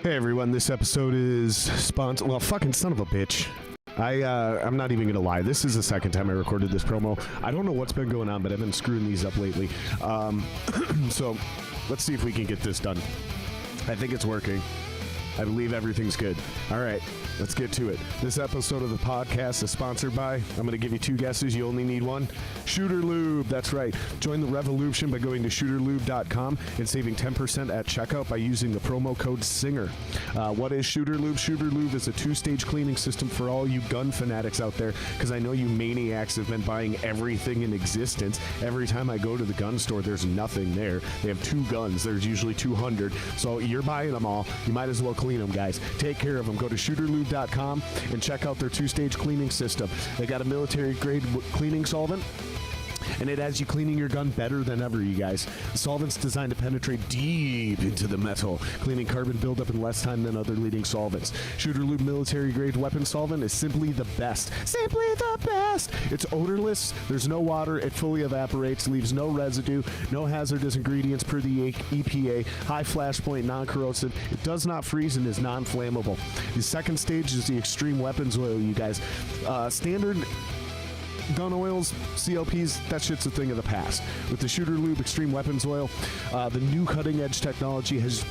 Hey everyone, this episode is sponsored. Well, fucking son of a bitch. I'm not even gonna lie. This is the second time I recorded this promo. I don't know what's been going on, but I've been screwing these up lately. So let's see if we can get this done. I think it's working. I believe everything's good. All right, let's get to it. This episode of the podcast is sponsored by, I'm going to give you two guesses. You only need one. Shooter Lube. That's right. Join the revolution by going to shooterlube.com and saving 10% at checkout by using the promo code SINGER. What is Shooter Lube? Shooter Lube is a two-stage cleaning system for all you gun fanatics out there, because I know you maniacs have been buying everything in existence. Every time I go to the gun store, there's nothing there. They have two guns. There's usually 200. So you're buying them all. You might as well clean them, guys. Take care of them. Go to shooterlube.com and check out their two-stage cleaning system. They got a military-grade cleaning solvent, and it has you cleaning your gun better than ever, you guys. The solvent's designed to penetrate deep into the metal, cleaning carbon buildup in less time than other leading solvents. Shooter Lube military-grade weapon solvent is simply the best. Simply the best! It's odorless, there's no water, it fully evaporates, leaves no residue, no hazardous ingredients per the EPA, high flash point, non-corrosive, it does not freeze and is non-flammable. The second stage is the extreme weapons oil, you guys. Standard gun oils, CLPs, that shit's a thing of the past. With the Shooter Lube Extreme Weapons Oil, the new cutting-edge technology has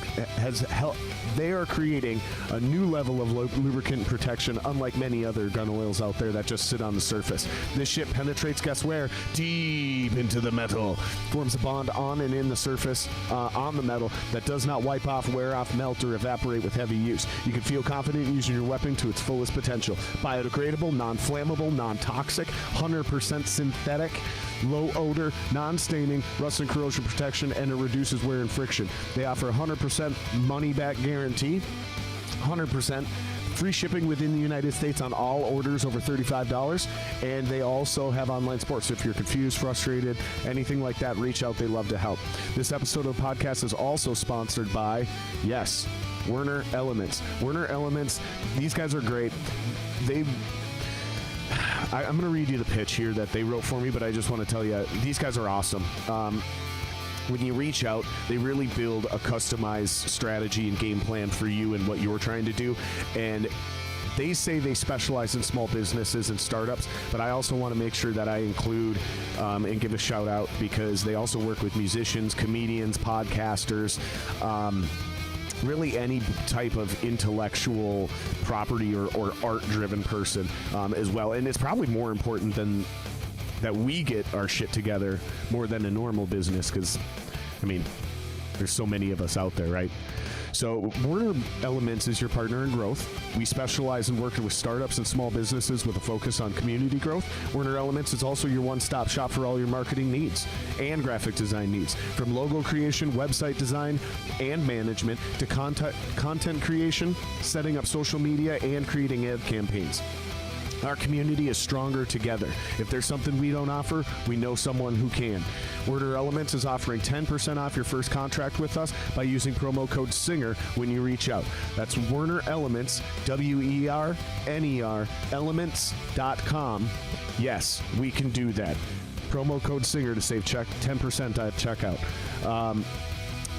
helped. They are creating a new level of lubricant protection, unlike many other gun oils out there that just sit on the surface. This shit penetrates, guess where? Deep into the metal. Forms a bond on and in the surface, on the metal, that does not wipe off, wear off, melt, or evaporate with heavy use. You can feel confident using your weapon to its fullest potential. Biodegradable, non-flammable, non-toxic, 100% synthetic, low odor, non-staining, rust and corrosion protection, and it reduces wear and friction. They offer 100% money-back guarantee, 100% free shipping within the United States on all orders over $35, and they also have online sports. So if you're confused, frustrated, anything like that, reach out. They love to help. This episode of the podcast is also sponsored by, yes, Werner Elements. Werner Elements, these guys are great. I'm going to read you the pitch here that they wrote for me, but I just want to tell you, these guys are awesome. When you reach out, they really build a customized strategy and game plan for you and what you're trying to do. And they say they specialize in small businesses and startups, but I also want to make sure that I include and give a shout out, because they also work with musicians, comedians, podcasters, really any type of intellectual property or art-driven person as well. And it's probably more important than that we get our shit together more than a normal business, because, I mean, there's so many of us out there, right? So Werner Elements is your partner in growth. We specialize in working with startups and small businesses with a focus on community growth. Werner Elements is also your one-stop shop for all your marketing needs and graphic design needs. From logo creation, website design, and management to content creation, setting up social media, and creating ad campaigns. Our community is stronger together. If there's something we don't offer, we know someone who can. Werner Elements is offering 10% off your first contract with us by using promo code SINGER when you reach out. That's Werner Elements, WERNER, elements.com. Yes, we can do that. Promo code SINGER to save 10% at checkout.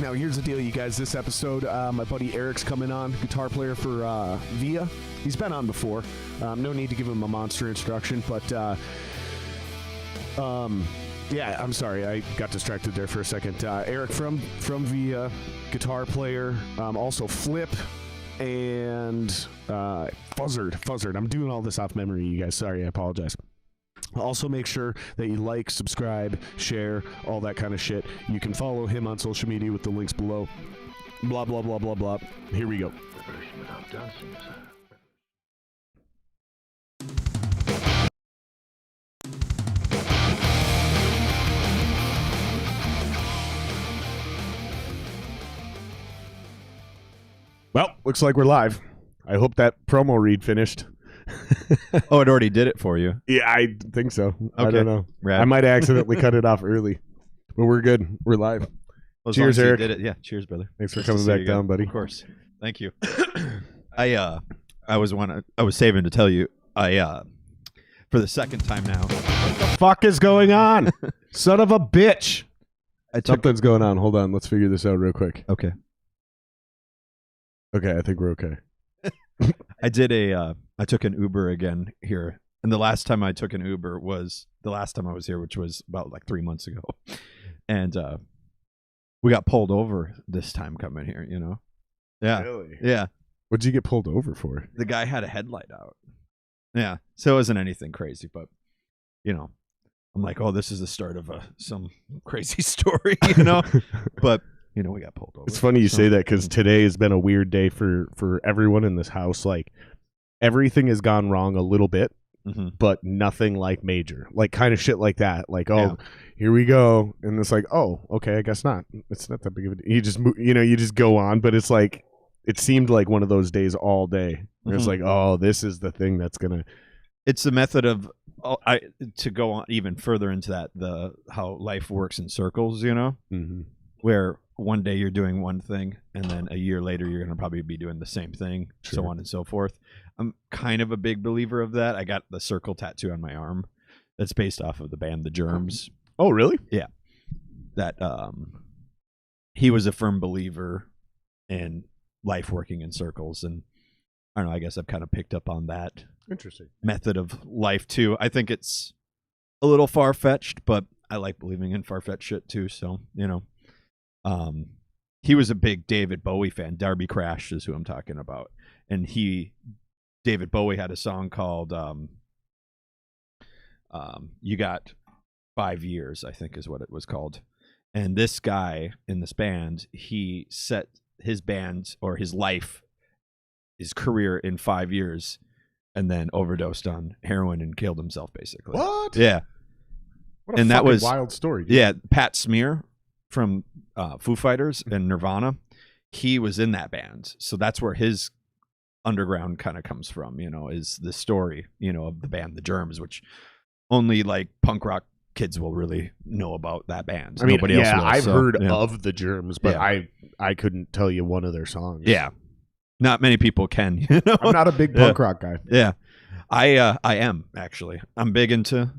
Now, here's the deal, you guys. This episode, my buddy Eric's coming on, guitar player for Via. He's been on before. No need to give him a monster introduction, but yeah, I'm sorry. I got distracted there for a second. Eric from Via, guitar player, also Flip, and Fuzzard. I'm doing all this off memory, you guys. Sorry, I apologize. Also, make sure that you like, subscribe, share, all that kind of shit. You can follow him on social media with the links below. Blah, blah, blah, blah, blah. Here we go. Well, looks like we're live. I hope that promo read finished. Oh, it already did it for you. Yeah, I think so. Okay. I don't know. Rad. I might accidentally cut it off early, but we're good. We're live. Well, cheers, Eric. Did it. Yeah, cheers, brother. Thanks for coming back down, buddy. Of course. Thank you. I was saving to tell you. For the second time now. What the fuck is going on? Son of a bitch. Something's going on. Hold on. Let's figure this out real quick. Okay. Okay, I think we're okay. I took an Uber again here. And the last time I took an Uber was the last time I was here, which was about like 3 months ago. And we got pulled over this time coming here, you know? Yeah. Really? Yeah. What'd you get pulled over for? The guy had a headlight out. Yeah. So it wasn't anything crazy, but, you know, I'm like, oh, this is the start of some crazy story, you know? But, you know, we got pulled over. It's funny you say that because today has been a weird day for everyone in this house. Like, everything has gone wrong a little bit, but nothing like major. Like, kind of shit like that. Like, oh, here we go. And it's like, oh, okay, I guess not. It's not that big of a deal. You just, you just go on. But it's like, it seemed like one of those days all day. Where it's like, oh, this is the thing that's going to. It's the method of, to go on even further into that, how life works in circles, you know? Where one day you're doing one thing, and then a year later you're going to probably be doing the same thing, so on and so forth. I'm kind of a big believer of that. I got the circle tattoo on my arm that's based off of the band The Germs. Oh, really? Yeah. That he was a firm believer in life working in circles, and I don't know, I guess I've kind of picked up on that method of life too. I think it's a little far-fetched, but I like believing in far-fetched shit too, so, you know. He was a big David Bowie fan. Darby Crash is who I'm talking about. And David Bowie had a song called You Got 5 Years, I think is what it was called. And this guy in this band, he set his band or his life, his career in 5 years, and then overdosed on heroin and killed himself, basically. What? Yeah. What a that was wild story. Dude. Yeah, Pat Smear from Foo Fighters and Nirvana, he was in that band. So that's where his underground kind of comes from, you know, is the story, you know, of the band The Germs, which only like punk rock kids will really know about that band. I mean, nobody else will, I've heard of The Germs, but I couldn't tell you one of their songs. Yeah. Not many people can, you know. I'm not a big punk rock guy. Yeah. I am, actually. I'm big into,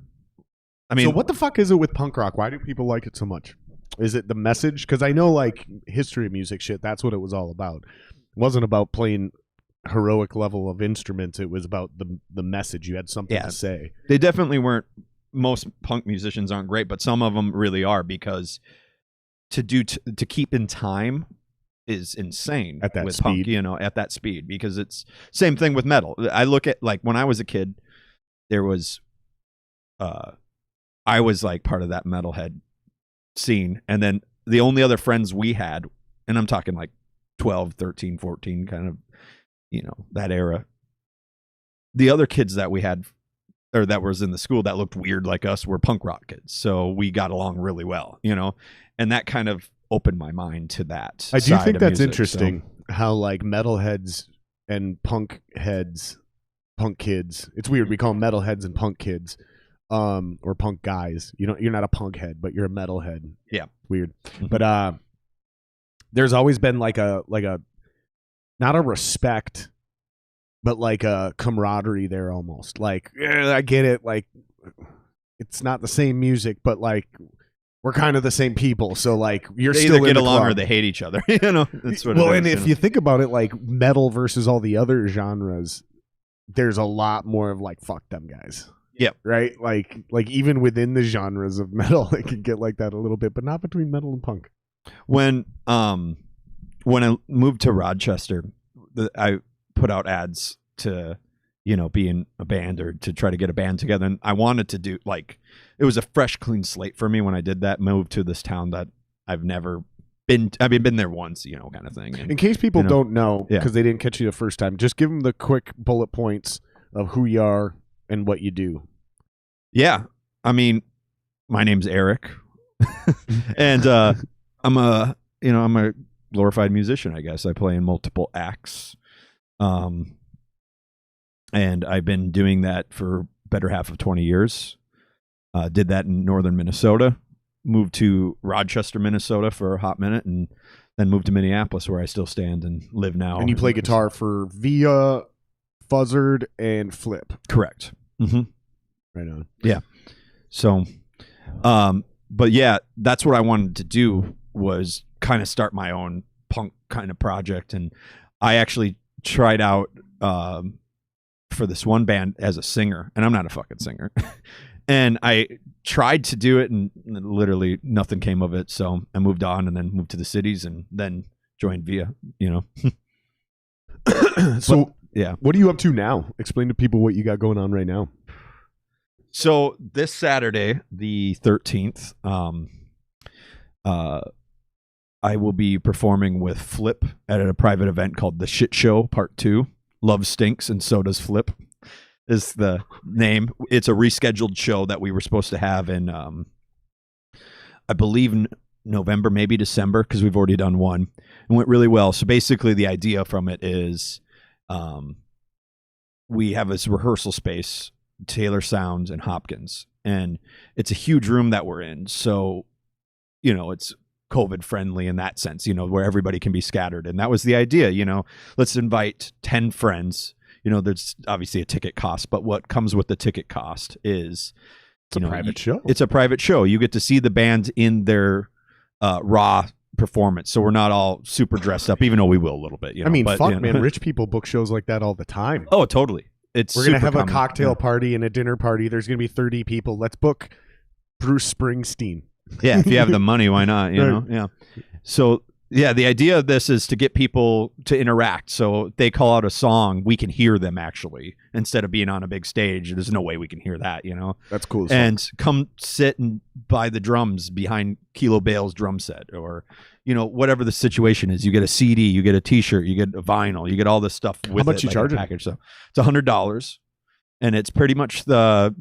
I mean. So what the fuck is it with punk rock? Why do people like it so much? Is it the message? Because I know, like, history of music shit, that's what it was all about. It wasn't about playing heroic level of instruments. It was about the message. You had something to say. They definitely weren't. Most punk musicians aren't great, but some of them really are, because to keep in time is insane at that with speed. Punk, you know, at that speed, because it's same thing with metal. I look at, like, when I was a kid, there was I was like part of that metalhead scene, and then the only other friends we had, and I'm talking like 12, 13, 14, kind of, you know, that era, the other kids that we had or that was in the school that looked weird like us were punk rock kids, so we got along really well, you know, and that kind of opened my mind to that. I do think that's interesting, how like metalheads and punk kids, it's weird, we call them metalheads and punk kids, or punk guys. You're not a punk head, but you're a metal head. Yeah. Weird. But there's always been like a not a respect, but like a camaraderie there almost. Like, yeah, I get it, like it's not the same music, but like we're kind of the same people. So like they still either get along or they hate each other. You know, that's what well, it is, and if you think about it, like metal versus all the other genres, there's a lot more of like fuck them guys. Yeah. Right? Like even within the genres of metal, it can get like that a little bit, but not between metal and punk. When I moved to Rochester, I put out ads to, you know, be in a band or to try to get a band together. And I wanted to do, like, it was a fresh, clean slate for me when I did that, moved to this town that I've never been, been there once, you know, kind of thing. And, in case people don't know, because they didn't catch you the first time, just give them the quick bullet points of who you are and what you do. Yeah. I mean, my name's Eric and I'm a glorified musician, I guess. I play in multiple acts. And I've been doing that for better half of 20 years. Did that in northern Minnesota, moved to Rochester, Minnesota for a hot minute, and then moved to Minneapolis, where I still stand and live now. And you play guitar for Via, Fuzzard, and Flip. Correct. Mm-hmm. Right on. Yeah. So, but yeah, that's what I wanted to do, was kind of start my own punk kind of project. And I actually tried out for this one band as a singer, and I'm not a fucking singer. And I tried to do it, and literally nothing came of it. So I moved on, and then moved to the cities, and then joined Via. So yeah, what are you up to now? Explain to people what you got going on right now. So this Saturday, the 13th, I will be performing with Flip at a private event called The Shit Show Part 2. Love Stinks and So Does Flip is the name. It's a rescheduled show that we were supposed to have in, I believe, November, maybe December, because we've already done one. It went really well. So basically the idea from it is we have this rehearsal space, Taylor Sounds and Hopkins, and it's a huge room that we're in. So, it's COVID friendly in that sense, where everybody can be scattered. And that was the idea, let's invite 10 friends. There's obviously a ticket cost, but what comes with the ticket cost is it's a private show. It's a private show. You get to see the band in their raw performance. So we're not all super dressed up, even though we will a little bit. Man, rich people book shows like that all the time. Oh, totally. We're gonna have a cocktail party and a dinner party. There's gonna be 30 people. Let's book Bruce Springsteen. Yeah, if you have the money, why not? Yeah. So yeah, the idea of this is to get people to interact. So they call out a song, we can hear them actually, instead of being on a big stage. There's no way we can hear that, That's cool. And come sit and buy the drums behind Kilo Bale's drum set, or whatever the situation is. You get a CD, you get a T-shirt, you get a vinyl, you get all this stuff with How much it, you charge it? package. So it's $100, and it's pretty much the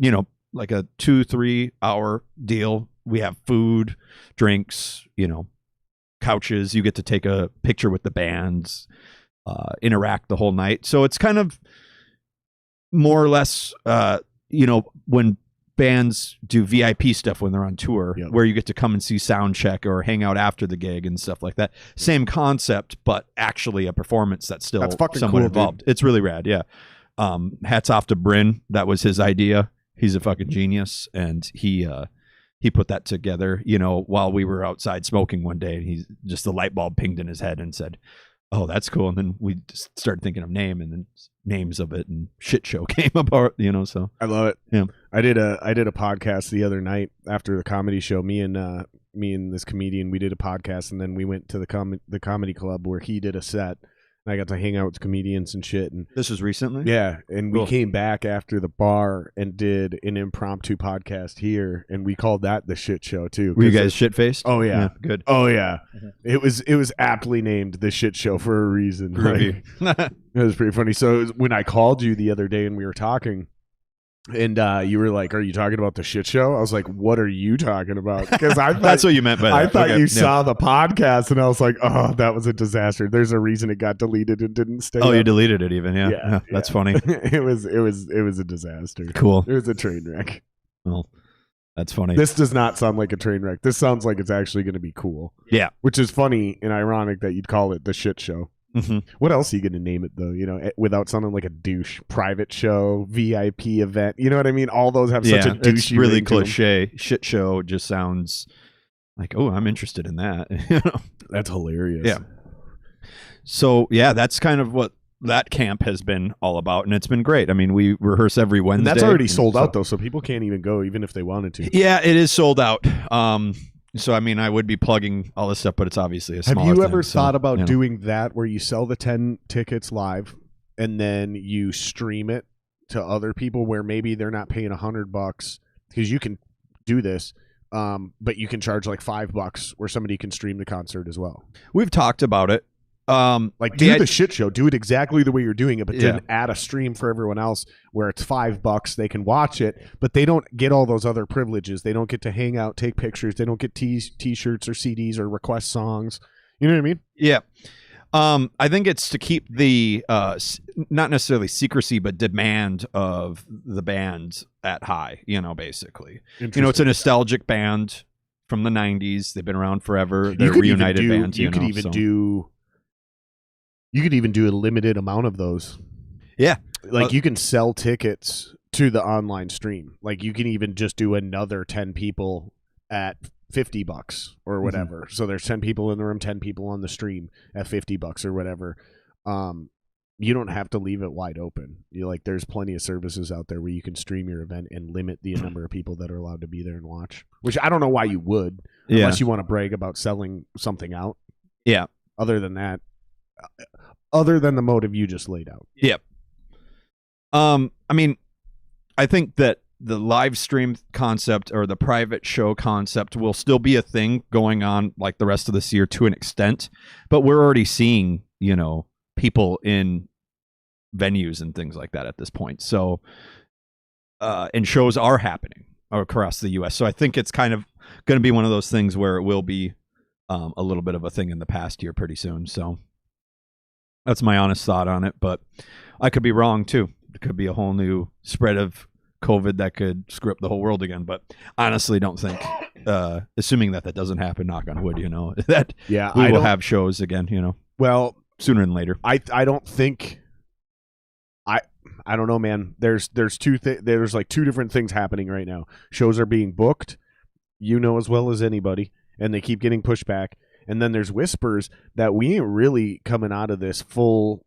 like a 2-3 hour deal. We have food, drinks, couches. You get to take a picture with the bands, interact the whole night. So it's kind of more or less, when bands do VIP stuff when they're on tour, where you get to come and see sound check or hang out after the gig and stuff like that. Same concept, but actually a performance that's still somewhat cool, involved. Dude. It's really rad. Yeah. Hats off to Bryn. That was his idea. He's a fucking genius. And he put that together, while we were outside smoking one day, and he just, the light bulb pinged in his head and said, oh, that's cool. And then we just started thinking of names of it, and Shit Show came about, so. I love it. Yeah. I did a podcast the other night after the comedy show. Me and this comedian, we did a podcast, and then we went to the comedy club where he did a set. And I got to hang out with comedians and shit. And this was recently? Yeah. And we came back after the bar and did an impromptu podcast here. And we called that The Shit Show too. Were you guys shit-faced? Oh, yeah. Good. Oh, yeah. Mm-hmm. It was aptly named The Shit Show for a reason. Right? It was pretty funny. So when I called you the other day and we were talking, and you were like, are you talking about The Shit Show? I was like, what are you talking about? Because I thought that's what you meant by that. I thought you saw the podcast, and I was like, oh, that was a disaster. There's a reason it got deleted and didn't stay up. You deleted it even. Yeah. That's funny. It was a disaster. Cool. It was a train wreck. Well, that's funny. This does not sound like a train wreck. This sounds like it's actually going to be cool. Yeah. Which is funny and ironic that you'd call it The Shit Show. Mm-hmm. What else are you going to name it, though? Without sounding like a douche. Private show, VIP event. You know what I mean? All those have such a douchey it's really ring to them. cliche. Shit Show just sounds like, oh, I'm interested in that. That's hilarious. Yeah. So, yeah, that's kind of what that camp has been all about, and it's been great. I mean, we rehearse every Wednesday. And that's already sold out, though, so people can't even go, even if they wanted to. Yeah, it is sold out. So, I mean, I would be plugging all this stuff, but it's obviously a smaller Have you ever thing, thought about doing that where you sell the 10 tickets live and then you stream it to other people where maybe they're not paying $100 because you can do this, but you can charge like $5 where somebody can stream the concert as well? We've talked about it. Like do the Shit Show, do it exactly the way you're doing it, but then add a stream for everyone else where it's $5, they can watch it, but they don't get all those other privileges. They don't get to hang out, take pictures, they don't get t-shirts or CDs or request songs. You know what I mean? Yeah. I think it's to keep the not necessarily secrecy, but demand of the band at high, basically. It's a nostalgic band from the 90s. They've been around forever. They're reunited bands. You could even do a limited amount of those. Yeah. Like you can sell tickets to the online stream. Like you can even just do another 10 people at $50 or whatever. Mm-hmm. So there's 10 people in the room, 10 people on the stream at $50 or whatever. you don't have to leave it wide open. There's plenty of services out there where you can stream your event and limit the number of people that are allowed to be there and watch. Which I don't know why you would, unless you want to brag about selling something out. Yeah. Other than that, other than the motive you just laid out. Yep. I mean, I think that the live stream concept or the private show concept will still be a thing going on like the rest of this year to an extent, but we're already seeing, people in venues and things like that at this point. So, and shows are happening across the U.S. So I think it's kind of going to be one of those things where it will be a little bit of a thing in the past year pretty soon. So that's my honest thought on it, but I could be wrong too. It could be a whole new spread of COVID that could screw up the whole world again. But honestly, don't think, assuming that doesn't happen, knock on wood, that we will have shows again, Well, sooner than later. I don't think. I don't know, man. There's there's like two different things happening right now. Shows are being booked, as well as anybody, and they keep getting pushed back. And then there's whispers that we ain't really coming out of this full.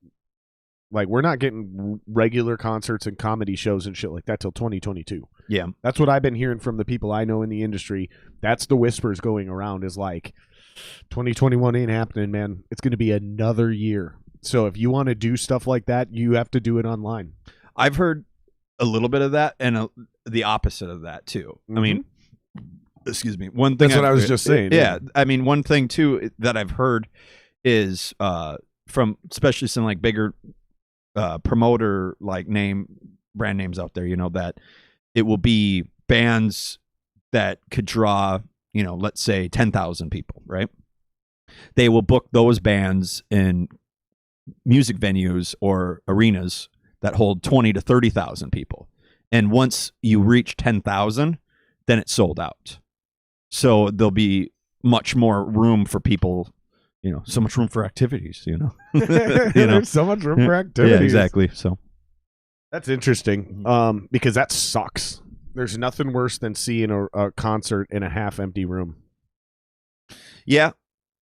Like, we're not getting regular concerts and comedy shows and shit like that till 2022. Yeah. That's what I've been hearing from the people I know in the industry. That's the whispers going around, is like, 2021 ain't happening, man. It's going to be another year. So if you want to do stuff like that, you have to do it online. I've heard a little bit of that and the opposite of that, too. Mm-hmm. I mean, excuse me. One thing. That's what I was just saying. Yeah. I mean, one thing, too, that I've heard is from especially some like bigger promoter like brand names out there, that it will be bands that could draw, let's say 10,000 people, right? They will book those bands in music venues or arenas that hold 20 to 30,000 people. And once you reach 10,000, then it's sold out. So there'll be much more room for people, so much room for activities, There's so much room for activities. Yeah, exactly. So that's interesting. Because that sucks. There's nothing worse than seeing a concert in a half empty room. Yeah.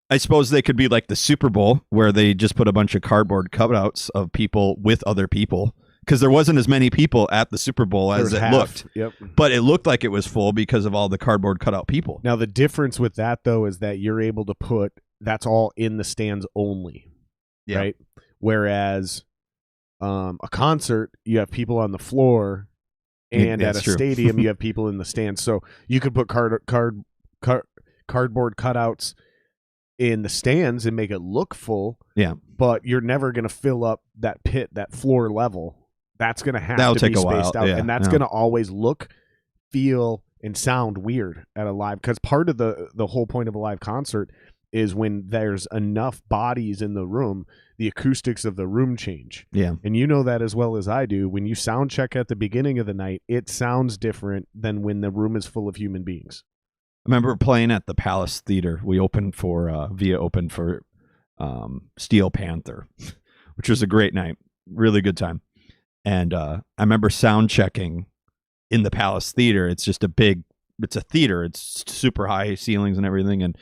I suppose they could be like the Super Bowl, where they just put a bunch of cardboard cutouts of people with other people, because there wasn't as many people at the Super Bowl as it looked. Yep. But it looked like it was full because of all the cardboard cutout people. Now, the difference with that, though, is that you're able to put that's all in the stands only, right? Whereas a concert, you have people on the floor, and at a stadium, you have people in the stands. So you could put cardboard cutouts in the stands and make it look full. Yeah. But you're never going to fill up that pit, that floor level. That's going to have to be spaced out. Yeah, and that's going to always look, feel, and sound weird at a live. Because part of the whole point of a live concert is when there's enough bodies in the room, the acoustics of the room change. Yeah. And you know that as well as I do. When you sound check at the beginning of the night, it sounds different than when the room is full of human beings. I remember playing at the Palace Theater. We opened for Via opened for Steel Panther, which was a great night, really good time. And I remember sound checking in the Palace Theater. It's just it's a theater. It's super high ceilings and everything. And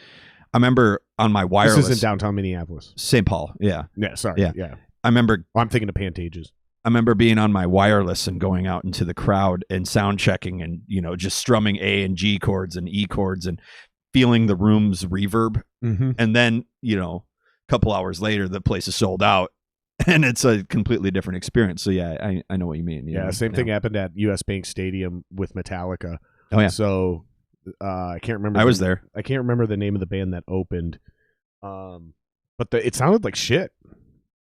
I remember on my wireless. This is in downtown Minneapolis. St. Paul, yeah. Yeah, sorry. Yeah. I remember. I'm thinking of Pantages. I remember being on my wireless and going out into the crowd and sound checking and, just strumming A and G chords and E chords and feeling the room's reverb. Mm-hmm. And then, a couple hours later, the place is sold out and it's a completely different experience. So, yeah, I know what you mean. Yeah, same thing happened at US Bank Stadium with Metallica. Oh, yeah. So I can't remember. I was there. I can't remember the name of the band that opened. But it sounded like shit.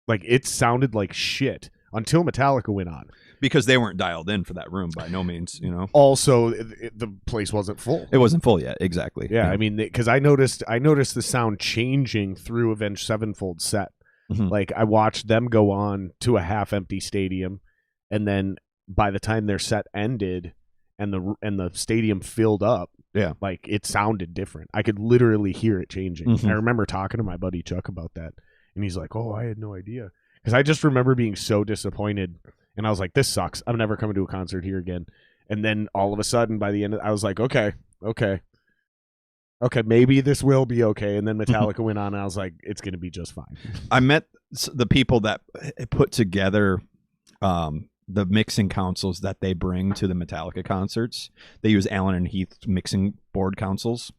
Like, it sounded like shit. Until Metallica went on. Because they weren't dialed in for that room by no means, Also, the place wasn't full. It wasn't full yet, exactly. Yeah, I mean, because I noticed the sound changing through Avenged Sevenfold's set. Mm-hmm. Like, I watched them go on to a half-empty stadium, and then by the time their set ended and the stadium filled up, like, it sounded different. I could literally hear it changing. Mm-hmm. I remember talking to my buddy Chuck about that, and he's like, "Oh, I had no idea." Because I just remember being so disappointed, and I was like, this sucks. I'm never coming to a concert here again. And then all of a sudden, by the end, I was like, okay, maybe this will be okay. And then Metallica went on, and I was like, it's going to be just fine. I met the people that put together the mixing consoles that they bring to the Metallica concerts. They use Allen and Heath mixing board consoles,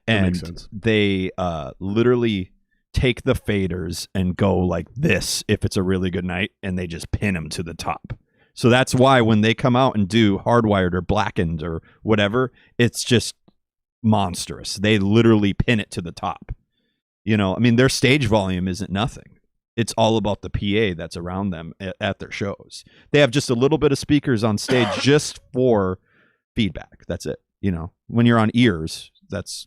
and they literally take the faders and go like this if it's a really good night, and they just pin them to the top. So that's why when they come out and do Hardwired or Blackened or whatever, it's just monstrous. They literally pin it to the top. You know, I mean, their stage volume isn't nothing. It's all about the PA that's around them at their shows. They have just a little bit of speakers on stage just for feedback. That's it. You know, when you're on ears, that's,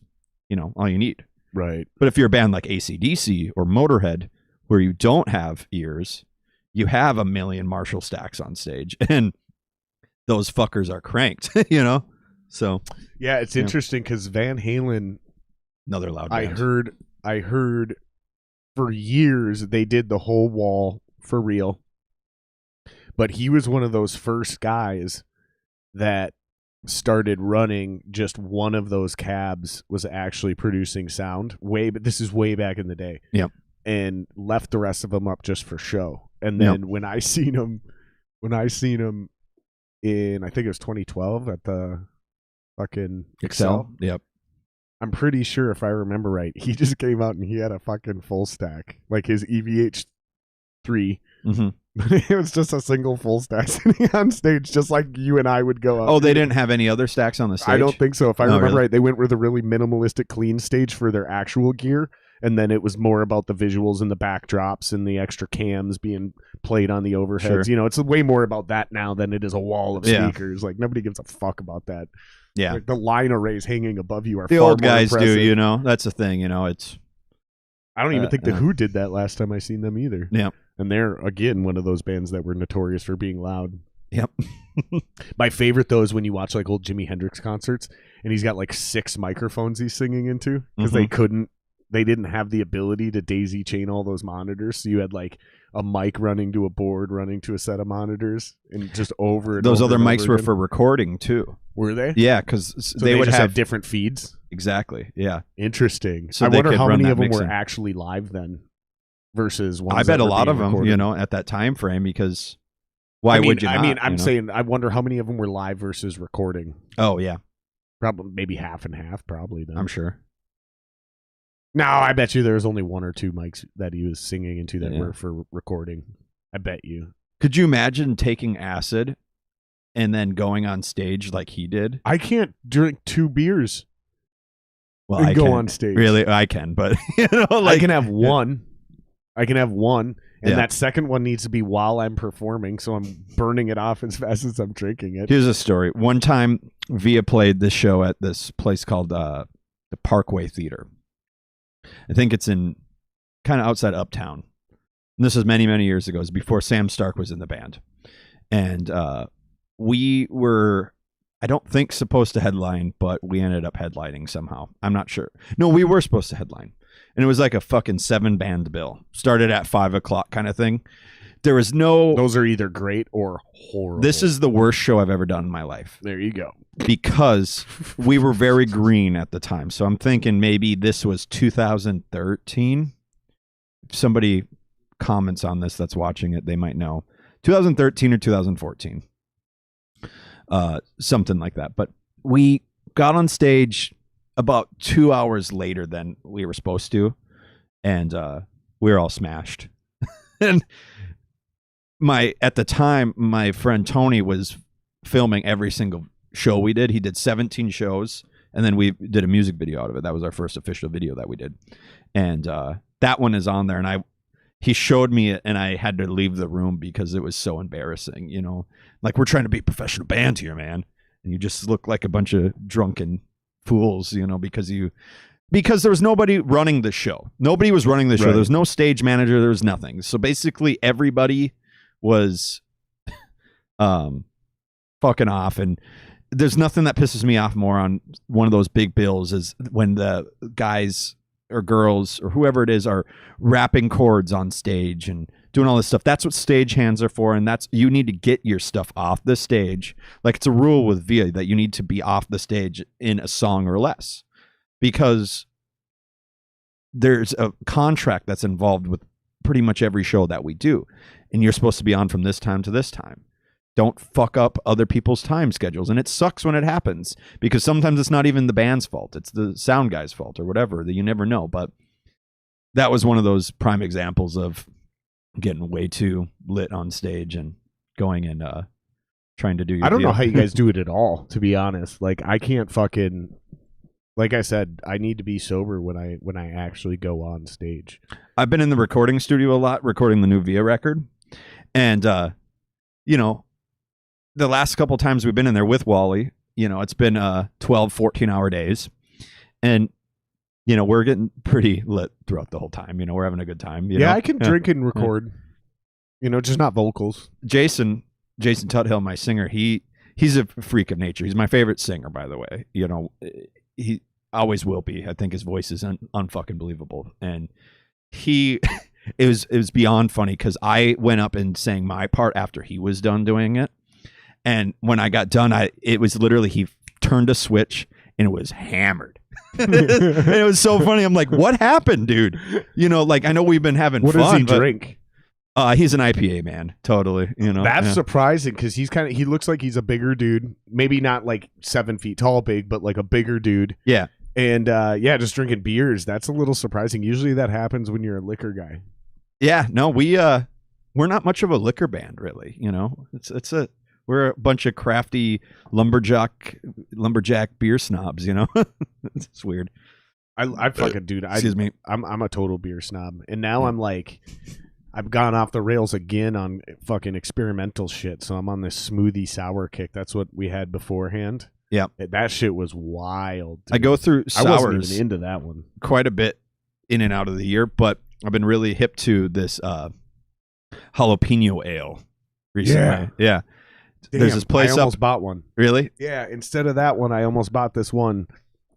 you know, all you need. Right. But if you're a band like AC/DC or Motorhead, where you don't have ears, you have a million Marshall stacks on stage, and those fuckers are cranked, you know? So, yeah, it's interesting because Van Halen, another loud band. I heard for years they did the whole wall for real, but he was one of those first guys that started running just one of those cabs was actually producing sound but this is way back in the day. Yep. And left the rest of them up just for show. And then when I seen him in, I think it was 2012 at the fucking Excel. Yep. I'm pretty sure if I remember right, he just came out and he had a fucking full stack, like his EVH3. Mm-hmm. But it was just a single full stack sitting on stage, just like you and I would go out. Oh, they didn't have any other stacks on the stage? I don't think so. If I remember really? right, they went with a really minimalistic, clean stage for their actual gear. And then it was more about the visuals and the backdrops and the extra cams being played on the overheads. Sure. You know, it's way more about that now than it is a wall of speakers. Like, nobody gives a fuck about that. Yeah. Like, the line arrays hanging above you are the far old more guys impressive. do, you know. That's the thing, you know. It's. I don't even think the Who did that last time I seen them either. Yeah. And they're, again, one of those bands that were notorious for being loud. Yep. My favorite, though, is when you watch, like, old Jimi Hendrix concerts, and he's got, like, 6 microphones he's singing into, because they didn't have the ability to daisy chain all those monitors. So you had, like, a mic running to a board, running to a set of monitors, and just over and those over other and mics over were again. For recording, too. Were they? Yeah, because so they would just have different feeds? Exactly, yeah. Interesting. So I they wonder could how run many that of them mixing. were actually live then versus ones I bet that a were lot being of them, recorded. you know, at that time frame, because why would you not? I mean, I'm you know? saying I wonder how many of them were live versus recording. Oh, yeah. Probably maybe half and half, probably then. I'm sure. No, I bet you there was only 1 or 2 mics that he was singing into that were for recording. I bet you. Could you imagine taking acid and then going on stage like he did? I can't drink 2 beers and go on stage. Really, I can, but you know, like I can have one. And that second one needs to be while I'm performing, so I'm burning it off as fast as I'm drinking it. Here's a story. One time, Via played this show at this place called the Parkway Theater. I think it's in kind of outside Uptown. And this was many, many years ago. It was before Sam Stark was in the band. And we were, I don't think, supposed to headline, but we ended up headlining somehow. I'm not sure. No, we were supposed to headline. And it was like a fucking 7-band bill. Started at 5 o'clock kind of thing. There was no... Those are either great or horrible. This is the worst show I've ever done in my life. There you go. Because we were very green at the time. So I'm thinking maybe this was 2013. If somebody comments on this that's watching it, they might know. 2013 or 2014. Something like that. But we got on stage about 2 hours later than we were supposed to. And we were all smashed. And at the time, my friend Tony was filming every single show we did. He did 17 shows, and then we did a music video out of it. That was our first official video that we did. And that one is on there, and he showed me it, and I had to leave the room because it was so embarrassing, you know? Like, we're trying to be a professional band here, man, and you just look like a bunch of drunken fools, you know, because there was nobody running the show. Nobody was running the show. Right. There was no stage manager. There was nothing. So basically everybody was fucking off. And there's nothing that pisses me off more on one of those big bills is when the guys or girls or whoever it is are rapping chords on stage and doing all this stuff. That's what stage hands are for. And you need to get your stuff off the stage. Like, it's a rule with Via that you need to be off the stage in a song or less, because there's a contract that's involved with pretty much every show that we do. And you're supposed to be on from this time to this time. Don't fuck up other people's time schedules. And it sucks when it happens because sometimes it's not even the band's fault. It's the sound guy's fault or whatever, that you never know. But that was one of those prime examples of getting way too lit on stage and going and trying to do your I don't deal. know how you guys do it at all, to be honest. Like, I can't fucking, like I said, I need to be sober when I actually go on stage. I've been in the recording studio a lot, recording the new Via record. And, you know, the last couple times we've been in there with Wally, you know, it's been 12, 14-hour days. And, you know, we're getting pretty lit throughout the whole time. You know, we're having a good time. You know? I can drink and record, you know, just not vocals. Jason Tuthill, my singer, he's a freak of nature. He's my favorite singer, by the way. You know, he always will be. I think his voice is unfucking believable. And it was beyond funny because I went up and sang my part after he was done doing it. And when I got done, it was literally, he turned a switch and it was hammered. And it was so funny. I'm like, what happened, dude? You know, like, I know we've been having fun. What does he drink? He's an IPA man. Totally. You know, that's surprising because he looks like he's a bigger dude. Maybe not like 7 feet tall, big, but like a bigger dude. Yeah. And just drinking beers. That's a little surprising. Usually that happens when you're a liquor guy. Yeah. No, we're not much of a liquor band, really. You know, we're a bunch of crafty lumberjack beer snobs, you know. It's weird. I fucking dude. Excuse me. I'm a total beer snob, and now I'm like, I've gone off the rails again on fucking experimental shit. So I'm on this smoothie sour kick. That's what we had beforehand. Yeah, that shit was wild. Dude. I go through sours. I wasn't even into that one. Quite a bit in and out of the year, but I've been really hip to this jalapeno ale recently. Yeah. Damn, there's this place I almost bought one. Really? Yeah. Instead of that one, I almost bought this one.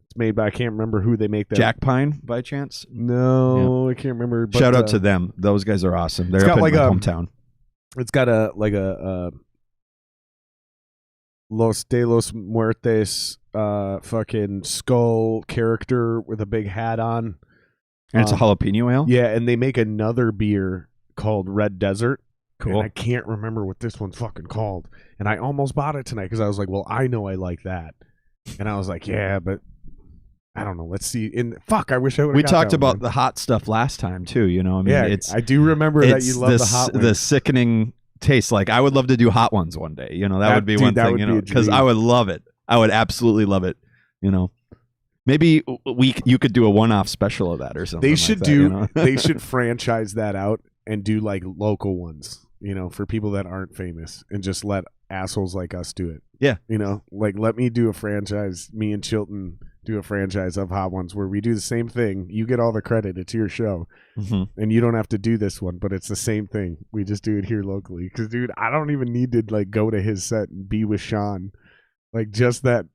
It's made by, I can't remember who they make that. Jack Pine, by chance? No, yeah. I can't remember. But, shout out to them. Those guys are awesome. They're up in my hometown. It's got a Los de los Muertes fucking skull character with a big hat on. And it's a jalapeno ale? Yeah, and they make another beer called Red Desert. Cool. And I can't remember what this one's fucking called. And I almost bought it tonight because I was like, well, I know I like that. And I was like, yeah, but I don't know. Let's see. I wish I would have. We talked about the hot stuff last time too, you know. I mean, yeah, I do remember that you love the hot ones. The sickening taste. Like, I would love to do hot ones one day. You know, that would be one thing, you know, because I would love it. I would absolutely love it. You know, maybe you could do a one-off special of that or something. They should like that, you know? They should franchise that out and do like local ones, you know, for people that aren't famous, and just let assholes like us do it. Yeah. You know, like, let me do a franchise, me and Chilton do a franchise of hot ones where we do the same thing. You get all the credit. It's your show. Mm-hmm. And you don't have to do this one, but it's the same thing. We just do it here locally. Because, dude, I don't even need to like go to his set and be with Sean. Like, just that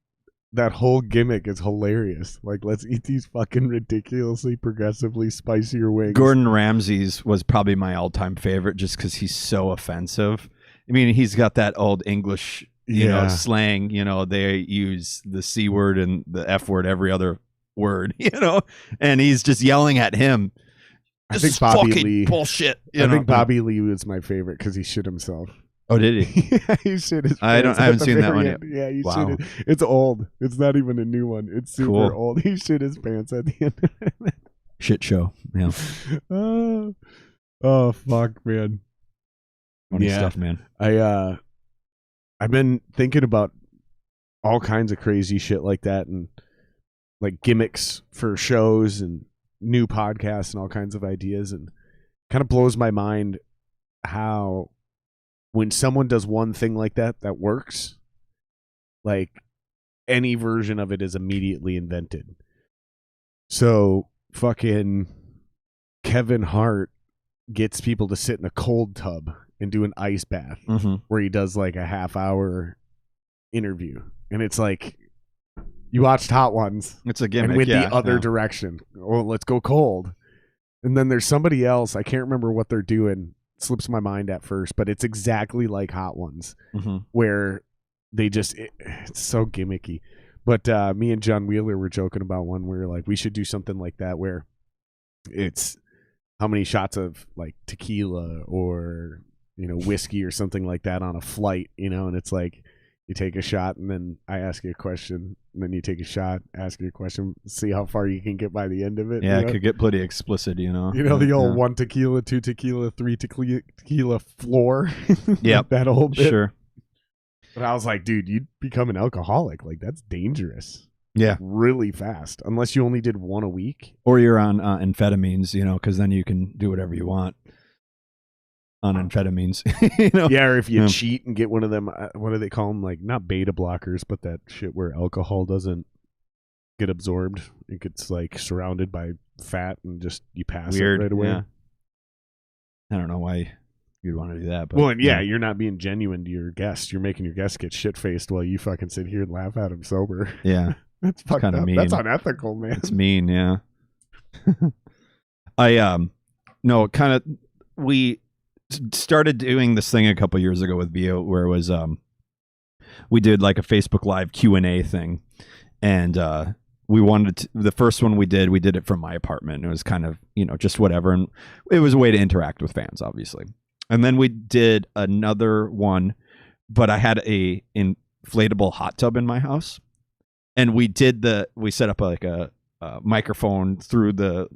whole gimmick is hilarious. Like, let's eat these fucking ridiculously progressively spicier wings. Gordon Ramsay's was probably my all-time favorite just because he's so offensive. I mean, he's got that old English, you know, slang. You know, they use the C word and the F word every other word, you know, and he's just yelling at him. I think Bobby Lee. Bullshit. I think Bobby Lee was my favorite because he shit himself. Oh, did he? Yeah, he shit his pants. I haven't seen that one yet. Yeah, he shit it. It's old. It's not even a new one. It's super old. He shit his pants at the end. Shit show. Yeah. Oh fuck, man. Funny stuff, man. I've been thinking about all kinds of crazy shit like that, and like gimmicks for shows and new podcasts and all kinds of ideas, and kind of blows my mind how when someone does one thing like that works, like any version of it is immediately invented. So fucking Kevin Hart gets people to sit in a cold tub and do an ice bath, where he does like a half-hour interview, and it's like, you watched Hot Ones. It's a gimmick, and went the other direction. Oh, let's go cold. And then there's somebody else, I can't remember what they're doing, slips my mind at first, but it's exactly like Hot Ones, where they just it's so gimmicky. But me and John Wheeler were joking about one where like we should do something like that, where it's how many shots of like tequila or, you know, whiskey or something like that on a flight, you know, and it's like you take a shot and then I ask you a question and then you take a shot, ask you a question, see how far you can get by the end of it. Yeah, you it know? could get pretty explicit, you know. You know, the old 1 tequila, 2 tequila, 3 tequila floor. Yeah. That old bit. Sure. But I was like, dude, you'd become an alcoholic. Like, that's dangerous. Yeah. Really fast. Unless you only did 1 a week. Or you're on amphetamines, you know, because then you can do whatever you want on amphetamines. You know? Yeah, or if you cheat and get one of them, what do they call them? Like, not beta blockers, but that shit where alcohol doesn't get absorbed. It gets, like, surrounded by fat and just you pass Weird, it right away. yeah. I don't know why you'd want to do that. But, well, and yeah, you're not being genuine to your guests. You're making your guests get shit-faced while you fucking sit here and laugh at them sober. Yeah. That's fucked kind of up. mean. That's unethical, man. It's mean, yeah. We started doing this thing a couple years ago with Vio where it was we did like a Facebook Live Q&A thing, and we wanted to, the first one we did it from my apartment. It was kind of, you know, just whatever, and it was a way to interact with fans, obviously. And then we did another one, but I had a inflatable hot tub in my house, and we set up like a microphone through the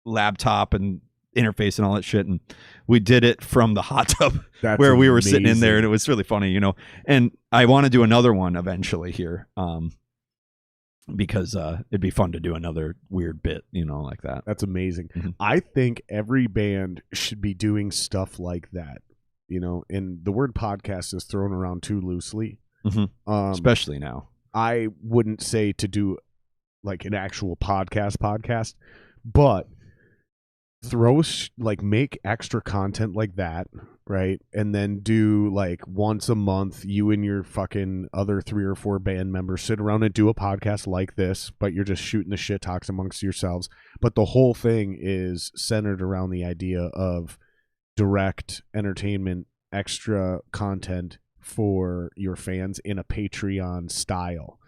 laptop and interface and all that shit, and we did it from the hot tub. That's where we were amazing. sitting in there, and it was really funny, you know. And I want to do another one eventually here, because it'd be fun to do another weird bit, you know, like that. That's amazing. Mm-hmm. I think every band should be doing stuff like that, you know. And the word podcast is thrown around too loosely, especially now. I wouldn't say to do like an actual podcast, but make extra content like that, right? And then do like once a month, you and your fucking other 3 or 4 band members sit around and do a podcast like this, but you're just shooting the shit talks amongst yourselves. But the whole thing is centered around the idea of direct entertainment, extra content for your fans in a Patreon style.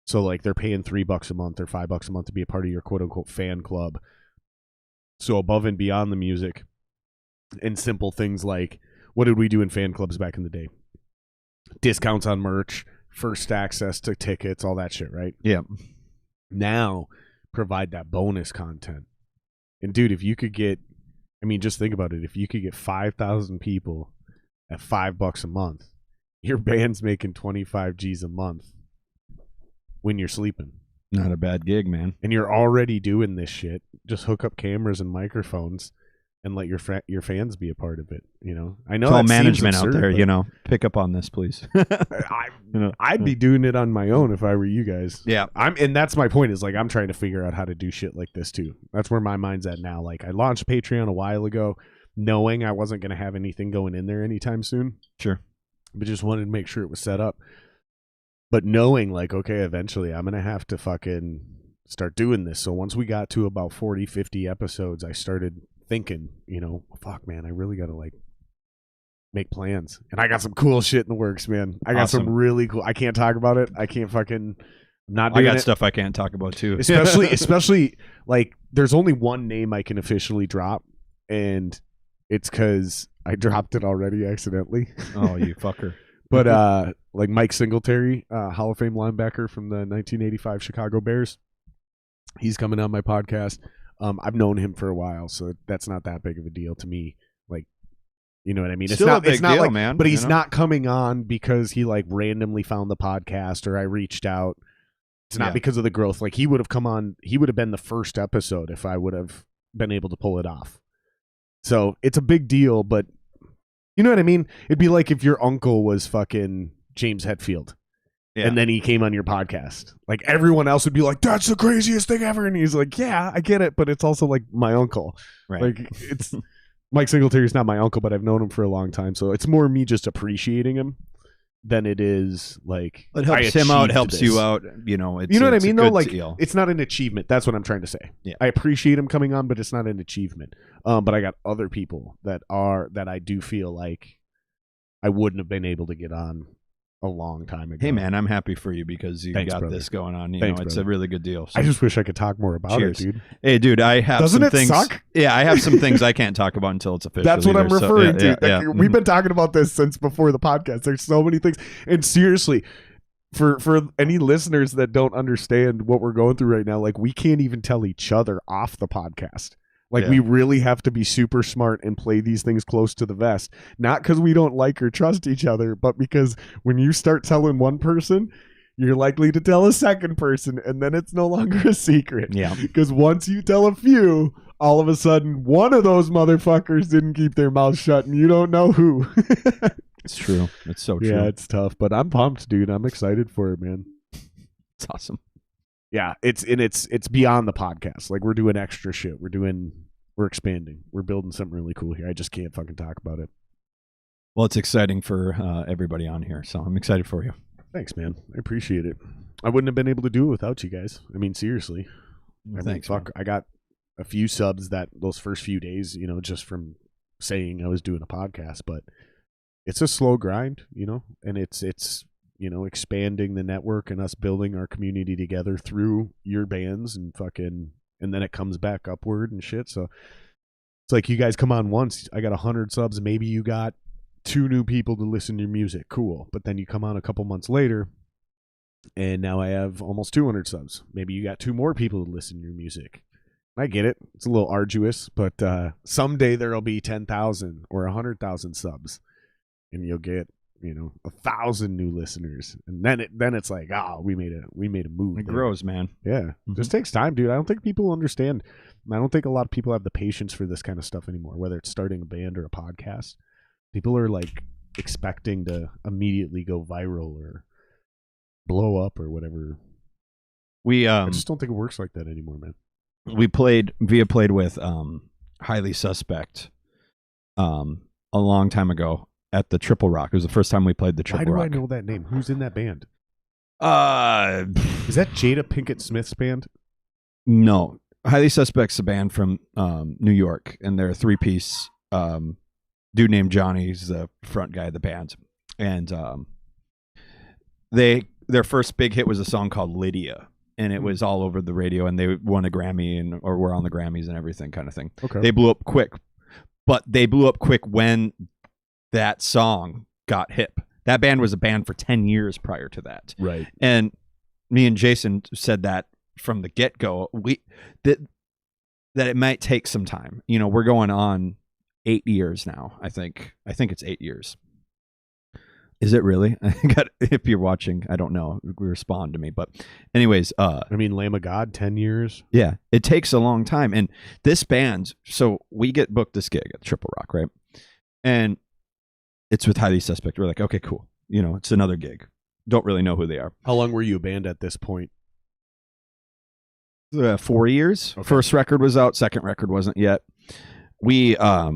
So like they're paying $3 a month or $5 a month to be a part of your quote unquote fan club. So above and beyond the music and simple things like, what did we do in fan clubs back in the day? Discounts on merch, first access to tickets, all that shit, right? Yeah. Now, provide that bonus content. And dude, if you could get, I mean, just think about it. If you could get 5,000 people at $5 a month, your band's making 25 G's a month when you're sleeping. Not a bad gig, man. And you're already doing this shit. Just hook up cameras and microphones and let your fans be a part of it. You know, I know it's all that management absurd, out there. You know, pick up on this, please. I'd be doing it on my own if I were you guys. Yeah, and that's my point. Is like I'm trying to figure out how to do shit like this too. That's where my mind's at now. Like I launched Patreon a while ago, knowing I wasn't going to have anything going in there anytime soon. Sure, but just wanted to make sure it was set up. But knowing like, okay, eventually I'm going to have to fucking start doing this. So once we got to about 40, 50 episodes, I started thinking, you know, fuck, man, I really got to like make plans. And I got some cool shit in the works, man. I got some really cool. I can't talk about it. I can't fucking. I'm not doing I got it. stuff I can't talk about too. especially like there's only one name I can officially drop, and it's because I dropped it already accidentally. Oh, you fucker. But like Mike Singletary, Hall of Fame linebacker from the 1985 Chicago Bears, he's coming on my podcast. I've known him for a while, so that's not that big of a deal to me. Like, you know what I mean? Still a big deal, like, man. But he's not coming on because he like randomly found the podcast or I reached out. It's not because of the growth. Like he would have come on. He would have been the first episode if I would have been able to pull it off. So it's a big deal, but. You know what I mean? It'd be like if your uncle was fucking James Hetfield and then he came on your podcast. Like everyone else would be like, that's the craziest thing ever. And he's like, yeah, I get it. But it's also like my uncle. Right. Like it's Mike Singletary's not my uncle, but I've known him for a long time. So it's more me just appreciating him than it is like it helps him out, helps you out. You know, you know what I mean? Though, like deal. It's not an achievement. That's what I'm trying to say. Yeah. I appreciate him coming on, but it's not an achievement. But I got other people that I do feel like I wouldn't have been able to get on a long time ago. Hey, man, I'm happy for you because you Thanks, got brother. this going on. You Thanks, know, it's brother. a really good deal. So I just wish I could talk more about cheers. it, dude. Hey, dude, I have Doesn't some it things. suck? Yeah, I have some things I can't talk about until it's official. That's what I'm referring to. Yeah. We've been talking about this since before the podcast. There's so many things. And seriously, for any listeners that don't understand what we're going through right now, like we can't even tell each other off the podcast. Like we really have to be super smart and play these things close to the vest. Not because we don't like or trust each other, but because when you start telling one person, you're likely to tell a second person, and then it's no longer a secret. Yeah. Because once you tell a few, all of a sudden one of those motherfuckers didn't keep their mouth shut, and you don't know who. It's true. It's so true. Yeah, it's tough, but I'm pumped, dude. I'm excited for it, man. It's awesome. Yeah, it's beyond the podcast. Like we're doing extra shit. We're expanding. We're building something really cool here. I just can't fucking talk about it. Well, it's exciting for everybody on here, so I'm excited for you. Thanks, man. I appreciate it. I wouldn't have been able to do it without you guys. I mean, seriously. Thanks, fuck. man. I got a few subs those first few days, just from saying I was doing a podcast, but it's a slow grind, and it's expanding the network and us building our community together through your bands and then it comes back upward and shit. So it's like you guys come on once, I got 100 subs, maybe you got 2 new people to listen to your music, cool. But then you come on a couple months later and now I have almost 200 subs. Maybe you got 2 more people to listen to your music. I get it. It's a little arduous, but someday there'll be 10,000 or 100,000 subs and you'll get 1,000 new listeners, and then it's like, we made a move. It grows, man. Yeah, Just takes time, dude. I don't think people understand. I don't think a lot of people have the patience for this kind of stuff anymore. Whether it's starting a band or a podcast, people are like expecting to immediately go viral or blow up or whatever. I just don't think it works like that anymore, man. We played with Highly Suspect a long time ago at the Triple Rock. It was the first time we played the Triple Rock. Why do I know that name? Who's in that band? Is that Jada Pinkett Smith's band? No. Highly Suspect's a band from New York, and they're a 3-piece dude named Johnny's the front guy of the band. And their first big hit was a song called Lydia, and it was all over the radio, and they won a Grammy or were on the Grammys and everything kind of thing. Okay. They blew up quick, but they blew up quick when that song got hip. That band was a band for 10 years prior to that. Right. And me and Jason said that from the get-go, that it might take some time. We're going on 8 years now, I think. I think it's 8 years. Is it really? If you're watching, I don't know. Respond to me. But anyways. Lamb of God, 10 years. Yeah. It takes a long time. And this band, so we get booked this gig at Triple Rock, right? And it's with Highly Suspect. We're like, okay, cool. It's another gig. Don't really know who they are. How long were you a band at this point? 4 years. Okay. First record was out. Second record wasn't yet. We, a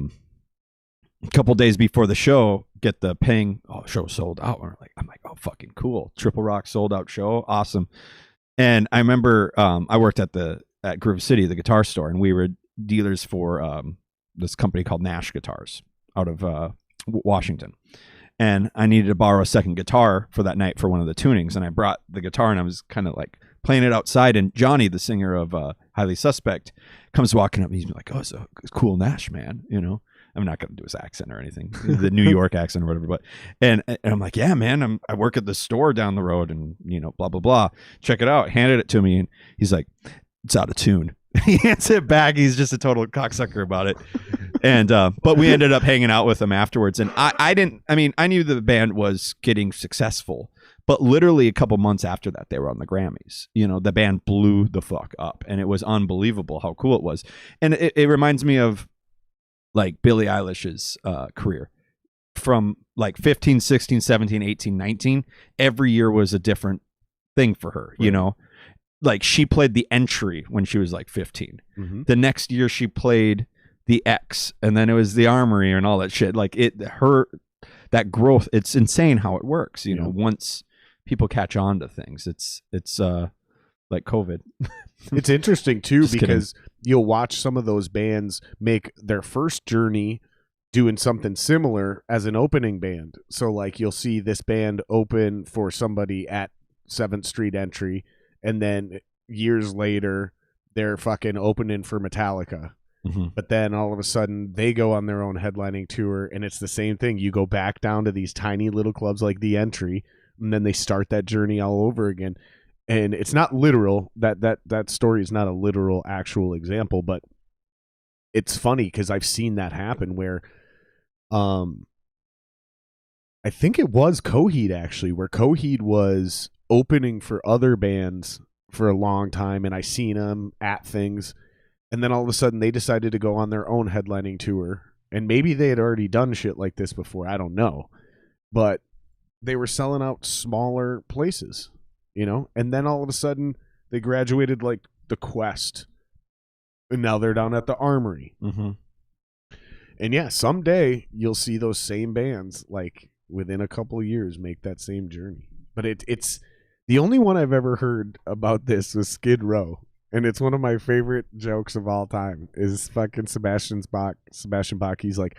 couple days before the show, get the ping. Oh, show sold out. I'm like, oh, fucking cool. Triple Rock sold out show. Awesome. And I remember I worked at Groove City, the guitar store, and we were dealers for this company called Nash Guitars out of Washington, and I needed to borrow a second guitar for that night for one of the tunings, and I brought the guitar, and I was kind of like playing it outside, and Johnny, the singer of Highly Suspect, comes walking up, and he's like, oh, it's a cool Nash, man. I'm not going to do his accent or anything, the New York accent or wwhatever, but and I'm like, yeah, man, I work at the store down the road, and blah blah blah, check it out. Handed it to me, and he's like, it's out of tune. He hands it back. He's just a total cocksucker about it. And but we ended up hanging out with him afterwards. And I knew the band was getting successful, but literally a couple months after that, they were on the Grammys. The band blew the fuck up, and it was unbelievable how cool it was. And it reminds me of like Billie Eilish's career. From like 15, 16, 17, 18, 19, every year was a different thing for her, right. Like she played the Entry when she was like 15. Mm-hmm. The next year she played the X, and then it was the Armory and all that shit. Like that growth, it's insane how it works. Once people catch on to things, it's like COVID. It's interesting too, Just because you'll watch some of those bands make their first journey doing something similar as an opening band. So like you'll see this band open for somebody at 7th Street Entry, and then years later they're fucking opening for Metallica. Mm-hmm. But then all of a sudden they go on their own headlining tour, and it's the same thing. You go back down to these tiny little clubs like the Entry, and then they start that journey all over again. And it's not literal. That story is not a literal actual example, but it's funny because I've seen that happen where I think it was Coheed actually, where Coheed was opening for other bands for a long time, and I seen them at things, and then all of a sudden they decided to go on their own headlining tour, and maybe they had already done shit like this before, I don't know, but they were selling out smaller places, you know, and then all of a sudden they graduated like the Quest, and now they're down at the Armory. Mm-hmm. And yeah, someday you'll see those same bands, like within a couple of years, make that same journey. But it's the only one I've ever heard about this was Skid Row, and it's one of my favorite jokes of all time. Is fucking Sebastian Bach. He's like,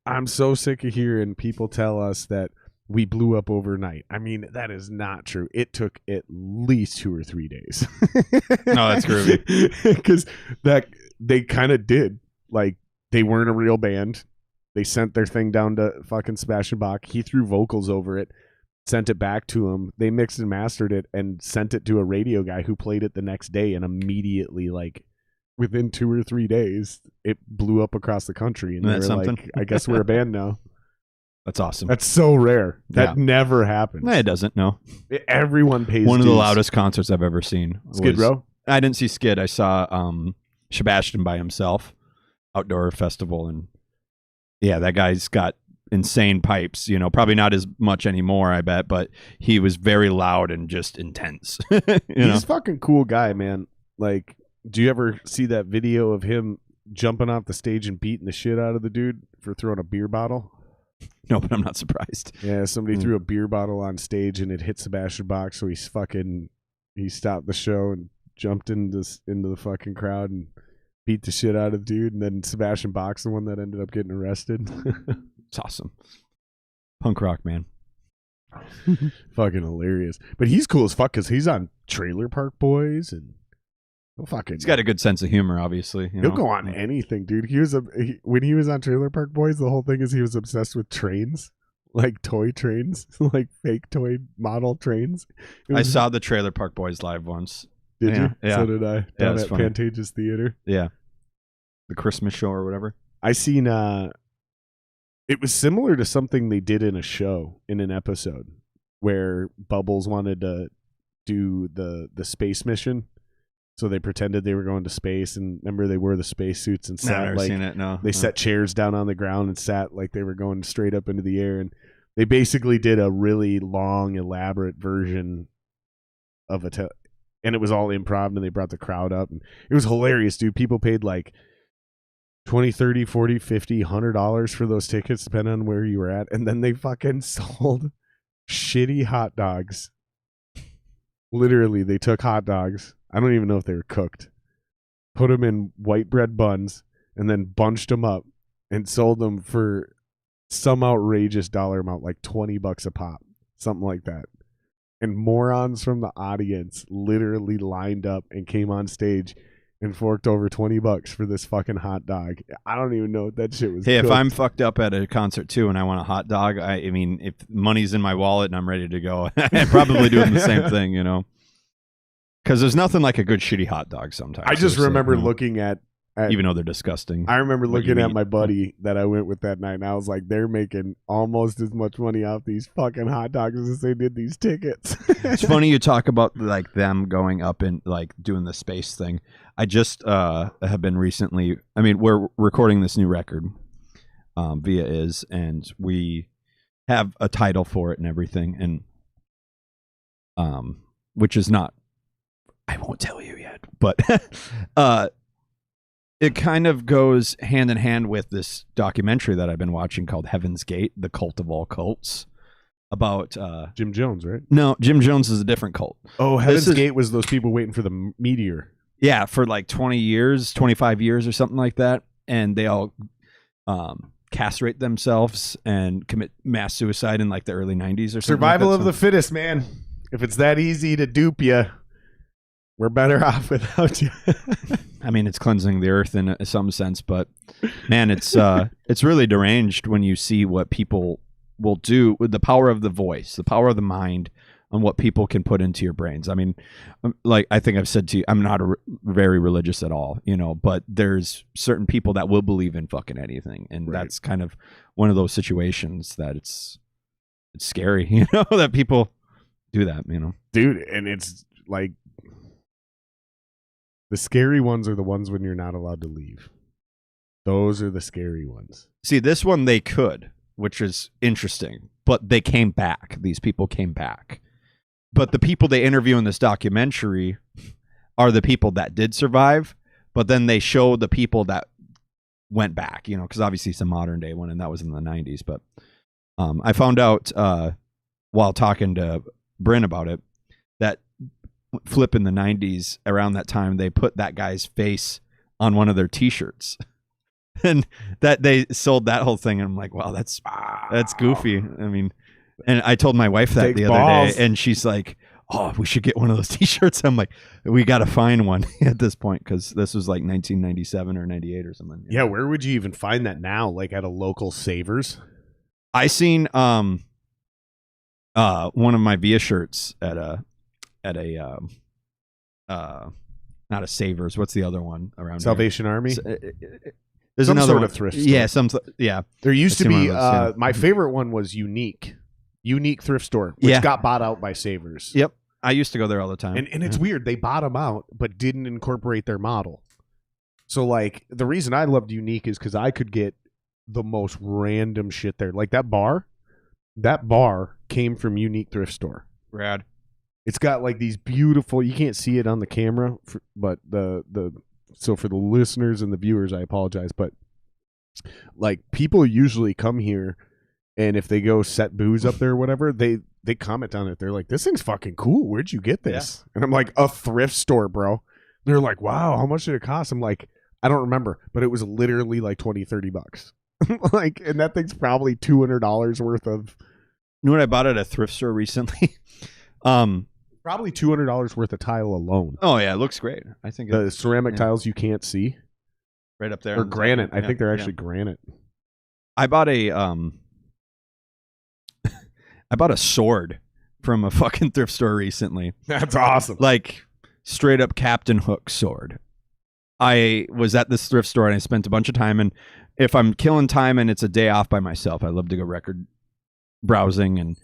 "I'm so sick of hearing people tell us that we blew up overnight. I mean, that is not true. It took at least 2 or 3 days." No, that's groovy. Because that they kind of did. Like, they weren't a real band. They sent their thing down to fucking Sebastian Bach. He threw vocals over it, sent it back to him. They mixed and mastered it and sent it to a radio guy who played it the next day, and immediately, like, within 2 or 3 days, it blew up across the country. And they were like, I guess we're a band now. That's awesome. That's so rare. That never happens. No, it doesn't. No. Everyone pays One of dues. the loudest concerts I've ever seen. Skid Row? I didn't see Skid. I saw Sebastian by himself, outdoor festival, and yeah, that guy's got insane pipes. You know, probably not as much anymore, I bet, but he was very loud and just intense. He's a fucking cool guy, man. Like, do you ever see that video of him jumping off the stage and beating the shit out of the dude for throwing a beer bottle? No, but I'm not surprised. Yeah, somebody threw a beer bottle on stage and it hit Sebastian Bach, so he stopped the show and jumped into the fucking crowd and beat the shit out of the dude, and then Sebastian Bach's the one that ended up getting arrested. It's awesome. Punk rock, man. Fucking hilarious. But he's cool as fuck because he's on Trailer Park Boys, and he's got a good sense of humor, obviously. He'll go on anything, dude. When he was on Trailer Park Boys, the whole thing is he was obsessed with trains, like toy trains, like fake toy model trains. I saw the Trailer Park Boys live once. Did you? Yeah. So did I. Down at funny. Pantages Theater. Yeah. The Christmas show or whatever. I seen it was similar to something they did in a show, in an episode, where Bubbles wanted to do the space mission. So they pretended they were going to space, and remember they wore the space suits and sat never seen it, no. They set chairs down on the ground and sat like they were going straight up into the air, and they basically did a really long, elaborate version of and it was all improv, and they brought the crowd up, and it was hilarious, dude. People paid like $20, $30, $40, $50, $100 for those tickets, depending on where you were at, and then they fucking sold shitty hot dogs. Literally, they took hot dogs. I don't even know if they were cooked. Put them in white bread buns and then bunched them up and sold them for some outrageous dollar amount, like $20 a pop, something like that. And morons from the audience literally lined up and came on stage and forked over $20 for this fucking hot dog. I don't even know what that shit was. Hey, cooked. if I'm fucked up at a concert too and I want a hot dog, I mean, if money's in my wallet and I'm ready to go, I'm probably doing the same thing, you know? Because there's nothing like a good shitty hot dog sometimes. I just remember looking at even though they're disgusting. I remember looking at my buddy that I went with that night, and I was like, they're making almost as much money off these fucking hot dogs as they did these tickets. It's funny you talk about like them going up and like doing the space thing. I just have been recently, I mean, we're recording this new record, Via is, and we have a title for it and everything, and which is not, I won't tell you yet, but it kind of goes hand in hand with this documentary that I've been watching called Heaven's Gate, the cult of all cults, about Jim Jones, right? No, Jim Jones is a different cult. Oh, Heaven's Gate was those people waiting for the meteor. Yeah, for like 20 years, 25 years or something like that. And they all castrate themselves and commit mass suicide in like the early 90s or something. Survival like that. of the fittest, man. If it's that easy to dupe you, we're better off without you. I mean, it's cleansing the earth in some sense, but man, it's really deranged when you see what people will do with the power of the voice, the power of the mind, on what people can put into your brains. I mean, like I think I've said to you, I'm not very religious at all, but there's certain people that will believe in fucking anything, and that's kind of one of those situations that it's scary, that people do that, dude. And it's like the scary ones are the ones when you're not allowed to leave. Those are the scary ones. See, this one they could, which is interesting, but they came back. These people came back. But the people they interview in this documentary are the people that did survive, but then they show the people that went back, because obviously it's a modern day one, and that was in the 90s. But I found out while talking to Bryn about it that Flip in the 90s, around that time, they put that guy's face on one of their T-shirts. And that they sold that whole thing, and I'm like, wow, that's goofy. I mean, and I told my wife that the other day, and she's like, oh, we should get one of those T-shirts. I'm like, we got to find one at this point, because this was like 1997 or 98 or something. Yeah, where would you even find that now? Like at a local Savers? I seen one of my Via shirts at a not a Savers. What's the other one around Salvation here? Army? There's some another sort one. of thrift store. Yeah, yeah. There used to be my favorite one was Unique thrift store, which got bought out by Savers. Yep, I used to go there all the time. And it's weird, they bought them out but didn't incorporate their model. So like the reason I loved Unique is because I could get the most random shit there. Like that bar came from Unique thrift store. Rad. It's got like these beautiful, you can't see it on the camera, but so for the listeners and the viewers, I apologize, but like people usually come here, and if they go set booze up there or whatever, they comment on it. They're like, this thing's fucking cool. Where'd you get this? Yeah. And I'm like, a thrift store, bro. They're like, wow, how much did it cost? I'm like, I don't remember, but it was literally like $20-$30. Like, and that thing's probably $200 worth of. You know what I bought at a thrift store recently? Probably $200 worth of tile alone. Oh yeah, it looks great. I think the ceramic tiles you can't see, right up there, or granite. I think they're actually granite. I bought a sword from a fucking thrift store recently. That's awesome. Like straight up Captain Hook sword. I was at this thrift store and I spent a bunch of time, and if I'm killing time and it's a day off by myself, I love to go record browsing and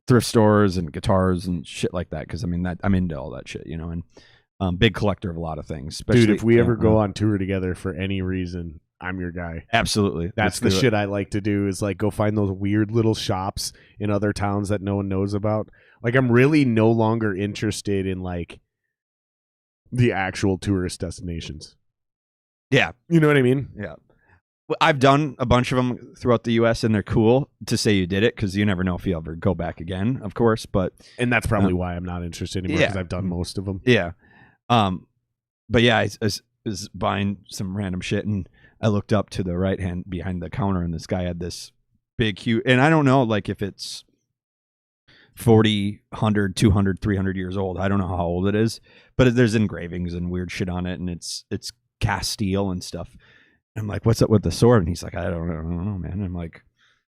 thrift stores and guitars and shit like that, because I mean that I'm into all that shit, and big collector of a lot of things. Dude, if we ever go on tour together for any reason, I'm your guy. Absolutely. That's the shit I like to do, is like go find those weird little shops in other towns that no one knows about. Like I'm really no longer interested in like the actual tourist destinations. Yeah. You know what I mean? Yeah. I've done a bunch of them throughout the U.S. and they're cool to say you did it, because you never know if you ever go back again, of course. And that's probably why I'm not interested anymore, because I've done most of them. Yeah. But yeah, I was buying some random shit, and I looked up to the right hand behind the counter, and this guy had this big, huge, and I don't know like if it's 40, 100, 200, 300 years old. I don't know how old it is, but there's engravings and weird shit on it, and it's cast steel and stuff. I'm like, what's up with the sword? And he's like, I don't know, man. I'm like,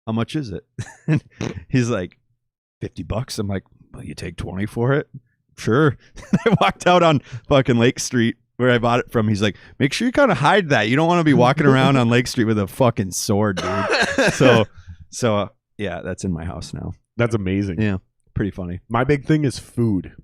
how much is it? And he's like, $50. I'm like, well, you take 20 for it? Sure. I walked out on fucking Lake Street where I bought it from. He's like, make sure you kind of hide that. You don't want to be walking around on Lake Street with a fucking sword, dude. So yeah, that's in my house now. That's amazing. Yeah, pretty funny. My big thing is food.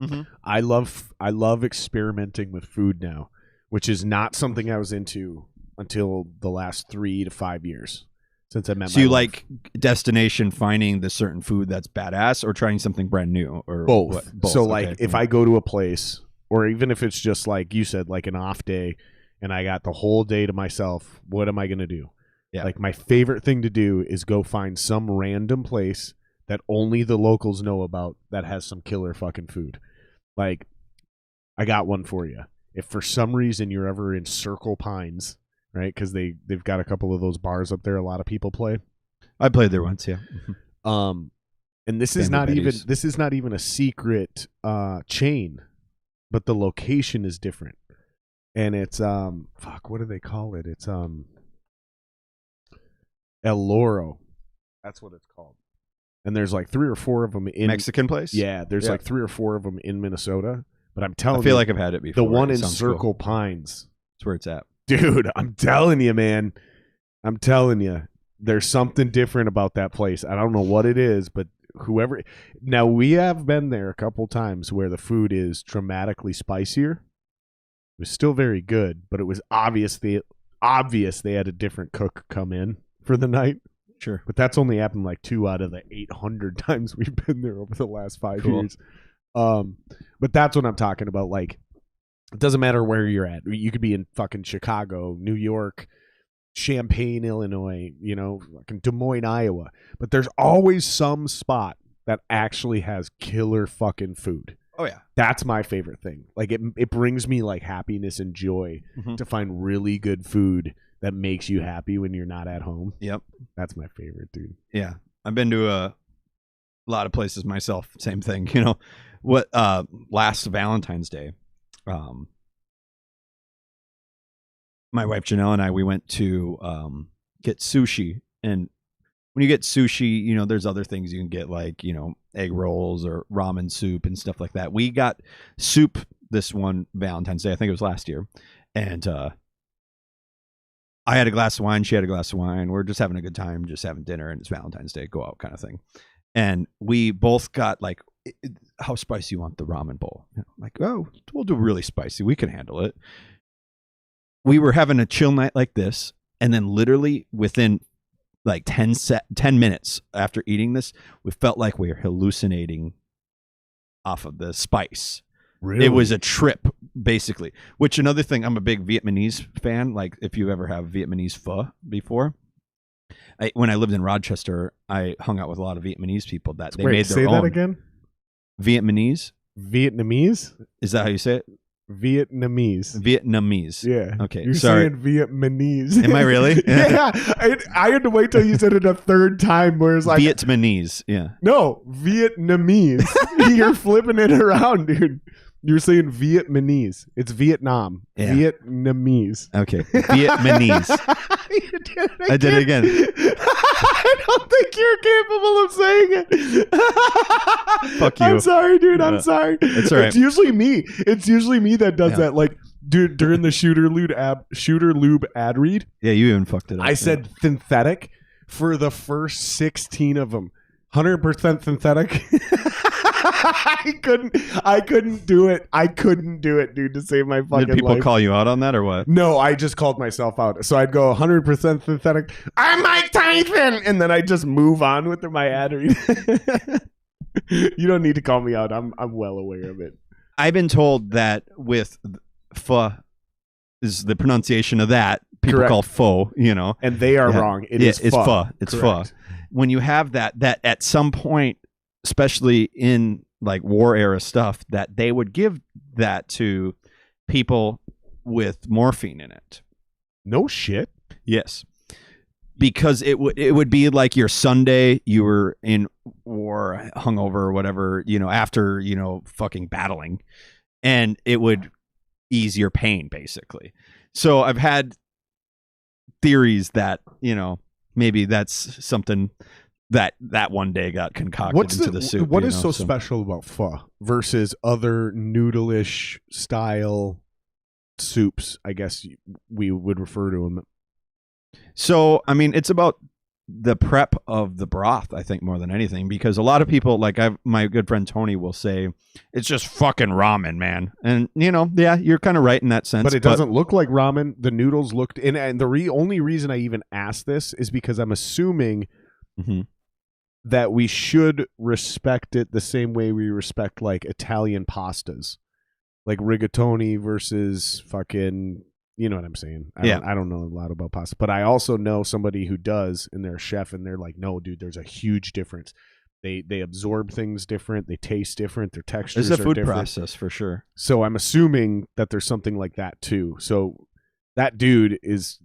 Mm-hmm. I love experimenting with food now, which is not something I was into until the last 3 to 5 years since I met. So you like destination finding the certain food that's badass, or trying something brand new, or both? Both. So like if I go to a place, or even if it's just like you said, like an off day, and I got the whole day to myself, what am I going to do? Yeah. Like my favorite thing to do is go find some random place that only the locals know about that has some killer fucking food. Like, I got one for you. If for some reason you're ever in Circle Pines, right? Because they've got a couple of those bars up there. A lot of people play. I played there once, yeah. And this is not even a secret chain, but the location is different. And it's what do they call it? It's El Loro. That's what it's called. And there's like 3 or 4 of them in Mexican place. Yeah, there's like 3 or 4 of them in Minnesota. But I'm telling you, I feel like I've had it before. The one in Circle Pines. That's where it's at, dude. I'm telling you, man. I'm telling you, there's something different about that place. I don't know what it is, but whoever. Now we have been there a couple times where the food is dramatically spicier. It was still very good, but it was obvious they had a different cook come in for the night. Sure. But that's only happened like 2 out of the 800 times we've been there over the last 5 years. But that's what I'm talking about. Like, it doesn't matter where you're at. You could be in fucking Chicago, New York, Champaign, Illinois, fucking Des Moines, Iowa. But there's always some spot that actually has killer fucking food. Oh, yeah. That's my favorite thing. Like, it brings me like happiness and joy to find really good food that makes you happy when you're not at home. Yep. That's my favorite, dude. Yeah. I've been to a lot of places myself. Same thing. Last Valentine's Day, my wife Janelle and I, we went to get sushi. And when you get sushi, there's other things you can get, like, egg rolls or ramen soup and stuff like that. We got soup this one Valentine's Day. I think it was last year. And I had a glass of wine. She had a glass of wine. We're just having a good time, just having dinner, and it's Valentine's Day. Go out kind of thing. And we both got like, how spicy you want the ramen bowl? Like, oh, we'll do really spicy. We can handle it. We were having a chill night like this. And then literally within like 10 minutes after eating this, we felt like we were hallucinating off of the spice. Really? It was a trip, basically. Which, another thing, I'm a big Vietnamese fan. Like, if you ever have Vietnamese pho before. When I lived in Rochester, I hung out with a lot of Vietnamese people that they made their own. Say that again? Vietnamese? Is that how you say it? Vietnamese. Yeah. Okay. You're sorry. saying Vietnamese. Am I really? Yeah. I had to wait till you said it a third time where it's like. Vietnamese. Yeah. No, Vietnamese. You're flipping it around, dude. You're saying Vietnamese. It's Vietnam. Yeah. Vietnamese. Okay. Vietnamese. I did it again. I don't think you're capable of saying it. Fuck you. I'm sorry, dude. I'm sorry. It's all right. It's usually me that does that. Like, dude, during the Shooter Lube ad read. Yeah, you even fucked it up. I said synthetic for the first 16 of them. 100% synthetic. I couldn't do it. I couldn't do it, dude, to save my fucking life. Did people call you out on that or what? No, I just called myself out. So I'd go 100% synthetic. I'm Mike Tyson, and then I just move on with my ad read. You don't need to call me out. I'm well aware of it. I've been told that with pho is the pronunciation of that. People Correct. call pho, and they are wrong. It's pho. It's pho. When you have that at some point, especially in like war era stuff, that they would give that to people with morphine in it. No shit. Yes. Because it would be like your Sunday, you were in war, hungover or whatever, after, fucking battling, and it would ease your pain, basically. So I've had theories that, maybe that's something that one day got concocted into the soup. What is so special about pho versus other noodle-ish style soups? I guess we would refer to them. So, I mean, it's about the prep of the broth, I think, more than anything, because a lot of people, like my good friend Tony will say, it's just fucking ramen, man. And, yeah, you're kind of right in that sense. But it doesn't look like ramen. The noodles looked, and the only reason I even asked this is because I'm assuming that we should respect it the same way we respect like Italian pastas, like rigatoni versus fucking, you know what I'm saying? I don't know a lot about pasta, but I also know somebody who does, and they're a chef, and they're like, no, dude, there's a huge difference. They absorb things different, they taste different, their textures are different. There's a food process for sure. So I'm assuming that there's something like that too. So that dude is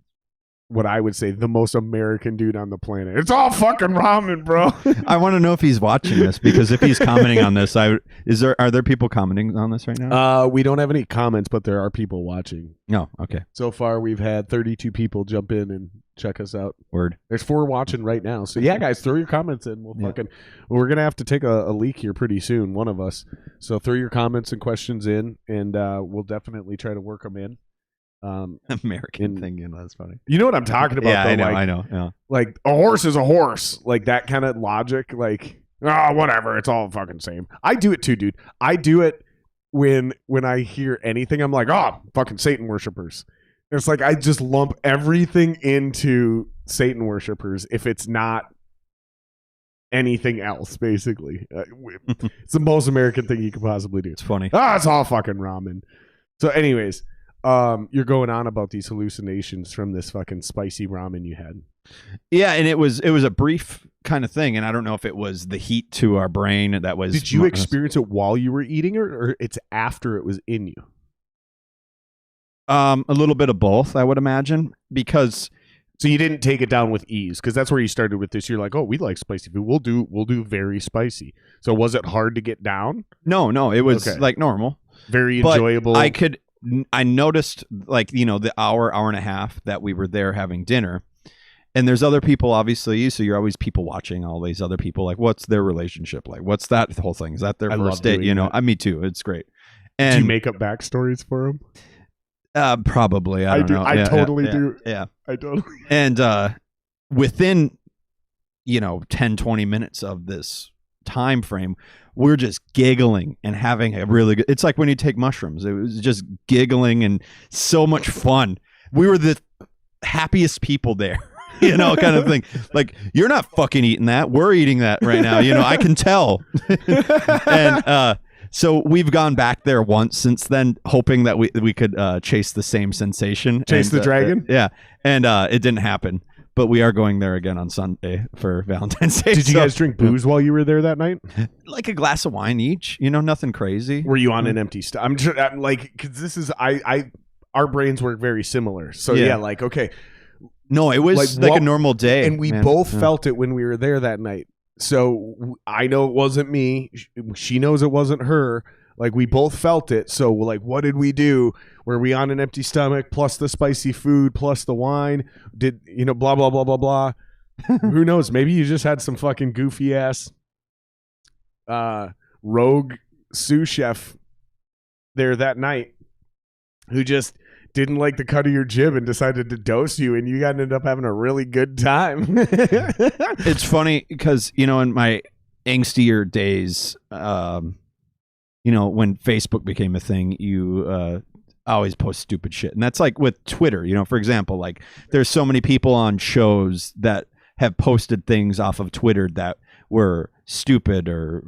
what I would say the most American dude on the planet. It's all fucking ramen, bro. I want to know if he's watching this, because if he's commenting on this, are there people commenting on this right now? We don't have any comments, but there are people watching. No, okay. So far, we've had 32 people jump in and check us out. Word. There's 4 watching right now. So yeah, guys, throw your comments in. We're gonna have to take a leak here pretty soon, one of us. So throw your comments and questions in, and we'll definitely try to work them in. American thing, that's funny. You know what I'm talking about? Yeah, though? I know. Yeah. Like a horse is a horse, like that kind of logic. Like, whatever, it's all fucking same. I do it too, dude. I do it when I hear anything. I'm like, fucking Satan worshipers. It's like I just lump everything into Satan worshipers if it's not anything else. Basically, it's the most American thing you could possibly do. It's funny. It's all fucking ramen. So, anyways. You're going on about these hallucinations from this fucking spicy ramen you had. Yeah, and it was a brief kind of thing, and I don't know if it was the heat to our brain that was. Did you experience it while you were eating it, or it's after it was in you? A little bit of both, I would imagine, because. So you didn't take it down with ease, because that's where you started with this. You're like, we like spicy food. We'll do very spicy. So was it hard to get down? No, it was like normal, very enjoyable. I noticed, like, the hour and a half that we were there having dinner, and there's other people, obviously, so you're always people watching all these other people, like, what's their relationship like? What's that whole thing? Is that their first date? Me too. It's great. And do you make up backstories for them? Probably. I don't know. I totally do. Yeah. I totally. And within 10-20 minutes of this time frame, we're just giggling and having a really good. It's like when you take mushrooms. It was just giggling and so much fun. We were the happiest people there, kind of thing. Like, you're not fucking eating that. We're eating that right now. I can tell. And so we've gone back there once since then, hoping that we could chase the same sensation. Chase the dragon? Yeah. And it didn't happen. But we are going there again on Sunday for Valentine's Day. Did you guys drink booze while you were there that night? Like a glass of wine each, nothing crazy. Were you on an empty stomach? I'm like, because this is, our brains work very similar. So yeah, like, okay. No, it was like a normal day. And we both felt it when we were there that night. So I know it wasn't me. She knows it wasn't her. Like, we both felt it. So, like, what did we do? Were we on an empty stomach plus the spicy food plus the wine? Did, blah, blah, blah, blah, blah. Who knows? Maybe you just had some fucking goofy ass rogue sous chef there that night who just didn't like the cut of your jib and decided to dose you, and you ended up having a really good time. It's funny because, in my angstier days, when Facebook became a thing, you always post stupid shit. And that's like with Twitter, for example, like there's so many people on shows that have posted things off of Twitter that were stupid or,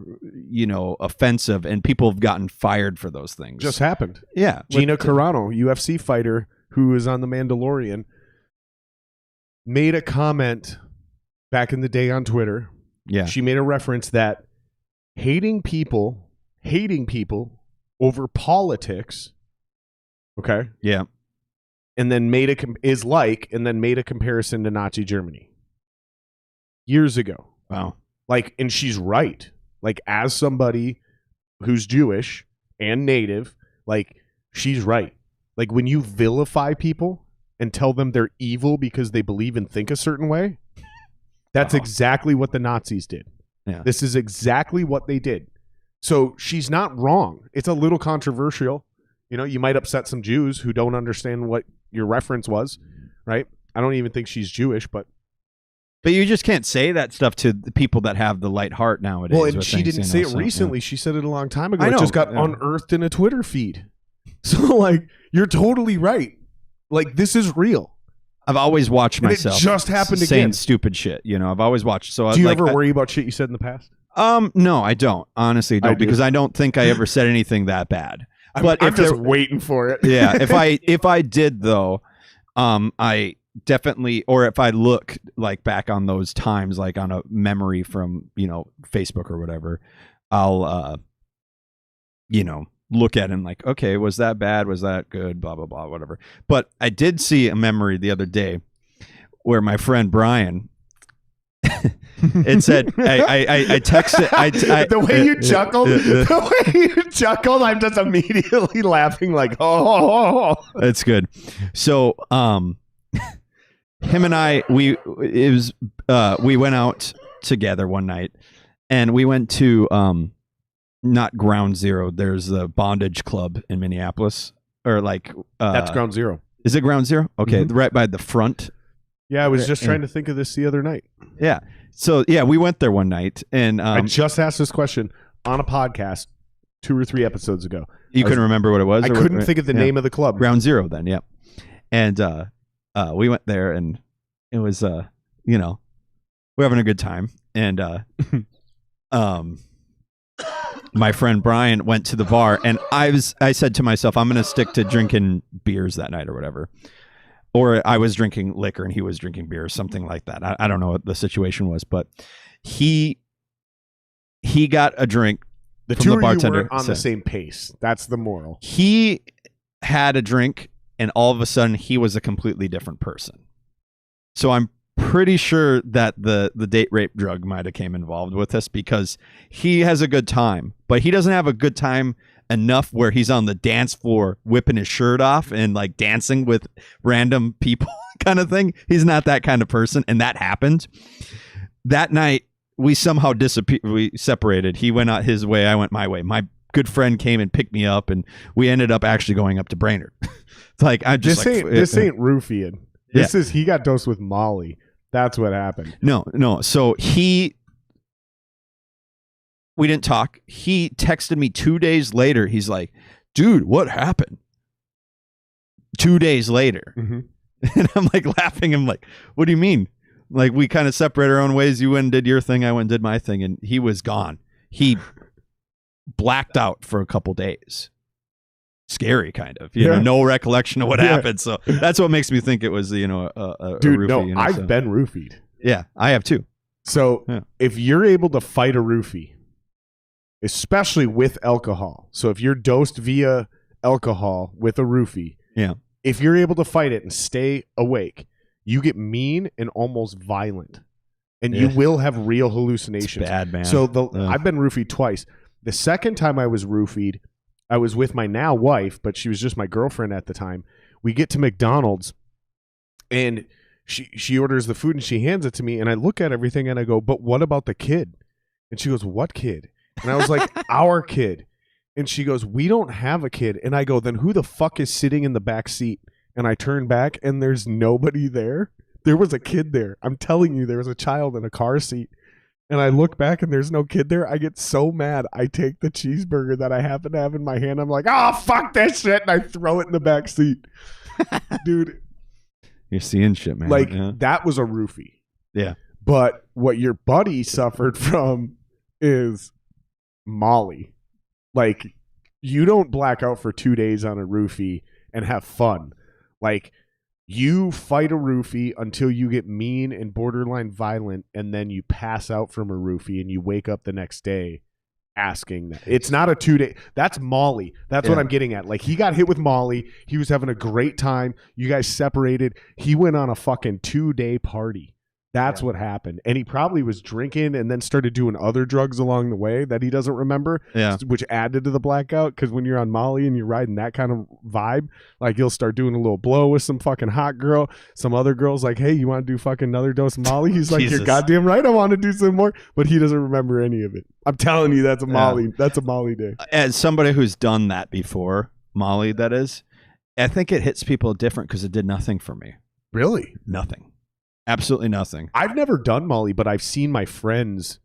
offensive, and people have gotten fired for those things. Just happened. Yeah. Gina Carano, UFC fighter who was on The Mandalorian, made a comment back in the day on Twitter. Yeah. She made a reference that hating people over politics, okay? Yeah. And then made a comparison to Nazi Germany years ago. Wow. Like, and she's right. Like, as somebody who's Jewish and native, like, she's right. Like, when you vilify people and tell them they're evil because they believe and think a certain way, that's exactly what the Nazis did. Yeah. This is exactly what they did. So she's not wrong. It's a little controversial. You might upset some Jews who don't understand what your reference was, right? I don't even think she's Jewish, but you just can't say that stuff to the people that have the light heart nowadays. Well, and she didn't say it recently. Yeah. She said it a long time ago. I know. It just got unearthed in a Twitter feed. So, like, you're totally right. Like, this is real. I've always watched myself. It just happened saying again. Stupid shit. I've always watched. So do you ever worry about shit you said in the past? No, I don't. Honestly, because I don't think I ever said anything that bad. But I'm just waiting for it. Yeah, if I did though, I definitely, or if I look like back on those times, like on a memory from Facebook or whatever, I'll look at it and like, okay, was that bad? Was that good? Blah blah blah, whatever. But I did see a memory the other day, where my friend Brian, it said, I texted. The way you chuckled, I'm just immediately laughing like, oh. That's good. So, him and I, we went out together one night, and we went to not Ground Zero. There's the bondage club in Minneapolis, or like that's Ground Zero. Is it Ground Zero? Okay, right by the front. Yeah, I was just trying to think of this the other night. Yeah. So yeah, we went there one night, and I just asked this question on a podcast 2 or 3 episodes ago. You couldn't remember what it was? I couldn't think of the name of the club. Ground Zero, then, yeah. And we went there, and it was we're having a good time, and my friend Brian went to the bar, and I said to myself, I'm going to stick to drinking beers that night or whatever. Or I was drinking liquor and he was drinking beer or something like that. I don't know what the situation was, but he got a drink from the bartender. You weren't on the same pace. That's the moral. He had a drink, and all of a sudden he was a completely different person. So I'm pretty sure that the date rape drug might have came involved with this, because he has a good time, but he doesn't have a good time enough where he's on the dance floor whipping his shirt off and like dancing with random people kind of thing. He's not that kind of person, and that happened. That night we somehow we separated. He went out his way, I went my way. My good friend came and picked me up, and we ended up actually going up to Brainerd. It's like I just this ain't roofing. This is he got dosed with Molly. That's what happened. No. So we didn't talk. He texted me 2 days later. He's like, dude, what happened? 2 days later. Mm-hmm. And I'm like laughing. I'm like, what do you mean? Like, we kind of separate our own ways. You went and did your thing. I went and did my thing. And he was gone. He blacked out for a couple days. Scary, kind of. You know, no recollection of what happened. So that's what makes me think it was, a dude, roofie. No, I've been roofied. Yeah, I have too. So if you're able to fight a roofie, especially with alcohol. So if you're dosed via alcohol with a roofie, if you're able to fight it and stay awake, you get mean and almost violent, and you will have real hallucinations. It's bad, man. So I've been roofied twice. The second time I was roofied, I was with my now wife, but she was just my girlfriend at the time. We get to McDonald's, and she orders the food, and she hands it to me, and I look at everything, and I go, but what about the kid? And she goes, what kid? And I was like, our kid. And she goes, we don't have a kid. And I go, then who the fuck is sitting in the back seat? And I turn back, and there's nobody there. There was a kid there. I'm telling you, there was a child in a car seat. And I look back, and there's no kid there. I get so mad. I take the cheeseburger that I happen to have in my hand. I'm like, oh, fuck that shit. And I throw it in the back seat. Dude. You're seeing shit, man. Like, that was a roofie. Yeah. But what your buddy suffered from is Molly. Like, you don't black out for 2 days on a roofie and have fun. Like, you fight a roofie until you get mean and borderline violent, and then you pass out from a roofie and you wake up the next day asking that. It's not a 2 day. That's Molly. That's what I'm getting at. Like, he got hit with Molly. He was having a great time. You guys separated. He went on a fucking 2-day party. That's what happened. And he probably was drinking and then started doing other drugs along the way that he doesn't remember, which added to the blackout. Because when you're on Molly and you're riding that kind of vibe, like, you'll start doing a little blow with some fucking hot girl. Some other girl's like, hey, you want to do fucking another dose of Molly? He's like, you're goddamn right, I want to do some more. But he doesn't remember any of it. I'm telling you, that's a Molly. That's a Molly day. As somebody who's done that before, Molly, that is, I think it hits people different because it did nothing for me. Really? Nothing. Absolutely nothing. I've never done Molly, but I've seen my friends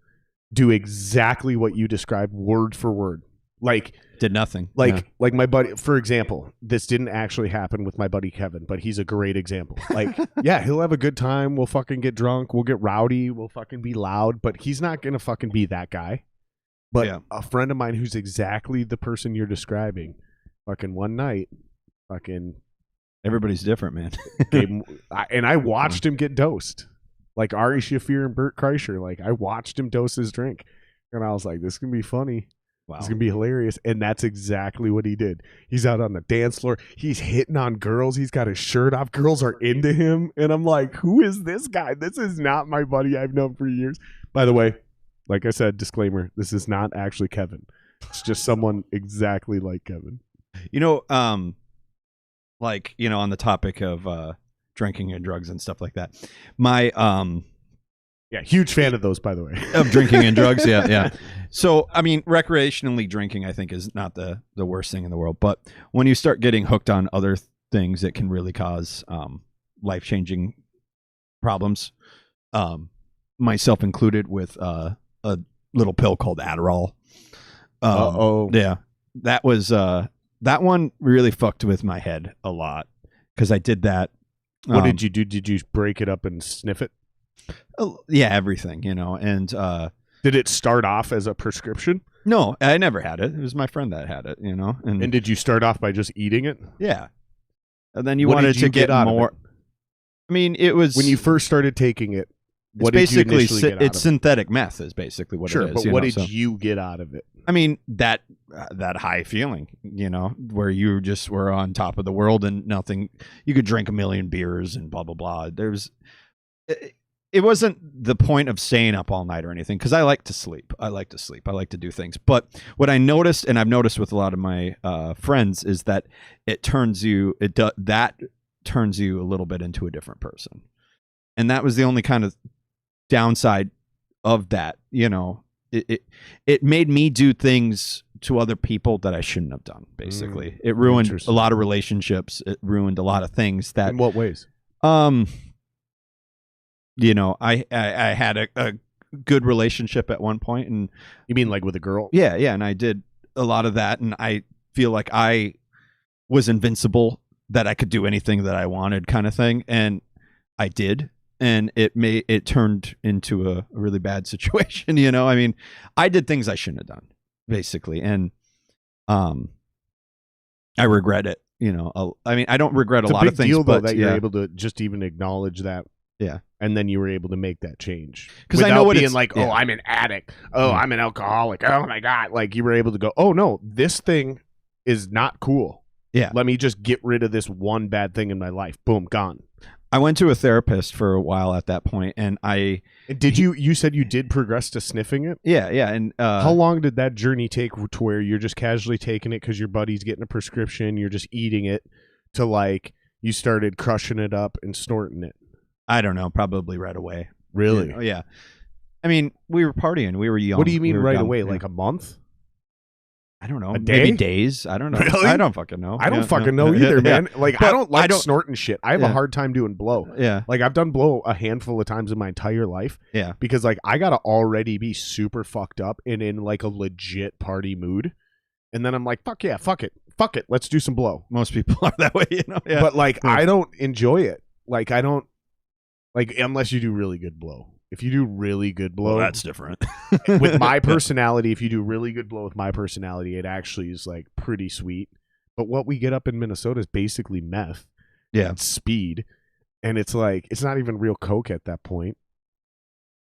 do exactly what you described, word for word. Like, did nothing. Like my buddy, for example, this didn't actually happen with my buddy Kevin, but he's a great example. Like, he'll have a good time. We'll fucking get drunk. We'll get rowdy. We'll fucking be loud, but he's not going to fucking be that guy. But a friend of mine who's exactly the person you're describing, fucking one night, fucking... Everybody's different, man. And I watched him get dosed. Like Ari Shaffir and Bert Kreischer. Like, I watched him dose his drink. And I was like, this can be funny. Wow. It's going to be hilarious. And that's exactly what he did. He's out on the dance floor. He's hitting on girls. He's got his shirt off. Girls are into him. And I'm like, who is this guy? This is not my buddy I've known for years. By the way, like I said, disclaimer, this is not actually Kevin. It's just someone exactly like Kevin. You know, like, you know, on the topic of drinking and drugs and stuff like that, my yeah, huge fan of those, by the way. Of drinking and drugs, yeah. So, I mean, recreationally drinking, I think, is not the worst thing in the world. But when you start getting hooked on other things, it can really cause life-changing problems, myself included, with a little pill called Adderall. Yeah, that was that one really fucked with my head a lot because I did that. What did you do? Did you break it up and sniff it? Yeah, everything, you know. And did it start off as a prescription? No, I never had it. It was my friend that had it, you know. And did you start off by just eating it? Yeah. And then you wanted to get more. I mean, it was when you first started taking it. What did you initially get out of it? It's synthetic meth is basically what it is. Sure, but what did you get out of it? I mean, that high feeling, you know, where you just were on top of the world and nothing. You could drink a million beers and blah blah blah. It wasn't the point of staying up all night or anything, because I like to sleep. I like to do things. But what I noticed, and I've noticed with a lot of my friends, is that turns you a little bit into a different person, and that was the only kind of downside of that. You know, it made me do things to other people that I shouldn't have done. Basically, it ruined a lot of relationships. It ruined a lot of things. That in what ways? You know, I had a good relationship at one point, and you mean like with a girl? Yeah, and I did a lot of that, and I feel like I was invincible, that I could do anything that I wanted, kind of thing, and I did, and it turned into a really bad situation. You know, I mean, I did things I shouldn't have done, basically, and I regret it. You know, I mean, I don't regret a lot of things, deal, though, but that you're able to just even acknowledge that. Yeah. And then you were able to make that change. Because I know what being it's like, oh, I'm an addict. Oh, I'm an alcoholic. Oh my God. Like, you were able to go, oh no, this thing is not cool. Yeah. Let me just get rid of this one bad thing in my life. Boom, gone. I went to a therapist for a while at that point, and you said you did progress to sniffing it? Yeah. And how long did that journey take to where you're just casually taking it because your buddy's getting a prescription, you're just eating it, to like you started crushing it up and snorting it? I don't know, probably right away. Really? Yeah. I mean, we were partying. We were young. What do you mean right dumb, away? Yeah. Like a month? I don't know. A day? Maybe days. I don't know. Really? I don't fucking know. I don't fucking know either, man. Like, but I don't like snorting shit. I have a hard time doing blow. Yeah. Like, I've done blow a handful of times in my entire life. Yeah. Because, like, I got to already be super fucked up and in, like, a legit party mood. And then I'm like, fuck yeah, fuck it. Fuck it. Let's do some blow. Most people are that way, you know? Yeah. But, like, I don't enjoy it. Like, I don't. Like, unless you do really good blow. If you do really good blow, that's different. With my personality, if you do really good blow with my personality, it actually is like pretty sweet. But what we get up in Minnesota is basically meth. Yeah. And speed. And it's like, it's not even real coke at that point.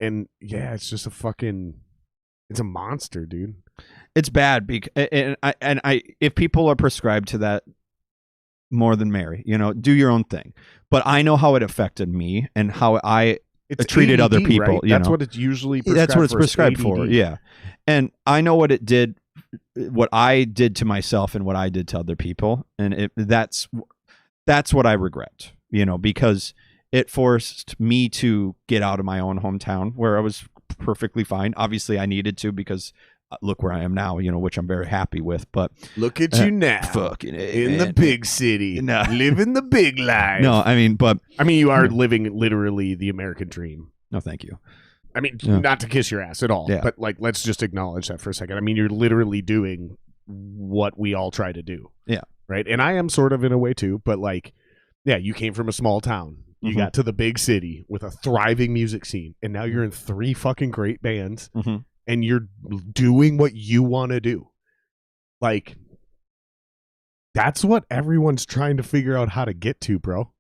And yeah, it's just it's a monster, dude. It's bad because, and I, if people are prescribed to that, more than Mary, you know, do your own thing. But I know how it affected me and how I treated ADD, other people. Right? That's what it's usually prescribed That's what it's for, prescribed ADD. for. Yeah. And I know what it did, what I did to myself and what I did to other people. And that's what I regret, you know, because it forced me to get out of my own hometown where I was perfectly fine. Obviously I needed to, because look where I am now, you know, which I'm very happy with. But look at you now, fucking in the big city, living the big life. No, I mean, you are living literally the American dream. No, thank you. I mean, not to kiss your ass at all, but like, let's just acknowledge that for a second. I mean, you're literally doing what we all try to do. Yeah. Right. And I am sort of in a way too, but like, yeah, you came from a small town. You got to the big city with a thriving music scene, and now you're in 3 fucking great bands. And you're doing what you want to do. Like, that's what everyone's trying to figure out how to get to, bro.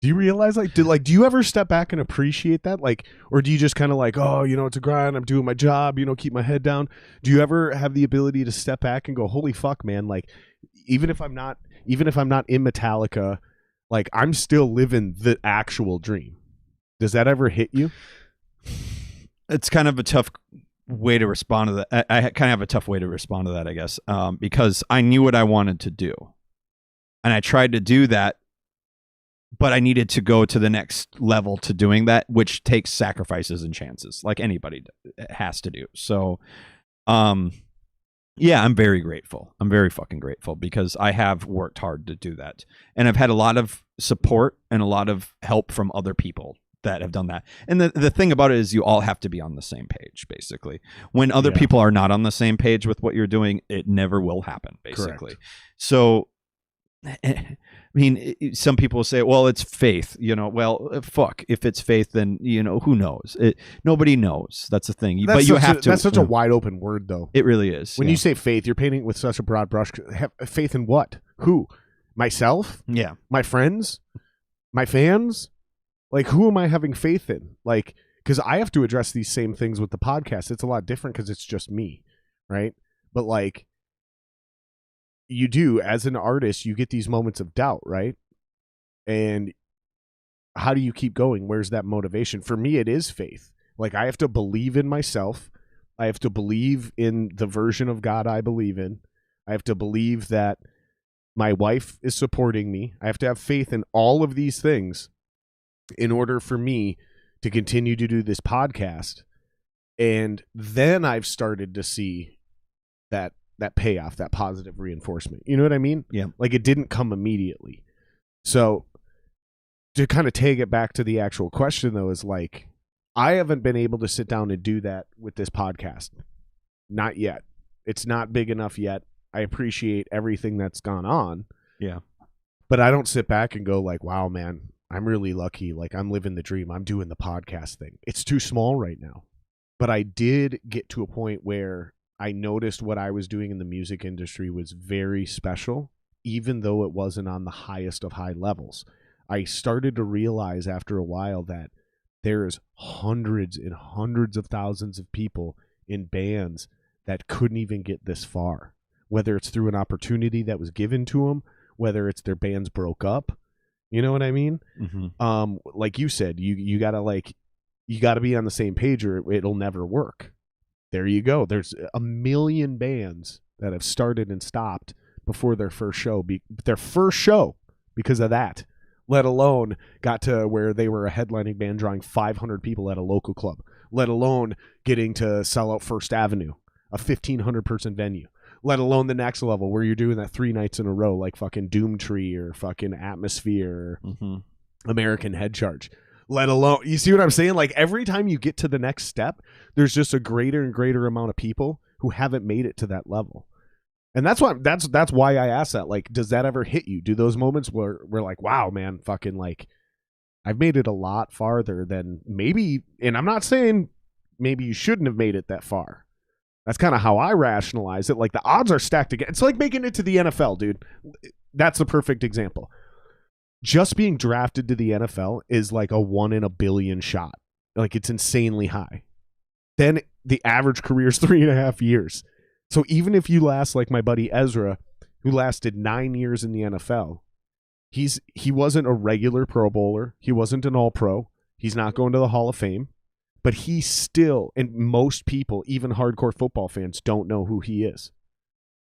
Do you realize do you ever step back and appreciate that? Like, or do you just kind of like, oh, it's a grind, I'm doing my job, keep my head down? Do you ever have the ability to step back and go, holy fuck, man, like even if I'm not in Metallica, like I'm still living the actual dream? Does that ever hit you? It's kind of a tough way to respond to that. I kind of have a tough way to respond to that, I guess, because I knew what I wanted to do, and I tried to do that, but I needed to go to the next level to doing that, which takes sacrifices and chances, like anybody has to do. So, yeah, I'm very grateful. I'm very fucking grateful because I have worked hard to do that, and I've had a lot of support and a lot of help from other people that have done that. And the thing about it is you all have to be on the same page, basically. When other people are not on the same page with what you're doing, it never will happen, basically. Correct. So, I mean, some people say, well, it's faith, well, fuck, if it's faith, then, who knows? Nobody knows. That's the thing. But you have to. That's such a wide open word, though. It really is. When you say faith, you're painting it with such a broad brush. Faith in what? Who? Myself? Yeah. My friends? My fans? Like, who am I having faith in? Like, because I have to address these same things with the podcast. It's a lot different because it's just me, right? But like, you do, as an artist, you get these moments of doubt, right? And how do you keep going? Where's that motivation? For me, it is faith. Like, I have to believe in myself. I have to believe in the version of God I believe in. I have to believe that my wife is supporting me. I have to have faith in all of these things in order for me to continue to do this podcast. And then I've started to see that payoff, that positive reinforcement. You know what I mean? Yeah. Like, it didn't come immediately. So to kind of take it back to the actual question, though, is like, I haven't been able to sit down and do that with this podcast. Not yet. It's not big enough yet. I appreciate everything that's gone on. Yeah. But I don't sit back and go like, wow, man, I'm really lucky. Like, I'm living the dream. I'm doing the podcast thing. It's too small right now. But I did get to a point where I noticed what I was doing in the music industry was very special, even though it wasn't on the highest of high levels. I started to realize after a while that there's hundreds and hundreds of thousands of people in bands that couldn't even get this far, whether it's through an opportunity that was given to them, whether it's their bands broke up. You know what I mean? Mm-hmm. Like you said, you gotta be on the same page or it'll never work. There you go. There's a million bands that have started and stopped before their first show, because of that, let alone got to where they were a headlining band drawing 500 people at a local club, let alone getting to sell out First Avenue, a 1,500 person venue, let alone the next level where you're doing that 3 nights in a row like fucking Doomtree or fucking Atmosphere or American Head Charge. Let alone, you see what I'm saying? Like, every time you get to the next step, there's just a greater and greater amount of people who haven't made it to that level. And that's why I asked that. Like, does that ever hit you? Do those moments where we're like, wow, man, fucking, like, I've made it a lot farther than maybe, and I'm not saying maybe you shouldn't have made it that far. That's kind of how I rationalize it. Like, the odds are stacked again. It's like making it to the NFL, dude. That's the perfect example. Just being drafted to the NFL is like a 1 in a billion shot. Like, it's insanely high. Then the average career is 3.5 years. So even if you last like my buddy Ezra, who lasted 9 years in the NFL, he wasn't a regular Pro Bowler. He wasn't an All-Pro. He's not going to the Hall of Fame. But he still, and most people, even hardcore football fans, don't know who he is.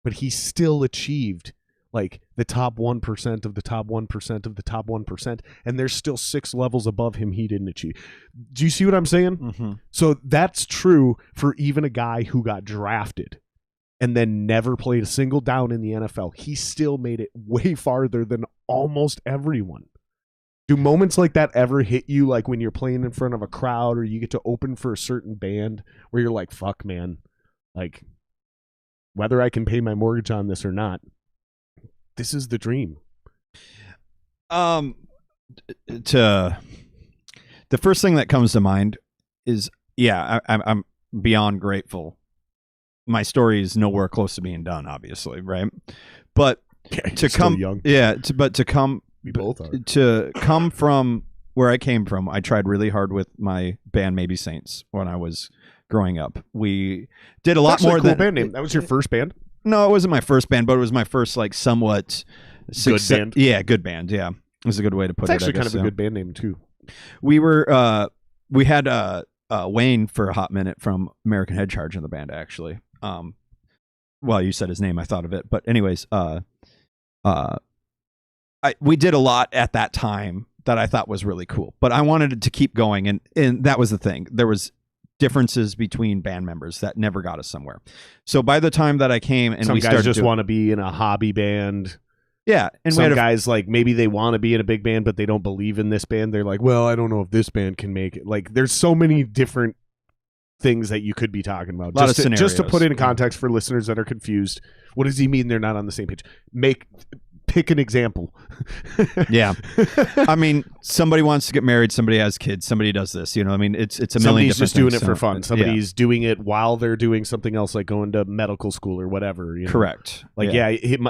But he still achieved like the top 1% of the top 1% of the top 1%, and there's still 6 levels above him he didn't achieve. Do you see what I'm saying? Mm-hmm. So that's true for even a guy who got drafted and then never played a single down in the NFL. He still made it way farther than almost everyone. Do moments like that ever hit you, like when you're playing in front of a crowd or you get to open for a certain band where you're like, fuck, man, like, whether I can pay my mortgage on this or not, this is the dream. The first thing that comes to mind is, I'm beyond grateful. My story is nowhere close to being done, obviously, right? But to come, young. to come We both are. To come from where I came from, I tried really hard with my band Maybe Saints when I was growing up. We did a lot more cool than band name. That was your first band? No, it wasn't my first band, but it was my first like somewhat good band. Yeah, good band. Yeah, it was a good way to put it. It's actually kind of a good band name too. We had Wayne for a hot minute from American Head Charge in the band actually. Well, you said his name, I thought of it, but anyways, we did a lot at that time that I thought was really cool, but I wanted it to keep going, and that was the thing. There was differences between band members that never got us somewhere. So by the time that I came and some we guys started just want to be in a hobby band. Yeah, and some guys like maybe they want to be in a big band, but they don't believe in this band. They're like, well, I don't know if this band can make it. Like, there's so many different things that you could be talking about. Just to put it in context for listeners that are confused, what does he mean they're not on the same page? Pick an example. Yeah. I mean, somebody wants to get married, somebody has kids, somebody does this, you know. I mean, it's a million different things. Somebody's just doing it for fun. Somebody's doing it while they're doing something else, like going to medical school or whatever. You know? Correct. Like,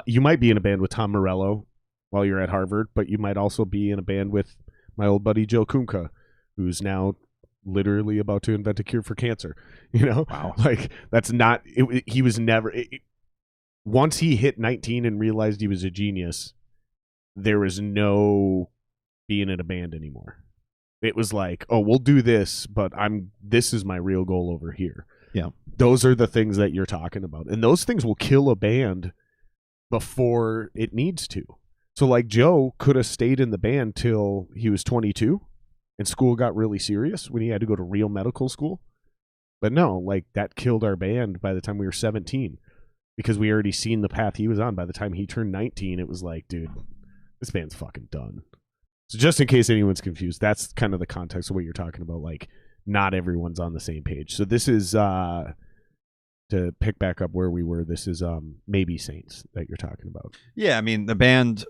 you might be in a band with Tom Morello while you're at Harvard, but you might also be in a band with my old buddy Joe Kumka, who's now literally about to invent a cure for cancer. You know? Wow. Like, that's not... he was never... once he hit 19 and realized he was a genius, there was no being in a band anymore. It was like, oh, we'll do this, but this is my real goal over here. Yeah. Those are the things that you're talking about. And those things will kill a band before it needs to. So like Joe could have stayed in the band till he was 22 and school got really serious when he had to go to real medical school. But no, like that killed our band by the time we were 17. Because we already seen the path he was on. By the time he turned 19, it was like, dude, this band's fucking done. So just in case anyone's confused, that's kind of the context of what you're talking about. Like, not everyone's on the same page. So this is, to pick back up where we were, this is Maybe Saints that you're talking about. Yeah, I mean, the band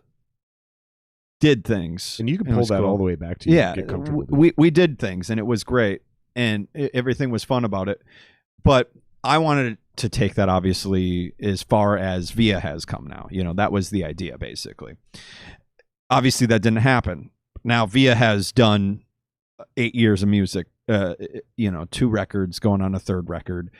did things. And you can pull that all the way back to you. Yeah, get comfortable we did things, and it was great. And everything was fun about it. But I wanted to take that obviously as far as Via has come now. You know, that was the idea basically. Obviously that didn't happen. Now Via has done 8 years of music, 2 records, going on a 3rd record.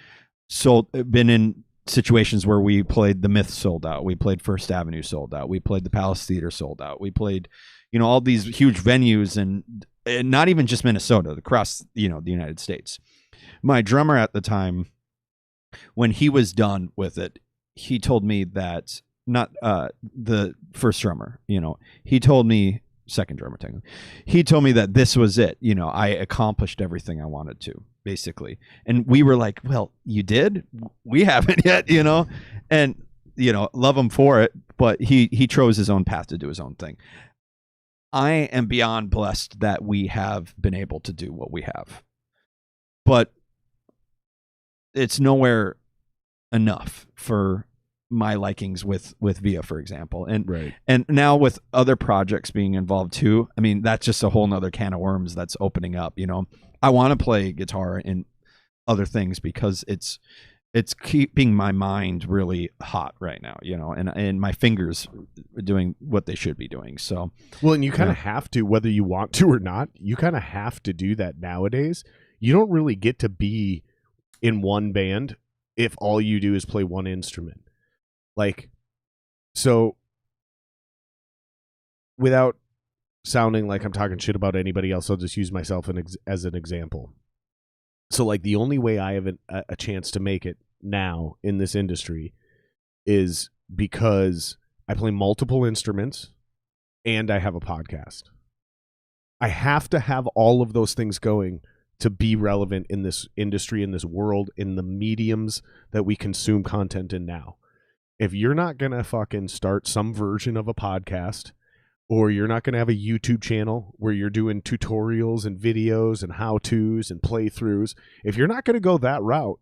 Been in situations where we played the Myth sold out. We played First Avenue sold out. We played the Palace Theater sold out. We played, all these huge venues and not even just Minnesota, across, the United States. My drummer at the time, when he was done with it, he told me that not the first drummer, he told me, second drummer technically, he told me that this was it. I accomplished everything I wanted to, basically. And we were like, well, you did? We haven't yet, and, love him for it. But he chose his own path to do his own thing. I am beyond blessed that we have been able to do what we have. But it's nowhere enough for my likings with Via, for example. And right. And now with other projects being involved too, I mean, that's just a whole nother can of worms that's opening up. I want to play guitar and other things because it's keeping my mind really hot right now, and my fingers are doing what they should be doing. So, well, and you kind of have to, whether you want to or not, you kind of have to do that nowadays. You don't really get to be in one band if all you do is play one instrument. Like, so without sounding like I'm talking shit about anybody else, I'll just use myself as an example. So like the only way I have a chance to make it now in this industry is because I play multiple instruments and I have a podcast. I have to have all of those things going to be relevant in this industry, in this world, in the mediums that we consume content in now. If you're not going to fucking start some version of a podcast, or you're not going to have a YouTube channel where you're doing tutorials and videos and how-tos and playthroughs, if you're not going to go that route,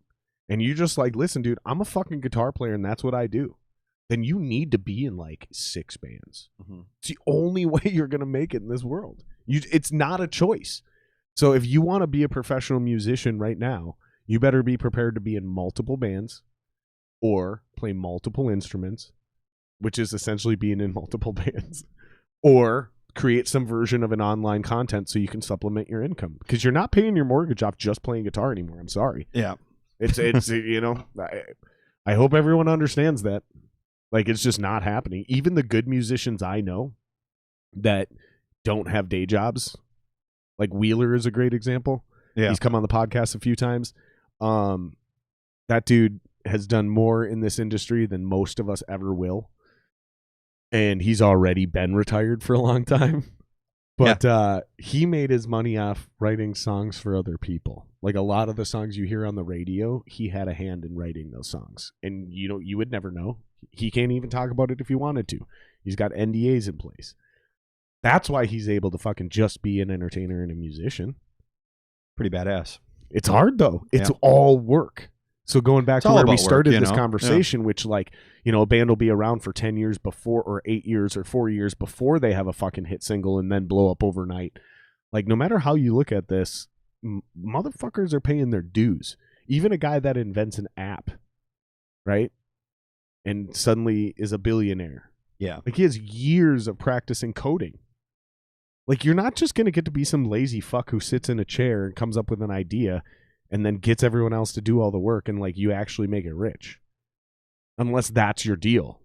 and you just like, listen, dude, I'm a fucking guitar player and that's what I do, then you need to be in like 6 bands. Mm-hmm. It's the only way you're going to make it in this world. It's not a choice. So if you want to be a professional musician right now, you better be prepared to be in multiple bands or play multiple instruments, which is essentially being in multiple bands, or create some version of an online content so you can supplement your income, because you're not paying your mortgage off just playing guitar anymore. I'm sorry. Yeah. It's I hope everyone understands that. Like, it's just not happening. Even the good musicians I know that don't have day jobs, like Wheeler is a great example. Yeah. He's come on the podcast a few times. That dude has done more in this industry than most of us ever will. And he's already been retired for a long time. But he made his money off writing songs for other people. Like, a lot of the songs you hear on the radio, he had a hand in writing those songs. And you would never know. He can't even talk about it if he wanted to. He's got NDAs in place. That's why he's able to fucking just be an entertainer and a musician. Pretty badass. It's hard, though. It's all work. So going back to where we started this conversation, which, like, a band will be around for 10 years before, or 8 years or 4 years before they have a fucking hit single and then blow up overnight. Like, no matter how you look at this, motherfuckers are paying their dues. Even a guy that invents an app, right? And suddenly is a billionaire. Yeah. Like, he has years of practicing coding. Like, you're not just going to get to be some lazy fuck who sits in a chair and comes up with an idea and then gets everyone else to do all the work and, like, you actually make it rich. Unless that's your deal.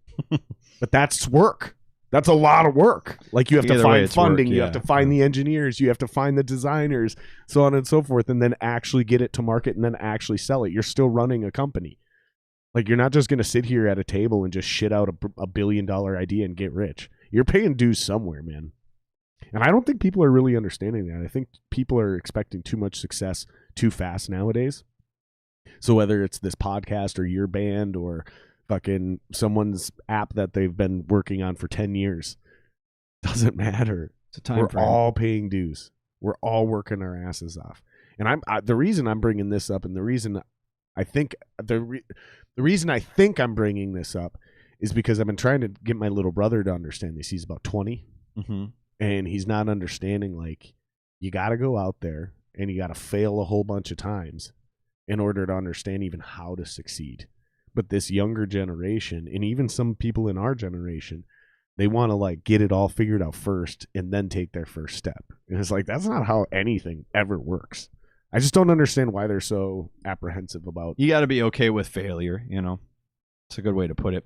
But that's work. That's a lot of work. Like, you have to find funding, you have to find the engineers, you have to find the designers, so on and so forth, and then actually get it to market and then actually sell it. You're still running a company. Like, you're not just going to sit here at a table and just shit out a $1 billion idea and get rich. You're paying dues somewhere, man. And I don't think people are really understanding that. I think people are expecting too much success too fast nowadays. So whether it's this podcast or your band or fucking someone's app that they've been working on for 10 years, doesn't matter. It's a time We're frame. all paying dues. We're all working our asses off. And the reason I'm bringing this up, and the reason I think I'm bringing this up is because I've been trying to get my little brother to understand this. He's about 20. Mm-hmm. And he's not understanding, like, you got to go out there and you got to fail a whole bunch of times in order to understand even how to succeed. But this younger generation, and even some people in our generation, they want to, like, get it all figured out first and then take their first step. And it's like, that's not how anything ever works. I just don't understand why they're so apprehensive about. You got to be okay with failure, It's a good way to put it.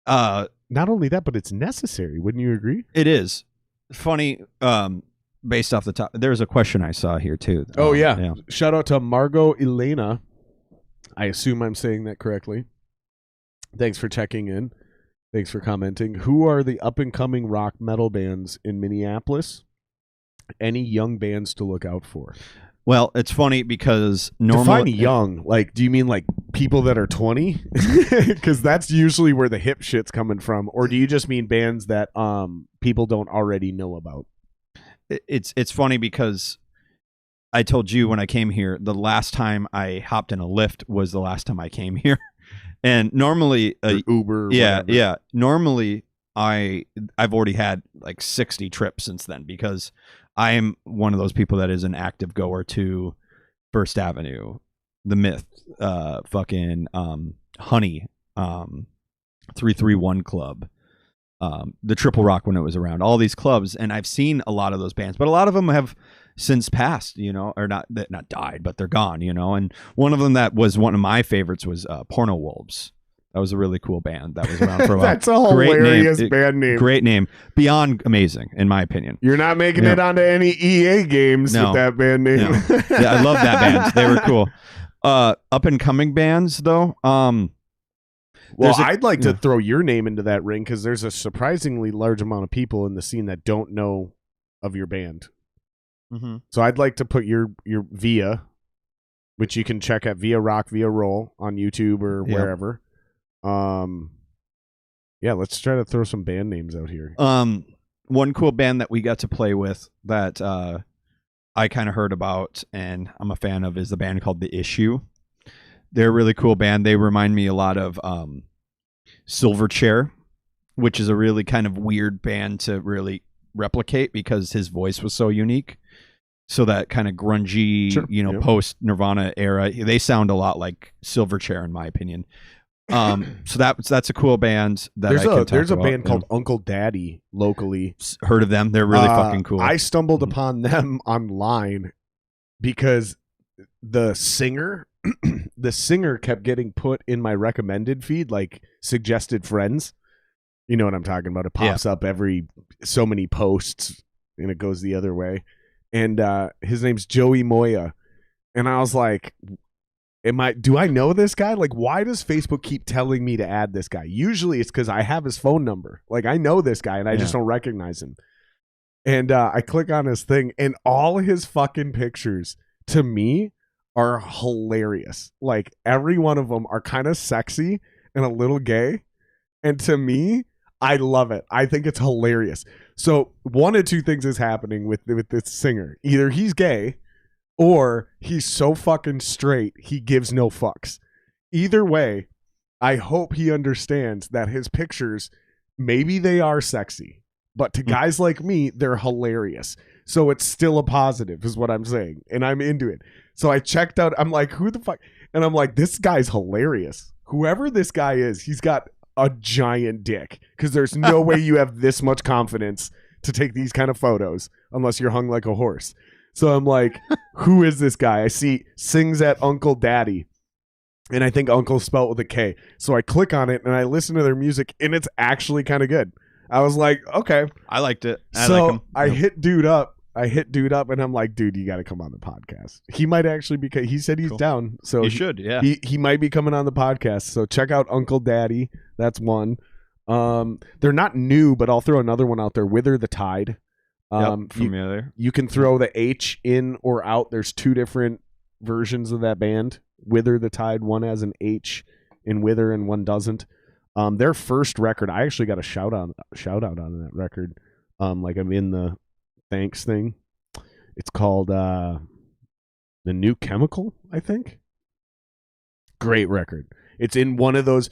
Not only that, but it's necessary. Wouldn't you agree? It is. Funny, based off the top, there's a question I saw here too. Oh yeah. Shout out to Margot Elena. I assume I'm saying that correctly. Thanks for checking in. Thanks for commenting. Who are the up and coming rock metal bands in Minneapolis? Any young bands to look out for? Well, it's funny because normally... Define young. Like, do you mean like people that are 20? Because that's usually where the hip shit's coming from. Or do you just mean bands that people don't already know about? It's funny because I told you when I came here, the last time I hopped in a lift was the last time I came here. And normally... Uber. Yeah. Normally, I've already had like 60 trips since then because... I am one of those people that is an active goer to First Avenue, The Myth, fucking Honey, 331 Club, the Triple Rock when it was around, all these clubs, and I've seen a lot of those bands, but a lot of them have since passed, or not died, but they're gone, and one of them that was one of my favorites was Porno Wolves. That was a really cool band that was around for a while. That's a hilarious band name. Great name. Beyond amazing, in my opinion. You're not making it onto any EA games with that band name. No. Yeah, I love that band. They were cool. Up and coming bands, though. Well, I'd like to throw your name into that ring because there's a surprisingly large amount of people in the scene that don't know of your band. Mm-hmm. So I'd like to put your Via, which you can check at Via Rock, Via Roll on YouTube or wherever. Let's try to throw some band names out here. One cool band that we got to play with that I kind of heard about and I'm a fan of is the band called The Issue. They're a really cool band. They remind me a lot of Silverchair, which is a really kind of weird band to really replicate because his voice was so unique. So that kind of grungy, post Nirvana era, they sound a lot like Silverchair in my opinion. So that's a cool band that I can talk there's a about. band called Uncle Daddy locally. Heard of them? They're really fucking cool. I stumbled upon them online because the singer kept getting put in my recommended feed, like suggested friends. You know what I'm talking about? It pops up every so many posts and it goes the other way. And his name's Joey Moya. And I was like, do I know this guy? Like, why does Facebook keep telling me to add this guy? Usually it's because I have his phone number. Like, I know this guy and I just don't recognize him. And I click on his thing and all his fucking pictures to me are hilarious. Like, every one of them are kind of sexy and a little gay. And to me, I love it. I think it's hilarious. So one of two things is happening with this singer. Either he's gay or he's so fucking straight, he gives no fucks. Either way, I hope he understands that his pictures, maybe they are sexy, but to guys like me, they're hilarious. So it's still a positive is what I'm saying. And I'm into it. So I checked out, I'm like, who the fuck? And I'm like, this guy's hilarious. Whoever this guy is, he's got a giant dick, because there's no way you have this much confidence to take these kind of photos unless you're hung like a horse. So I'm like, who is this guy? I see sings at Uncle Daddy, and I think Uncle spelled with a K. So I click on it and I listen to their music, and it's actually kind of good. I was like, okay, I liked it. I hit dude up, and I'm like, dude, you got to come on the podcast. He might actually be. He said he's down, so he should. Yeah, he might be coming on the podcast. So check out Uncle Daddy. That's one. They're not new, but I'll throw another one out there. Wither the Tide. Familiar. You can throw the H in or out. There's two different versions of that band. Wither the Tide. One has an H in Wither and one doesn't. Their first record, I actually got a shout out on that record. Like I'm in the thanks thing. It's called The New Chemical, I think. Great record. It's in one of those.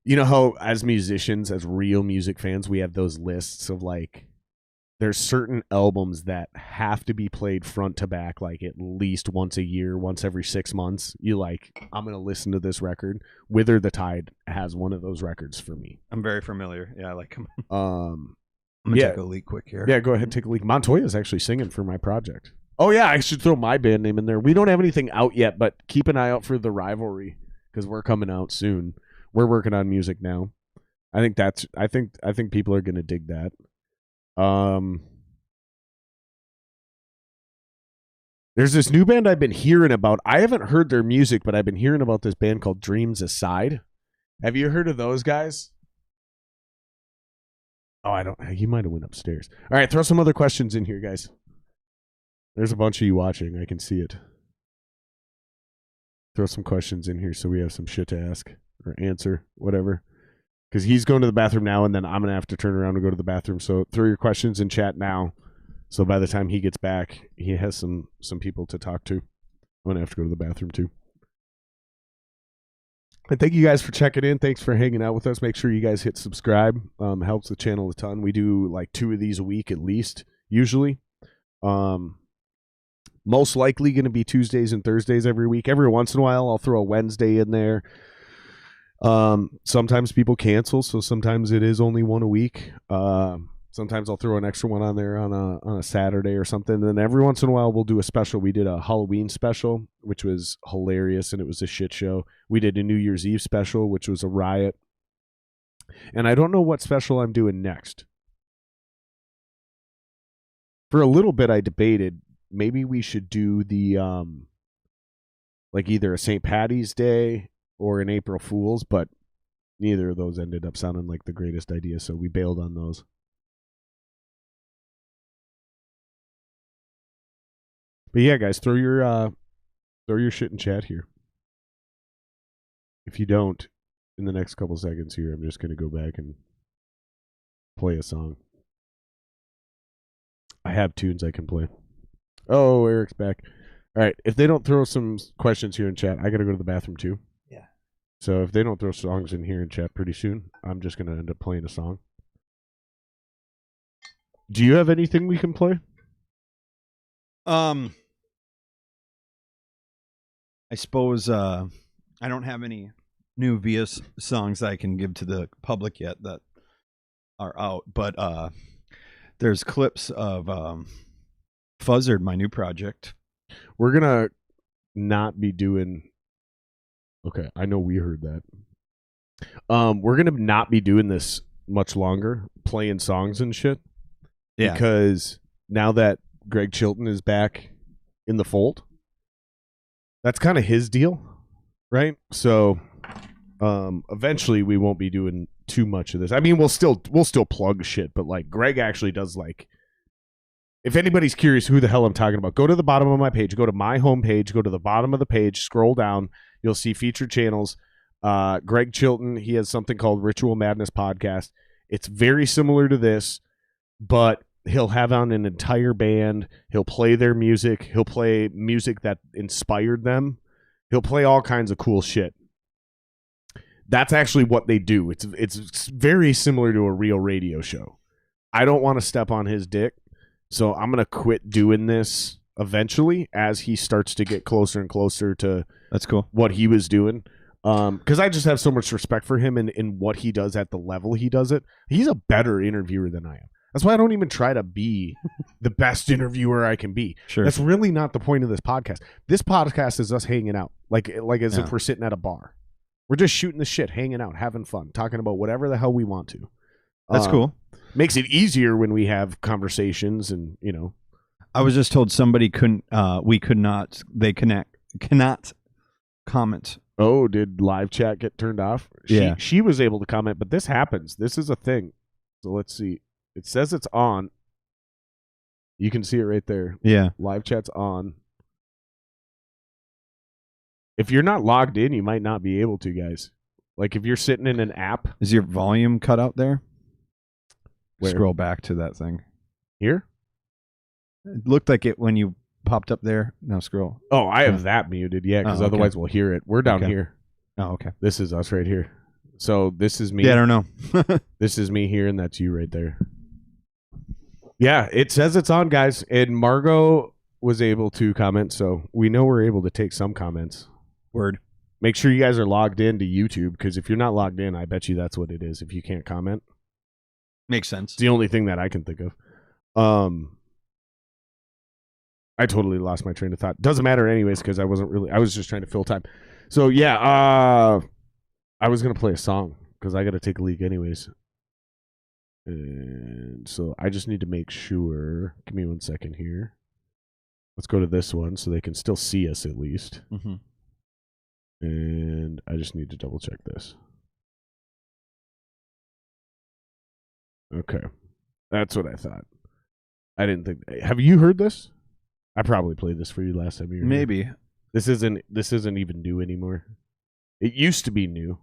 You know how as musicians, as real music fans, we have those lists of like, there's certain albums that have to be played front to back, like at least once a year, once every 6 months. You like, I'm going to listen to this record. Wither the Tide has one of those records for me. I'm very familiar. Yeah, I like him. I'm going to take a leak quick here. Yeah, go ahead, take a leak. Montoya's actually singing for my project. Oh, yeah, I should throw my band name in there. We don't have anything out yet, but keep an eye out for The Rivalry, because we're coming out soon. We're working on music now. I think people are going to dig that. There's this new band I've been hearing about. I haven't heard their music, but I've been hearing about this band called Dreams Aside. Have you heard of those guys? Oh, I don't. You might have went upstairs. All right, throw some other questions in here, guys. There's a bunch of you watching. I can see it. Throw some questions in here so we have some shit to ask or answer, whatever. Because he's going to the bathroom now, and then I'm going to have to turn around and go to the bathroom. So throw your questions in chat now. So by the time he gets back, he has some people to talk to. I'm going to have to go to the bathroom too. And thank you guys for checking in. Thanks for hanging out with us. Make sure you guys hit subscribe. Helps the channel a ton. We do like 2 of these a week at least, usually. Most likely going to be Tuesdays and Thursdays every week. Every once in a while, I'll throw a Wednesday in there. Sometimes people cancel, so sometimes it is only one a week. Sometimes I'll throw an extra one on there on a Saturday or something. And then every once in a while we'll do a special. We did a Halloween special, which was hilarious, and it was a shit show. We did a New Year's Eve special, which was a riot. And I don't know what special I'm doing next. For a little bit I debated maybe we should do the like either a St. Patty's Day or an April Fool's, but neither of those ended up sounding like the greatest idea, so we bailed on those. But yeah, guys, throw your shit in chat here. If you don't, in the next couple seconds here, I'm just going to go back and play a song. I have tunes I can play. Oh, Eric's back. All right, if they don't throw some questions here in chat, I got to go to the bathroom too. Yeah. So if they don't throw songs in here in chat pretty soon, I'm just going to end up playing a song. Do you have anything we can play? I suppose I don't have any new VS songs I can give to the public yet that are out, but there's clips of Fuzzard, my new project. We're gonna not be doing. Okay, I know we heard that. We're gonna not be doing this much longer, playing songs and shit. Yeah. Because now that Greg Chilton is back in the fold, that's kind of his deal, right? So, eventually we won't be doing too much of this. I mean, we'll still plug shit, but like Greg actually does like. If anybody's curious who the hell I'm talking about, go to the bottom of my page, go to my homepage, go to the bottom of the page, scroll down. You'll see featured channels. Greg Chilton, he has something called Ritual Madness Podcast. It's very similar to this, but he'll have on an entire band. He'll play their music. He'll play music that inspired them. He'll play all kinds of cool shit. That's actually what they do. It's very similar to a real radio show. I don't want to step on his dick. So I'm going to quit doing this eventually as he starts to get closer and closer to That's cool. What he was doing. Because I just have so much respect for him in what he does at the level he does it. He's a better interviewer than I am. That's why I don't even try to be the best interviewer I can be. Sure. That's really not the point of this podcast. This podcast is us hanging out, like as if we're sitting at a bar. We're just shooting the shit, hanging out, having fun, talking about whatever the hell we want to. That's cool. Makes it easier when we have conversations and, you know. I was just told somebody they cannot comment. Oh, did live chat get turned off? Yeah. She was able to comment, but this happens. This is a thing. So let's see. It says it's on. You can see it right there. Yeah. Live chat's on. If you're not logged in, you might not be able to, guys. Like if you're sitting in an app. Is your volume cut out there? Where? Scroll back to that thing. Here? It looked like it when you popped up there. Now scroll. Oh, I have that muted. Yeah, because otherwise we'll hear it. We're down here. Oh, okay. This is us right here. So this is me. Yeah, I don't know. This is me here, and that's you right there. Yeah, it says it's on, guys. And Margot was able to comment, so we know we're able to take some comments. Word. Make sure you guys are logged in to YouTube, because if you're not logged in, I bet you that's what it is if you can't comment. Makes sense. It's the only thing that I can think of. I totally lost my train of thought. Doesn't matter anyways, because I was just trying to fill time. So yeah, I was going to play a song, because I got to take a leak anyways. And so I just need to make sure. Give me 1 second here. Let's go to this one so they can still see us at least. Mm-hmm. And I just need to double check this. Okay. That's what I thought. I didn't think. Have you heard this? I probably played this for you last time you were here. Maybe. This isn't even new anymore. It used to be new.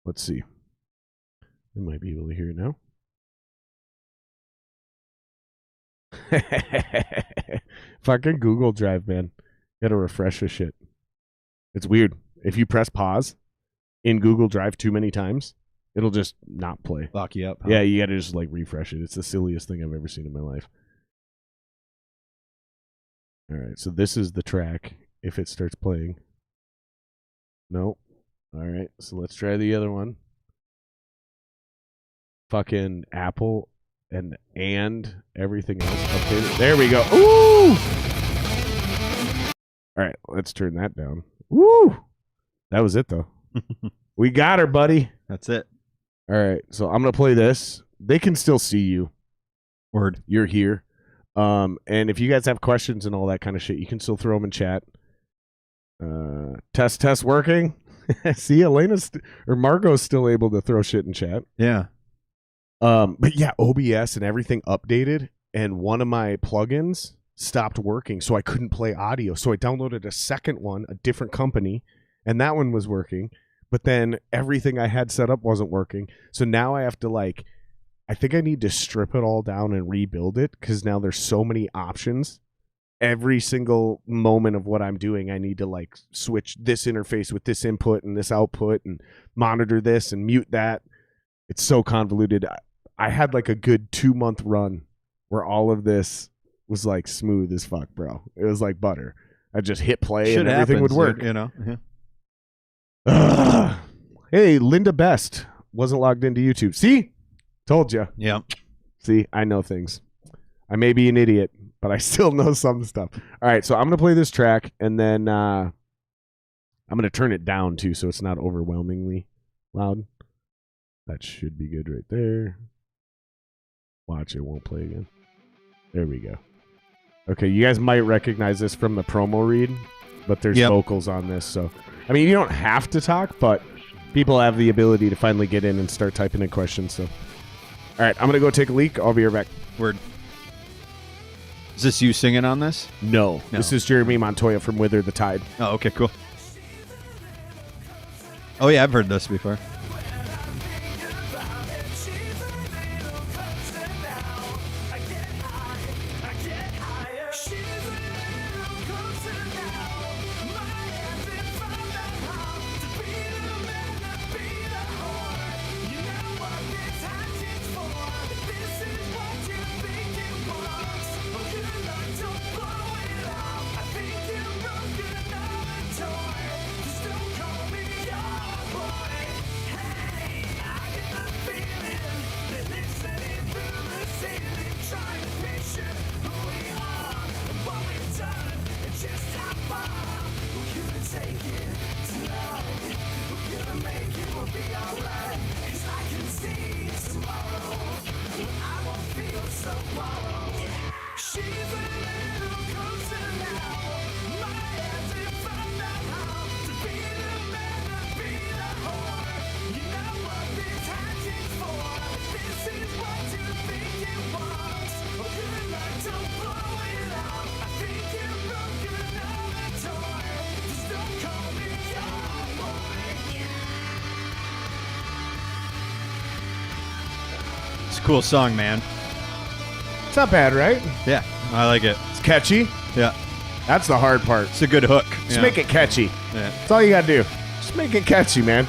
Let's see. I might be able to hear it now. Fucking Google Drive, man. Gotta refresh this shit. It's weird. If you press pause in Google Drive too many times, it'll just not play. Lock you up. Huh? Yeah, you gotta just like refresh it. It's the silliest thing I've ever seen in my life. All right, so this is the track. If it starts playing. No. All right, so let's try the other one. Fucking Apple and everything else updated. There we go. Ooh! All right, let's turn that down. Woo! That was it, though. We got her, buddy. That's it. All right, so I'm going to play this. They can still see you. Word. You're here. And if you guys have questions and all that kind of shit, you can still throw them in chat. Test working. See, Margot's still able to throw shit in chat. Yeah. But yeah, OBS and everything updated, and one of my plugins stopped working, so I couldn't play audio. So I downloaded a second one, a different company, and that one was working. But then everything I had set up wasn't working. So now I have to I think I need to strip it all down and rebuild it, because now there's so many options. Every single moment of what I'm doing, I need to switch this interface with this input and this output and monitor this and mute that. It's so convoluted. I had a good 2-month run where all of this was smooth as fuck, bro. It was like butter. I just hit play and everything would work. You know. Hey, Linda Best wasn't logged into YouTube. See? Told you. Yeah. See, I know things. I may be an idiot, but I still know some stuff. All right, so I'm going to play this track, and then I'm going to turn it down, too, so it's not overwhelmingly loud. That should be good right there. Watch, it won't play again. There we go. Okay, you guys might recognize this from the promo read, but there's vocals on this, so... I mean, you don't have to talk, but people have the ability to finally get in and start typing in questions, so... All right, I'm going to go take a leak. I'll be right back. Word. Is this you singing on this? No. This is Jeremy Montoya from Wither the Tide. Oh, okay, cool. Oh, yeah, I've heard this before. It's a cool song, man. It's not bad, right? Yeah, I like it. It's catchy. Yeah. That's the hard part. It's a good hook. Just make it catchy. Yeah. That's all you got to do. Just make it catchy, man.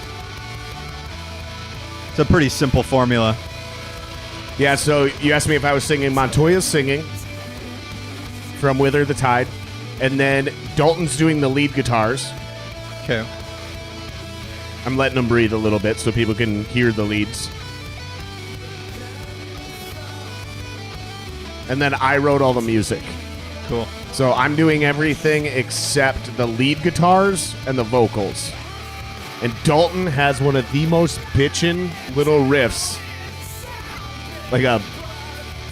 It's a pretty simple formula. Yeah, so you asked me if I was singing. Montoya's singing from Wither the Tide. And then Dalton's doing the lead guitars. Okay. I'm letting them breathe a little bit so people can hear the leads. And then I wrote all the music. Cool. So I'm doing everything except the lead guitars and the vocals. And Dalton has one of the most bitchin' little riffs. Like a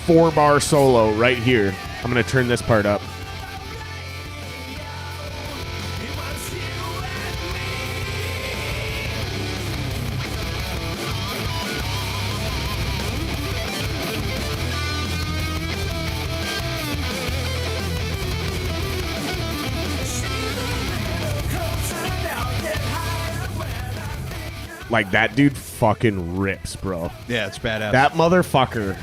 4-bar solo right here. I'm going to turn this part up. Like, that dude fucking rips, bro. Yeah, it's badass. That motherfucker.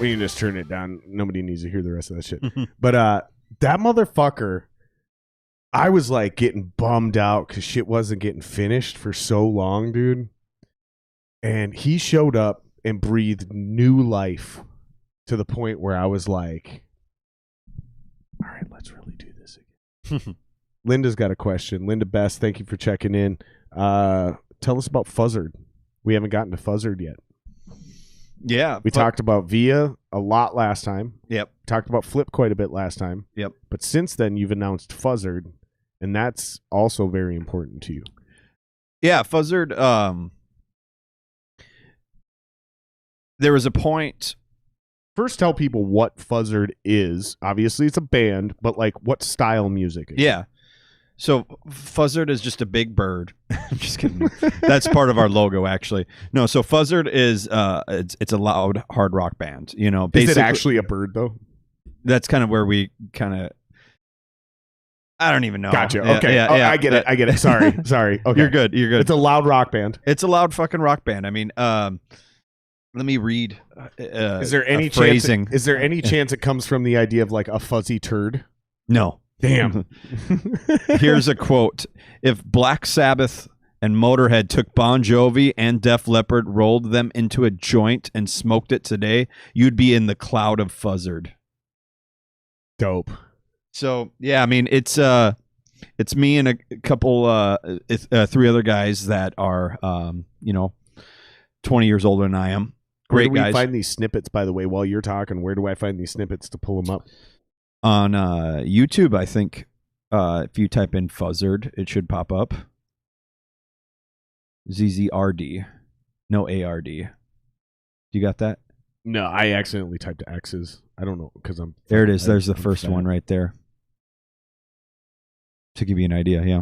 We can just turn it down. Nobody needs to hear the rest of that shit. But that motherfucker, I was like getting bummed out because shit wasn't getting finished for so long, dude. And he showed up and breathed new life to the point where I was like, all right, let's really do this again. Linda's got a question. Linda Best, thank you for checking in. Tell us about Fuzzard. We haven't gotten to Fuzzard yet. Yeah. We talked about Via a lot last time. Yep. Talked about Flip quite a bit last time. Yep. But since then, you've announced Fuzzard, and that's also very important to you. Yeah, Fuzzard. There was a point. First, tell people what Fuzzard is. Obviously, it's a band, but like what style music is it? Yeah. So Fuzzard is just a big bird. I'm just kidding. That's part of our logo, actually. No, so Fuzzard is it's a loud hard rock band. You know, is it actually a bird though? That's kind of where we kind of. I don't even know. Gotcha. Yeah, okay. Yeah, I get it. I get it. Sorry. Okay. You're good. You're good. It's a loud rock band. It's a loud fucking rock band. I mean, let me read. Is there any phrasing? Is there any chance it comes from the idea of like a fuzzy turd? No. Damn. Here's a quote. If Black Sabbath and Motorhead took Bon Jovi and Def Leppard, rolled them into a joint and smoked it today, you'd be in the cloud of Fuzzard. Dope. So, yeah, I mean, it's It's me and a couple, 3 other guys that are, 20 years older than I am. Great guys. Where do we guys. find these snippets, by the way, while you're talking? Where do I find these snippets to pull them up? On YouTube, I think if you type in Fuzzard, it should pop up. ZZRD. No ARD. You got that? No, I accidentally typed X's. I don't know, because I'm... There it is. There's the first one right there. To give you an idea, yeah.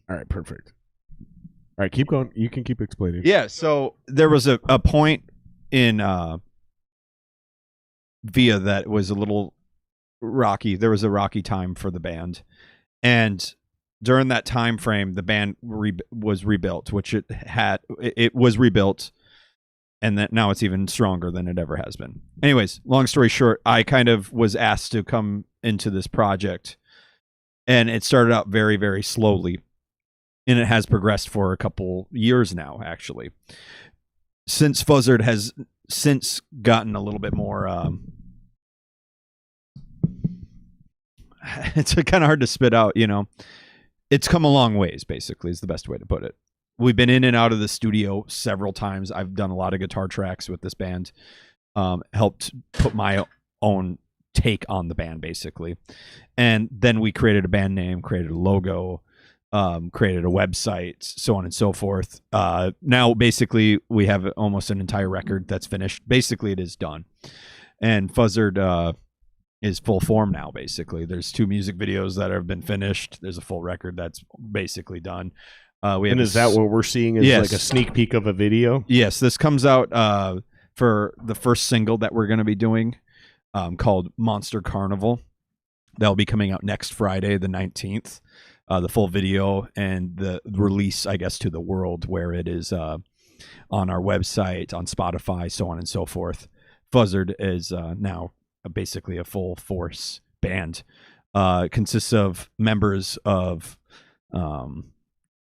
All right, perfect. All right, keep going. You can keep explaining. Yeah, so there was a point in Via that was a little rocky. There was a rocky time for the band. And during that time frame, the band was rebuilt, which it was rebuilt, and that now it's even stronger than it ever has been. Anyways, long story short, I kind of was asked to come into this project, and it started out very, very slowly, and it has progressed for a couple years now, actually. Since Fuzzard has since gotten a little bit more... it's kind of hard to spit out, It's come a long ways, basically, is the best way to put it. We've been in and out of the studio several times. I've done a lot of guitar tracks with this band, helped put my own take on the band, basically. And then we created a band name, created a logo, created a website, so on and so forth. Now, basically, we have almost an entire record that's finished. Basically, it is done. And Fuzzard is full form now, basically. There's 2 music videos that have been finished. There's a full record that's basically done. Is that what we're seeing is like a sneak peek of a video? Yes, this comes out for the first single that we're going to be doing called Monster Carnival. That'll be coming out next Friday, the 19th. The full video and the release, I guess, to the world, where it is on our website, on Spotify, so on and so forth. Fuzzard is now basically a full force band. It consists of members of a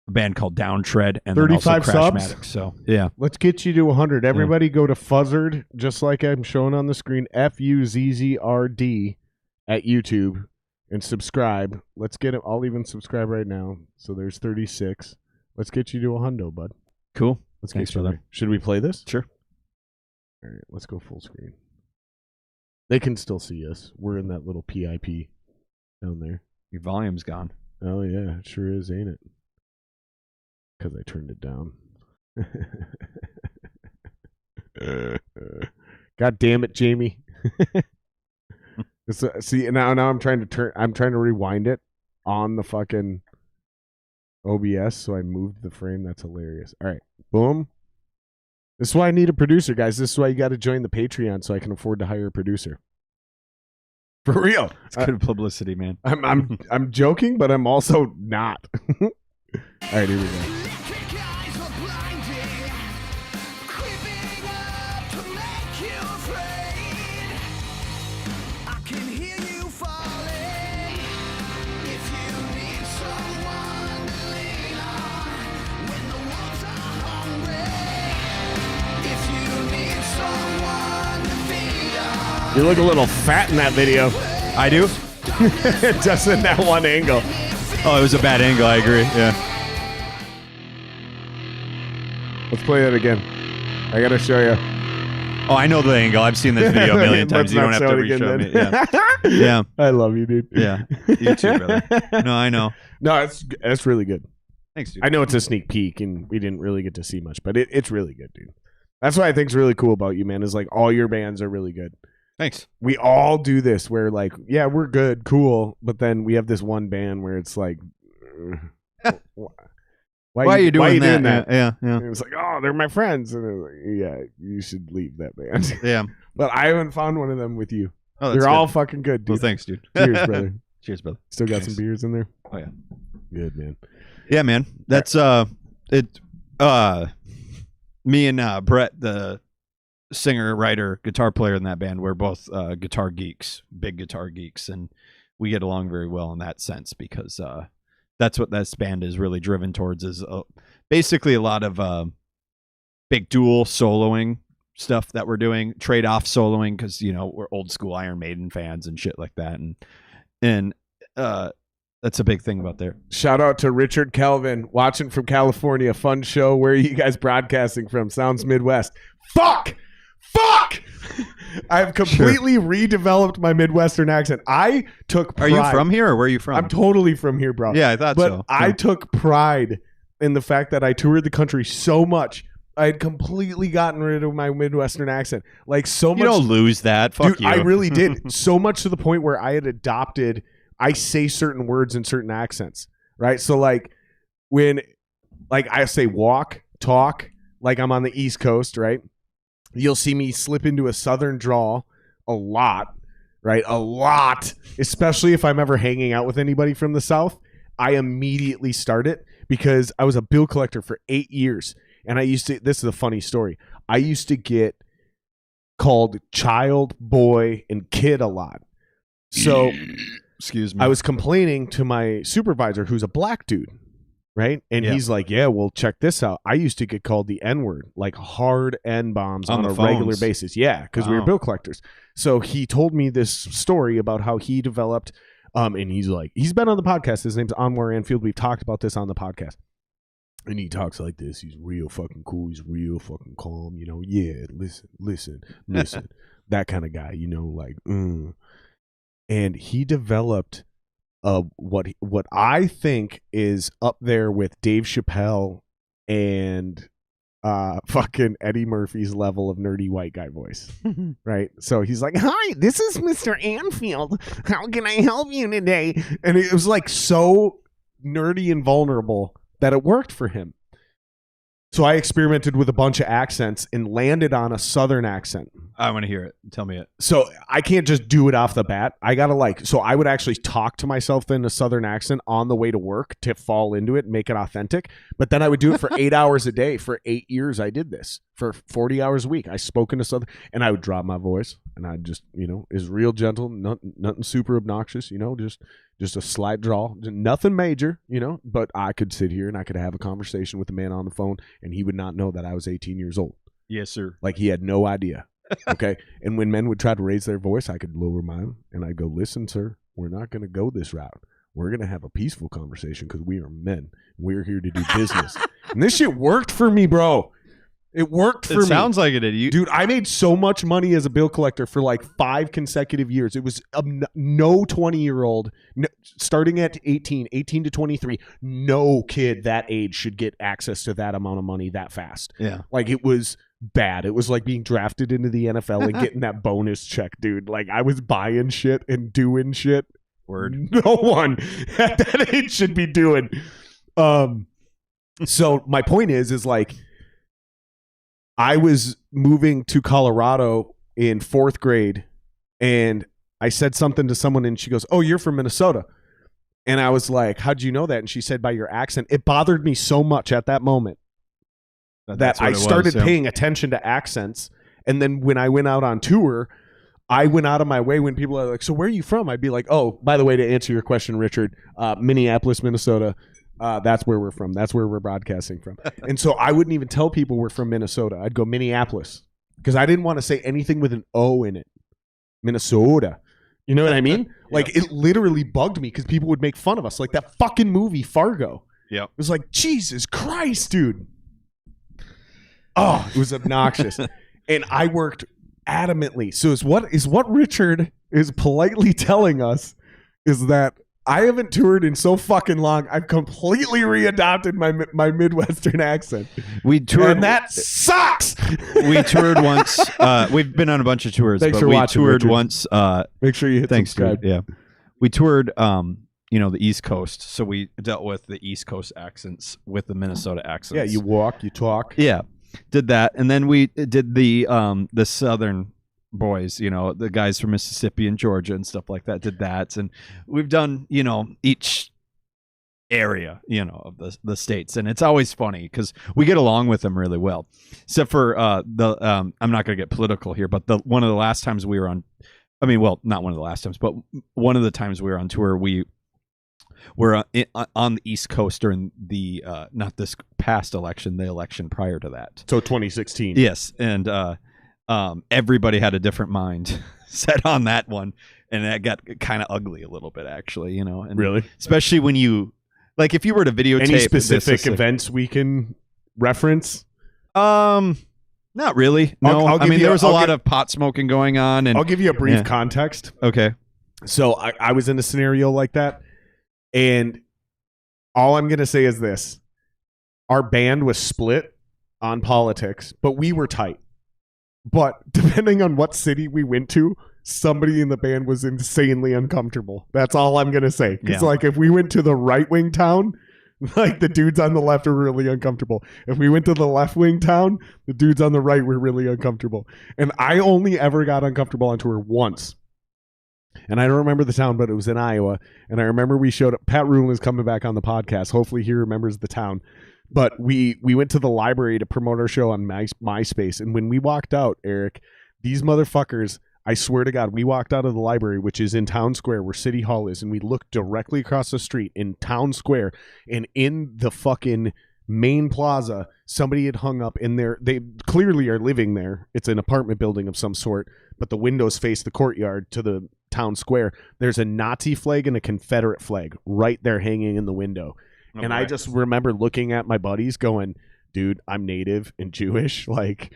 band called Downtread and 35 then also Crashmatic. So yeah, let's get you to 100. Everybody go to Fuzzard, just like I'm showing on the screen, FUZZRD at YouTube, and subscribe. Let's get it. I'll even subscribe right now. So there's 36. Let's get you to a hundo, bud. Cool. Thanks, brother. Should we play this? Sure. All right, let's go full screen. They can still see us. We're in that little PIP down there. Your volume's gone. Oh, yeah. It sure is, ain't it? Because I turned it down. God damn it, Jamie. See, now I'm trying to rewind it on the fucking OBS, so I moved the frame. That's hilarious. All right. Boom. This is why I need a producer, guys. This is why you got to join the Patreon so I can afford to hire a producer. For real. It's good publicity, man. I'm joking, but I'm also not. All right, here we go. You look a little fat in that video. I do? Just in that one angle. Oh, it was a bad angle. I agree. Yeah. Let's play that again. I got to show you. Oh, I know the angle. I've seen this video a million times. You don't have to re-show me. Yeah. Yeah. I love you, dude. Yeah. You too, brother. No, I know. No, that's really good. Thanks, dude. I know it's a sneak peek, and we didn't really get to see much, but it's really good, dude. That's what I think's really cool about you, man, is like all your bands are really good. Thanks. We all do this where like, yeah, we're good, cool, but then we have this one band where it's like, why are you doing that? Yeah. And it was like, oh, they're my friends. And it was like, yeah, you should leave that band. Yeah. But I haven't found one of them with you. Oh, they're all fucking good, dude. Well, thanks, dude. Cheers, brother. Cheers, brother. Still got some beers in there? Oh, yeah. Good, man. Yeah, man. That's, me and Brett, the singer, writer, guitar player in that band, we're both guitar geeks, big guitar geeks, and we get along very well in that sense because that's what this band is really driven towards, is basically a lot of big dual soloing stuff that we're doing, trade-off soloing, because, you know, we're old school Iron Maiden fans and shit like that, and That's a big thing about there. Shout out to Richard Kelvin, watching from California. Fun show. Where are you guys broadcasting from? Sounds Midwest. Fuck! I've completely redeveloped my Midwestern accent. I took pride. Are you from here or where are you from? I'm totally from here, bro. Yeah, I thought so. But I took pride in the fact that I toured the country so much. I had completely gotten rid of my Midwestern accent. Like so much. You don't lose that. Fuck dude, you. I really did. So much to the point where I had adopted, I say certain words in certain accents, right? So like when like I say walk, talk, like I'm on the East Coast, right? You'll see me slip into a Southern drawl a lot, right? A lot, especially if I'm ever hanging out with anybody from the South. I immediately start it because I was a bill collector for 8 years. And I used to, this is a funny story. I used to get called child, boy, and kid a lot. So, excuse me. I was complaining to my supervisor, who's a black dude, right? And he's like, yeah, well, check this out. I used to get called the N-word, like hard N-bombs on a regular basis. Yeah, because we were bill collectors. So he told me this story about how he developed, and he's like, he's been on the podcast. His name's Anwar Anfield. We've talked about this on the podcast. And he talks like this. He's real fucking cool. He's real fucking calm. You know, yeah, listen. That kind of guy, you know, like, And he developed what I think is up there with Dave Chappelle and fucking Eddie Murphy's level of nerdy white guy voice. Right? So he's like, hi, this is Mr. Anfield. How can I help you today? And it was like so nerdy and vulnerable that it worked for him. So I experimented with a bunch of accents and landed on a Southern accent. I want to hear it. Tell me it. So I can't just do it off the bat. I got to so I would actually talk to myself in a Southern accent on the way to work to fall into it and make it authentic. But then I would do it for 8 hours a day. For 8 years, I did this. For 40 hours a week, I spoke in a Southern, and I would drop my voice. And I just, is real gentle, nothing super obnoxious, just a slight drawl, nothing major, but I could sit here and I could have a conversation with the man on the phone and he would not know that I was 18 years old. Yes, sir. Like he had no idea. Okay. And when men would try to raise their voice, I could lower mine and I'd go, listen, sir, we're not going to go this route. We're going to have a peaceful conversation because we are men. We're here to do business. And this shit worked for me, bro. It worked for me. It sounds like it did. Dude, I made so much money as a bill collector for like 5 consecutive years. It was no 20-year-old, starting at 18 to 23, no kid that age should get access to that amount of money that fast. Yeah. Like it was bad. It was like being drafted into the NFL and getting that bonus check, dude. Like I was buying shit and doing shit. Word. No one at that age should be doing. So my point is like, I was moving to Colorado in 4th grade and I said something to someone and she goes, oh, you're from Minnesota. And I was like, how'd you know that? And she said, by your accent. It bothered me so much at that moment that I started paying attention to accents. And then when I went out on tour, I went out of my way when people are like, so where are you from? I'd be like, oh, by the way, to answer your question, Richard, Minneapolis, Minnesota. That's where we're from. That's where we're broadcasting from. And so I wouldn't even tell people we're from Minnesota. I'd go Minneapolis because I didn't want to say anything with an O in it. Minnesota. You know what I mean? Like it literally bugged me because people would make fun of us. Like that fucking movie Fargo. Yeah. It was like, Jesus Christ, dude. Oh, it was obnoxious. And I worked adamantly. So is what Richard is politely telling us is that I haven't toured in so fucking long. I've completely readopted my Midwestern accent. We toured, and that sucks. We toured once. We've been on a bunch of tours. Thanks but for we watching, toured Richard. once. Make sure you hit subscribe. Dude. Yeah, we toured. The East Coast, so we dealt with the East Coast accents with the Minnesota accents. Yeah, you walk, you talk. Yeah, did that, and then we did the Southern boys, the guys from Mississippi and Georgia and stuff like that did that. And we've done, each area, of the states. And it's always funny because we get along with them really well. Except for I'm not going to get political here, but one of the last times we were on, not one of the last times, but one of the times we were on tour, we were on the East Coast during the, not this past election, the election prior to that. So 2016. Yes. And, everybody had a different mind set on that one, and that got kind of ugly a little bit, actually. And really, especially when you like if you were to videotape any specific events we can reference. Not really. No, I mean there was a lot of pot smoking going on, and I'll give you a brief context. Okay. So I was in a scenario like that, and all I'm going to say is this. Our band was split on politics, but we were tight. But depending on what city we went to, somebody in the band was insanely uncomfortable. That's all I'm going to say. Because like if we went to the right-wing town, like the dudes on the left were really uncomfortable. If we went to the left-wing town, the dudes on the right were really uncomfortable. And I only ever got uncomfortable on tour once. And I don't remember the town, but it was in Iowa. And I remember we showed up. Pat Roon is coming back on the podcast. Hopefully he remembers the town. But we went to the library to promote our show on MySpace. And when we walked out, Eric, these motherfuckers, I swear to God, we walked out of the library, which is in Town Square where City Hall is. And we looked directly across the street in Town Square. And in the fucking main plaza, somebody had hung up in there. They clearly are living there. It's an apartment building of some sort. But the windows face the courtyard to the Town Square. There's a Nazi flag and a Confederate flag right there hanging in the window. Okay. And I just remember looking at my buddies going, dude, I'm Native and Jewish. Like,